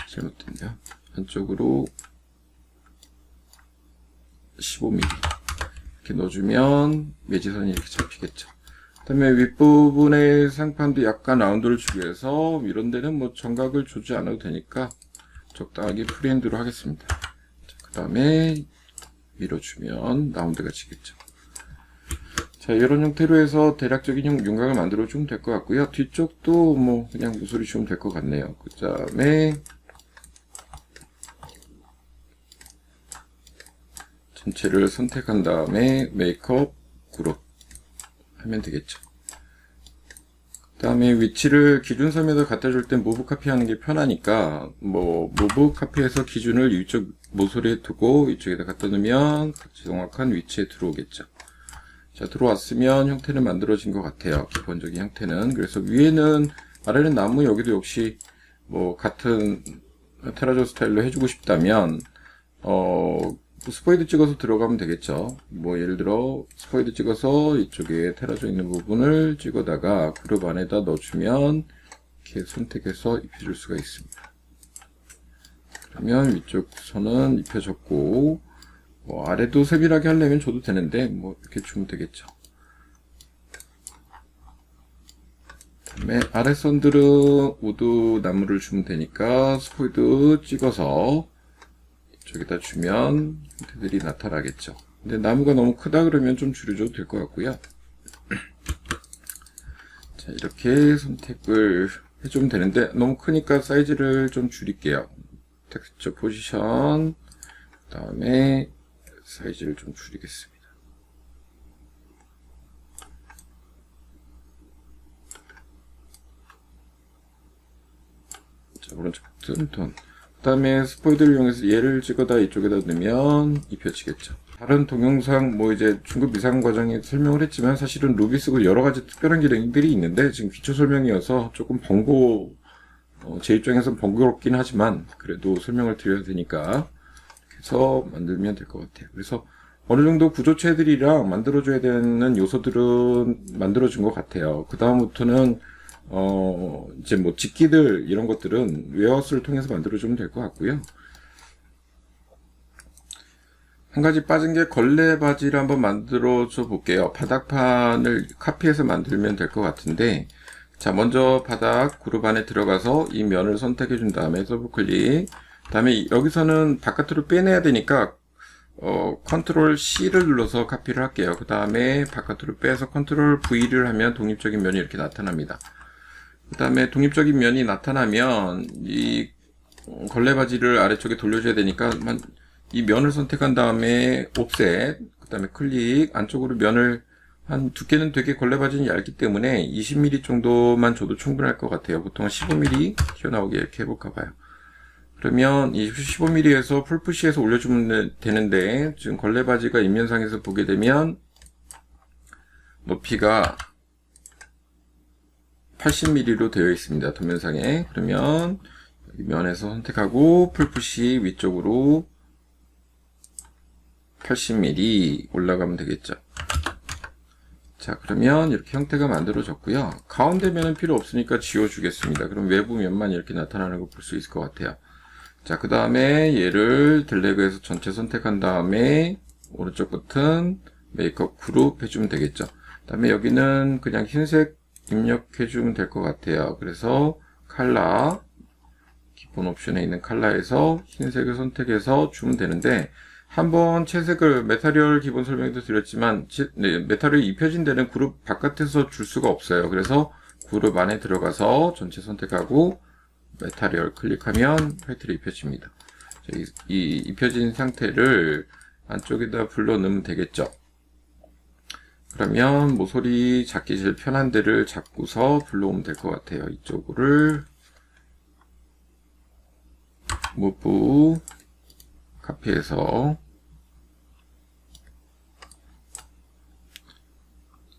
잘못됐네요. 안쪽으로 15mm 이렇게 넣어주면 매지선이 이렇게 잡히겠죠. 그 다음에 윗부분의 상판도 약간 라운드를 주기 위해서 이런 데는 뭐 정각을 주지 않아도 되니까 적당하게 프리핸드로 하겠습니다. 그 다음에 밀어주면 라운드가 지겠죠. 자, 이런 형태로 해서 대략적인 윤곽을 만들어주면 될 것 같고요. 뒤쪽도 뭐 그냥 무소리 주면 될 것 같네요. 그 다음에 전체를 선택한 다음에 메이크업 그룹 하면 되겠죠. 그 다음에 위치를 기준섬에다 갖다 줄 때 무브 카피 하는 게 편하니까 뭐 무브 카피해서 기준을 이쪽 모서리에 두고 이쪽에다 갖다 놓으면 정확한 위치에 들어오겠죠. 자, 들어왔으면 형태는 만들어진 것 같아요. 기본적인 형태는. 그래서 위에는, 아래는 나무, 여기도 역시 뭐 같은 테라조 스타일로 해주고 싶다면 스포이드 찍어서 들어가면 되겠죠. 뭐 예를 들어 스포이드 찍어서 이쪽에 테라조 있는 부분을 찍어다가 그룹 안에다 넣어주면 이렇게 선택해서 입혀줄 수가 있습니다. 그러면 위쪽 선은 입혀졌고 뭐 아래도 세밀하게 하려면 줘도 되는데 뭐 이렇게 주면 되겠죠. 그다음에 아래 선들은 우드 나무를 주면 되니까 스포이드 찍어서 이쪽에다 주면 형태들이 나타나겠죠. 근데 나무가 너무 크다 그러면 좀 줄여줘도 될 것 같고요. 자, 이렇게 선택을 해주면 되는데 너무 크니까 사이즈를 좀 줄일게요. 텍스처 포지션, 그 다음에 사이즈를 좀 줄이겠습니다. 자, 오른쪽 톤. 그 다음에 스포이드를 이용해서 얘를 찍어다 이쪽에다 넣으면 입혀지겠죠. 다른 동영상 뭐 이제 중급 이상 과정에 설명을 했지만 사실은 루비 쓰고 여러 가지 특별한 기능들이 있는데 지금 기초 설명이어서 조금 제 입장에서는 번거롭긴 하지만 그래도 설명을 드려야 되니까 해서 만들면 될 것 같아요. 그래서 어느 정도 구조체들이랑 만들어줘야 되는 요소들은 만들어준 것 같아요. 그 다음부터는 이제 뭐 직기들 이런 것들은 웨어하우스를 통해서 만들어주면 될 것 같고요. 한 가지 빠진 게 걸레 바지를 한번 만들어줘 볼게요. 바닥판을 카피해서 만들면 될 것 같은데, 자, 먼저 바닥 그룹 안에 들어가서 이 면을 선택해 준 다음에 더블 클릭. 다음에 여기서는 바깥으로 빼내야 되니까 컨트롤 C를 눌러서 카피를 할게요. 그 다음에 바깥으로 빼서 컨트롤 V를 하면 독립적인 면이 이렇게 나타납니다. 그 다음에 독립적인 면이 나타나면 이 걸레 바지를 아래쪽에 돌려줘야 되니까 이 면을 선택한 다음에 옵셋, 그 다음에 클릭, 안쪽으로 면을 한 두께는 되게 걸레 바지는 얇기 때문에 20mm 정도만 줘도 충분할 것 같아요. 보통 15mm 튀어나오게 이렇게 해볼까 봐요. 그러면 이 15mm에서 풀푸시해서 올려주면 되는데 지금 걸레 바지가 인면상에서 보게 되면 높이가 80mm로 되어 있습니다. 도면상에. 그러면 여기 면에서 선택하고 풀푸시 위쪽으로 80mm 올라가면 되겠죠. 자, 그러면 이렇게 형태가 만들어졌고요. 가운데 면은 필요 없으니까 지워주겠습니다. 그럼 외부 면만 이렇게 나타나는 거 볼 수 있을 것 같아요. 자, 그 다음에 얘를 드래그해서 전체 선택한 다음에 오른쪽 버튼 메이크업 그룹 해주면 되겠죠. 그 다음에 여기는 그냥 흰색 입력해주면 될 것 같아요. 그래서 컬러, 기본 옵션에 있는 컬러에서 흰색을 선택해서 주면 되는데, 한번 채색을 메타리얼 기본 설명도 드렸지만 메타리얼이 입혀진 데는 그룹 바깥에서 줄 수가 없어요. 그래서 그룹 안에 들어가서 전체 선택하고 메타리얼 클릭하면 화이트로 입혀집니다. 이 입혀진 상태를 안쪽에다 불러 넣으면 되겠죠. 그러면 모서리 잡기 제일 편한 데를 잡고서 불러오면 될 것 같아요. 이쪽을 무브 카피해서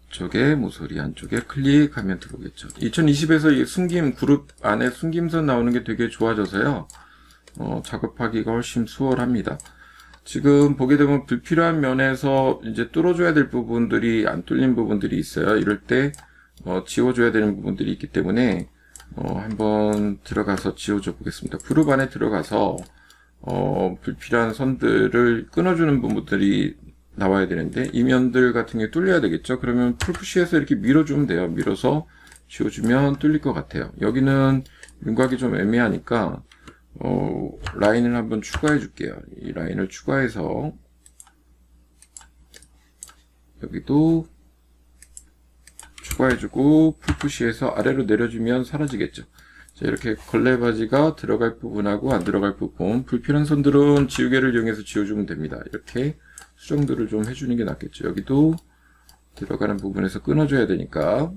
이쪽에 모서리 안쪽에 클릭하면 들어오겠죠. 2020에서 이 숨김 그룹 안에 숨김선 나오는 게 되게 좋아져서요. 작업하기가 훨씬 수월합니다. 지금 보게 되면 불필요한 면에서 이제 뚫어줘야 될 부분들이 안 뚫린 부분들이 있어요. 이럴 때 지워줘야 되는 부분들이 있기 때문에 한번 들어가서 지워줘 보겠습니다. 그룹 안에 들어가서 불필요한 선들을 끊어주는 부분들이 나와야 되는데 이 면들 같은 게 뚫려야 되겠죠. 그러면 풀푸시해서 이렇게 밀어주면 돼요. 밀어서 지워주면 뚫릴 것 같아요. 여기는 윤곽이 좀 애매하니까 라인을 한번 추가해 줄게요. 이 라인을 추가해서 여기도 추가해주고 풀푸시해서 아래로 내려주면 사라지겠죠. 자, 이렇게 걸레바지가 들어갈 부분하고 안 들어갈 부분, 불필요한 선들은 지우개를 이용해서 지워주면 됩니다. 이렇게 수정들을 좀 해주는 게 낫겠죠. 여기도 들어가는 부분에서 끊어줘야 되니까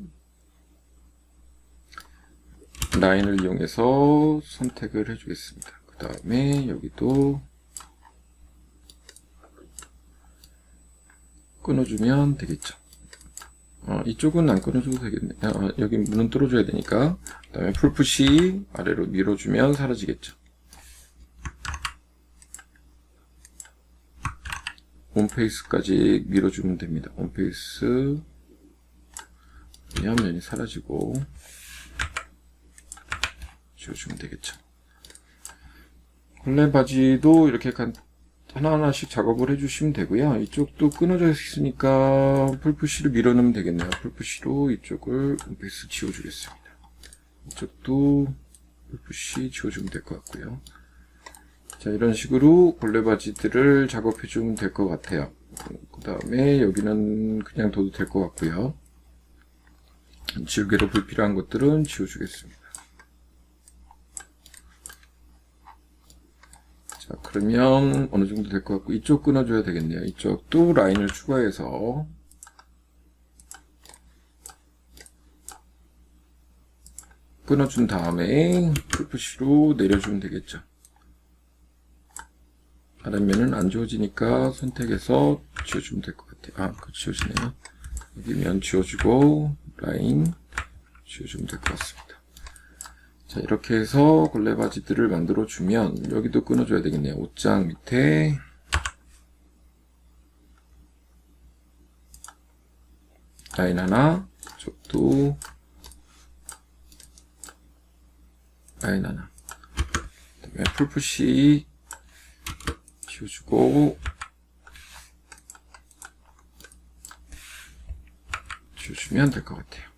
라인을 이용해서 선택을 해주겠습니다. 그 다음에 여기도 끊어주면 되겠죠. 이쪽은 안 끊어줘도 되겠네. 여기 문은 뚫어줘야 되니까. 그 다음에 풀푸시 아래로 밀어주면 사라지겠죠. 온페이스까지 밀어주면 됩니다. 온페이스 면이 사라지고 지워주면 되겠죠. 걸레 바지도 이렇게 하나하나씩 작업을 해주시면 되고요. 이쪽도 끊어져 있으니까 풀푸시를 밀어넣으면 되겠네요. 풀푸시로 이쪽을 온페이스 지워주겠습니다. 이쪽도 풀푸시 지워주면 될 것 같고요. 자, 이런 식으로 걸레 바지들을 작업해 주면 될 것 같아요. 그 다음에 여기는 그냥 둬도 될 것 같고요. 지우개로 불필요한 것들은 지워주겠습니다. 자, 그러면 어느 정도 될 것 같고 이쪽 끊어줘야 되겠네요. 이쪽도 라인을 추가해서 끊어준 다음에 풀푸시로 내려주면 되겠죠. 아랫면은 안 지워지니까 선택해서 지워주면 될 것 같아요. 그거 지워지네요. 여기 면 지워주고 라인 지워주면 될 것 같습니다. 자, 이렇게 해서 걸레 바지들을 만들어 주면 여기도 끊어줘야 되겠네요. 옷장 밑에 라인 하나, 이쪽도 라인 하나, 그다음에 풀푸시 지워주고 지워주면 될 것 같아요.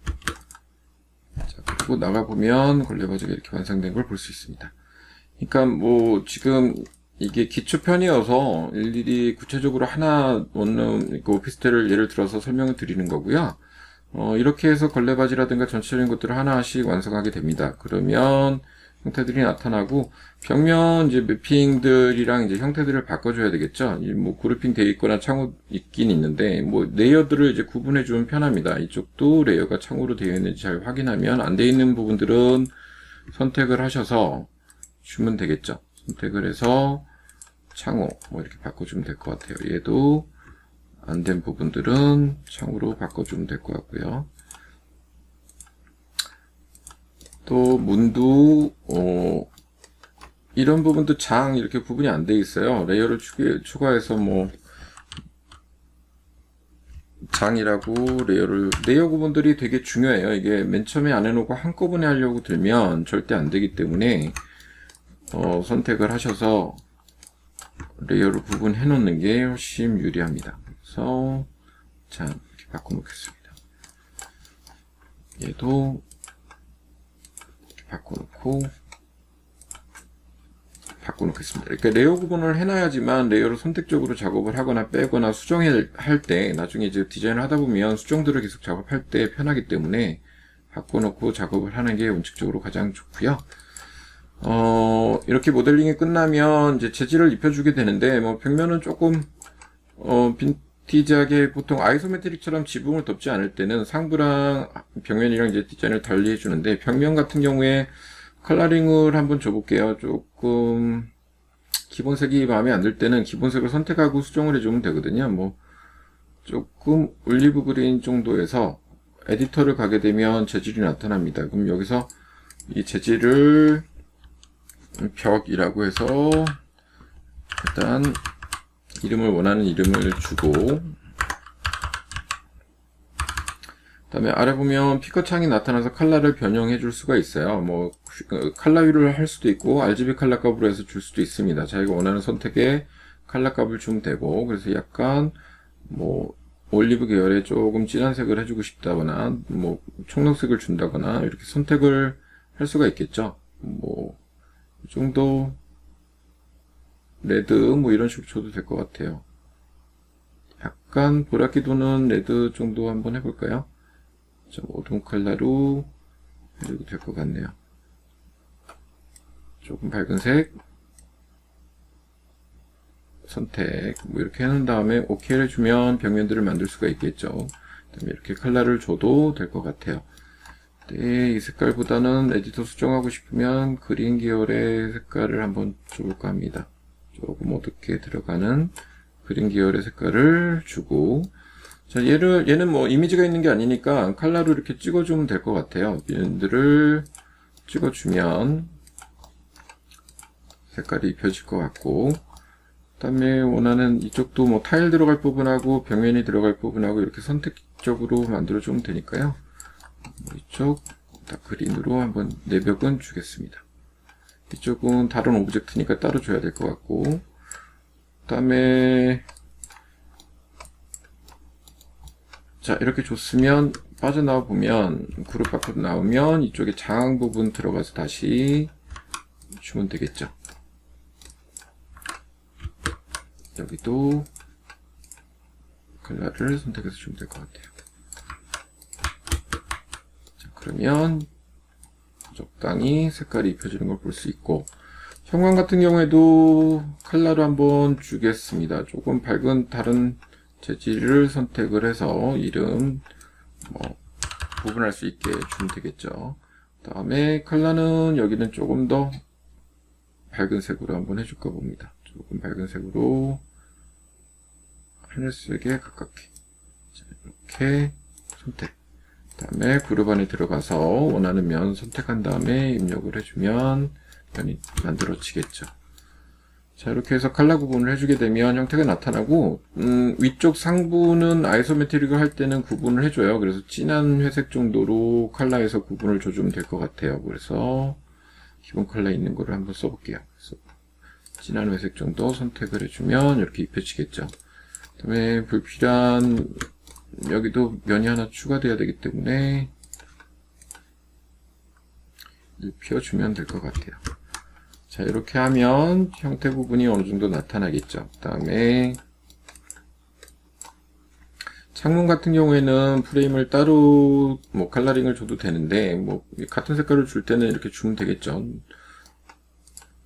자, 그리고 나가보면 걸레바지가 이렇게 완성된 걸 볼 수 있습니다. 그러니까 뭐 지금 이게 기초편이어서 일일이 구체적으로 하나 원룸 오피스텔을 예를 들어서 설명을 드리는 거고요. 이렇게 해서 걸레바지라든가 전체적인 것들을 하나씩 완성하게 됩니다. 그러면 형태들이 나타나고 벽면 이제 매핑들이랑 이제 형태들을 바꿔줘야 되겠죠. 뭐 그룹핑 되어 있거나 창호 있긴 있는데 뭐 레이어들을 이제 구분해 주면 편합니다. 이쪽도 레이어가 창호로 되어 있는지 잘 확인하면 안 되어 있는 부분들은 선택을 하셔서 주면 되겠죠. 선택을 해서 창호 뭐 이렇게 바꿔주면 될 것 같아요. 얘도 안 된 부분들은 창호로 바꿔주면 될 것 같고요. 또 문도 이런 부분도 장 이렇게 구분이 안 돼 있어요. 레이어를 추가해서 뭐 장이라고 레이어 구분들이 되게 중요해요. 이게 맨 처음에 안 해놓고 한꺼번에 하려고 들면 절대 안 되기 때문에 선택을 하셔서 레이어를 구분해 놓는 게 훨씬 유리합니다. 그래서 자, 이렇게 바꿔 놓겠습니다. 얘도 바꿔놓겠습니다. 그러니까 레이어 구분을 해놔야지만 레이어를 선택적으로 작업을 하거나 빼거나 수정할 때 나중에 이제 디자인을 하다 보면 수정들을 계속 작업할 때 편하기 때문에 바꿔놓고 작업을 하는 게 원칙적으로 가장 좋고요. 이렇게 모델링이 끝나면 이제 재질을 입혀주게 되는데 뭐 벽면은 조금 빈티지하게 보통 아이소메트릭처럼 지붕을 덮지 않을 때는 상부랑 벽면이랑 이제 디자인을 달리 해주는데 벽면 같은 경우에 컬러링을 한번 줘볼게요. 조금 기본색이 마음에 안 들 때는 기본색을 선택하고 수정을 해주면 되거든요. 뭐 조금 올리브 그린 정도에서 에디터를 가게 되면 재질이 나타납니다. 그럼 여기서 이 재질을 벽이라고 해서 일단 이름을 원하는 이름을 주고, 그 다음에 아래 보면 피커 창이 나타나서 컬러를 변형해 줄 수가 있어요. 뭐 컬러 뷰를 할 수도 있고 RGB 컬러 값으로 해서 줄 수도 있습니다. 자기가 원하는 선택에 컬러 값을 주면 되고, 그래서 약간 뭐 올리브 계열에 조금 진한 색을 해주고 싶다거나 뭐 청록색을 준다거나 이렇게 선택을 할 수가 있겠죠. 뭐 이 정도 레드 뭐 이런 식으로 줘도 될 것 같아요. 약간 보랏기 도는 레드 정도 한번 해볼까요? 좀 어두운 컬러로 해도 될 것 같네요. 조금 밝은 색 선택 뭐 이렇게 해놓은 다음에 OK를 주면 벽면들을 만들 수가 있겠죠. 그다음에 이렇게 컬러를 줘도 될 것 같아요. 네, 이 색깔보다는 에디터 수정하고 싶으면 그린 계열의 색깔을 한번 줘볼까 합니다. 조금 어둡게 들어가는 그린 계열의 색깔을 주고, 자, 얘는 뭐 이미지가 있는 게 아니니까 컬러로 이렇게 찍어주면 될 것 같아요. 빈들을 찍어주면 색깔이 입혀질 것 같고, 그 다음에 원하는 이쪽도 뭐 타일 들어갈 부분하고 벽면이 들어갈 부분하고 이렇게 선택적으로 만들어주면 되니까요. 이쪽 다 그린으로 한번 내벽은 주겠습니다. 이쪽은 다른 오브젝트니까 따로 줘야 될 것 같고, 그 다음에 자 이렇게 줬으면 빠져나와 보면 그룹 밖으로 나오면 이쪽에 장악 부분 들어가서 다시 주면 되겠죠. 여기도 컬러를 선택해서 주면 될 것 같아요. 자, 그러면 적당히 색깔이 입혀지는 걸 볼 수 있고, 형광 같은 경우에도 컬러로 한번 주겠습니다. 조금 밝은 다른 재질을 선택을 해서 이름 뭐 구분할 수 있게 주면 되겠죠. 그 다음에 컬러는 여기는 조금 더 밝은 색으로 한번 해줄까 봅니다. 조금 밝은 색으로 하늘색에 가깝게. 자, 이렇게 선택. 그 다음에 그룹 안에 들어가서 원하는 면 선택한 다음에 입력을 해주면 면이 만들어지겠죠. 자, 이렇게 해서 컬러 구분을 해주게 되면 형태가 나타나고, 위쪽 상부는 아이소메트릭을 할 때는 구분을 해줘요. 그래서 진한 회색 정도로 컬러에서 구분을 줘주면 될 것 같아요. 그래서 기본 컬러 있는 거를 한번 써볼게요. 그래서 진한 회색 정도 선택을 해주면 이렇게 입혀지겠죠. 그 다음에 불필요한 여기도 면이 하나 추가되어야 되기 때문에 입혀주면 될 것 같아요. 자, 이렇게 하면 형태 부분이 어느 정도 나타나겠죠. 그 다음에 창문 같은 경우에는 프레임을 따로 뭐 컬러링을 줘도 되는데, 뭐 같은 색깔을 줄 때는 이렇게 주면 되겠죠.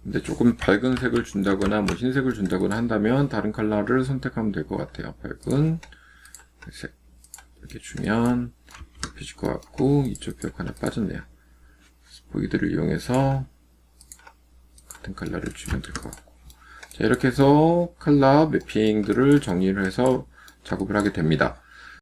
근데 조금 밝은 색을 준다거나 뭐 흰색을 준다거나 한다면 다른 컬러를 선택하면 될 것 같아요. 밝은 색 이렇게 주면 입혀질 것 같고, 이쪽 벽 하나 빠졌네요. 보이드를 이용해서 같은 컬러를 주면 될 것 같고, 자, 이렇게 해서 컬러 매핑들을 정리를 해서 작업을 하게 됩니다.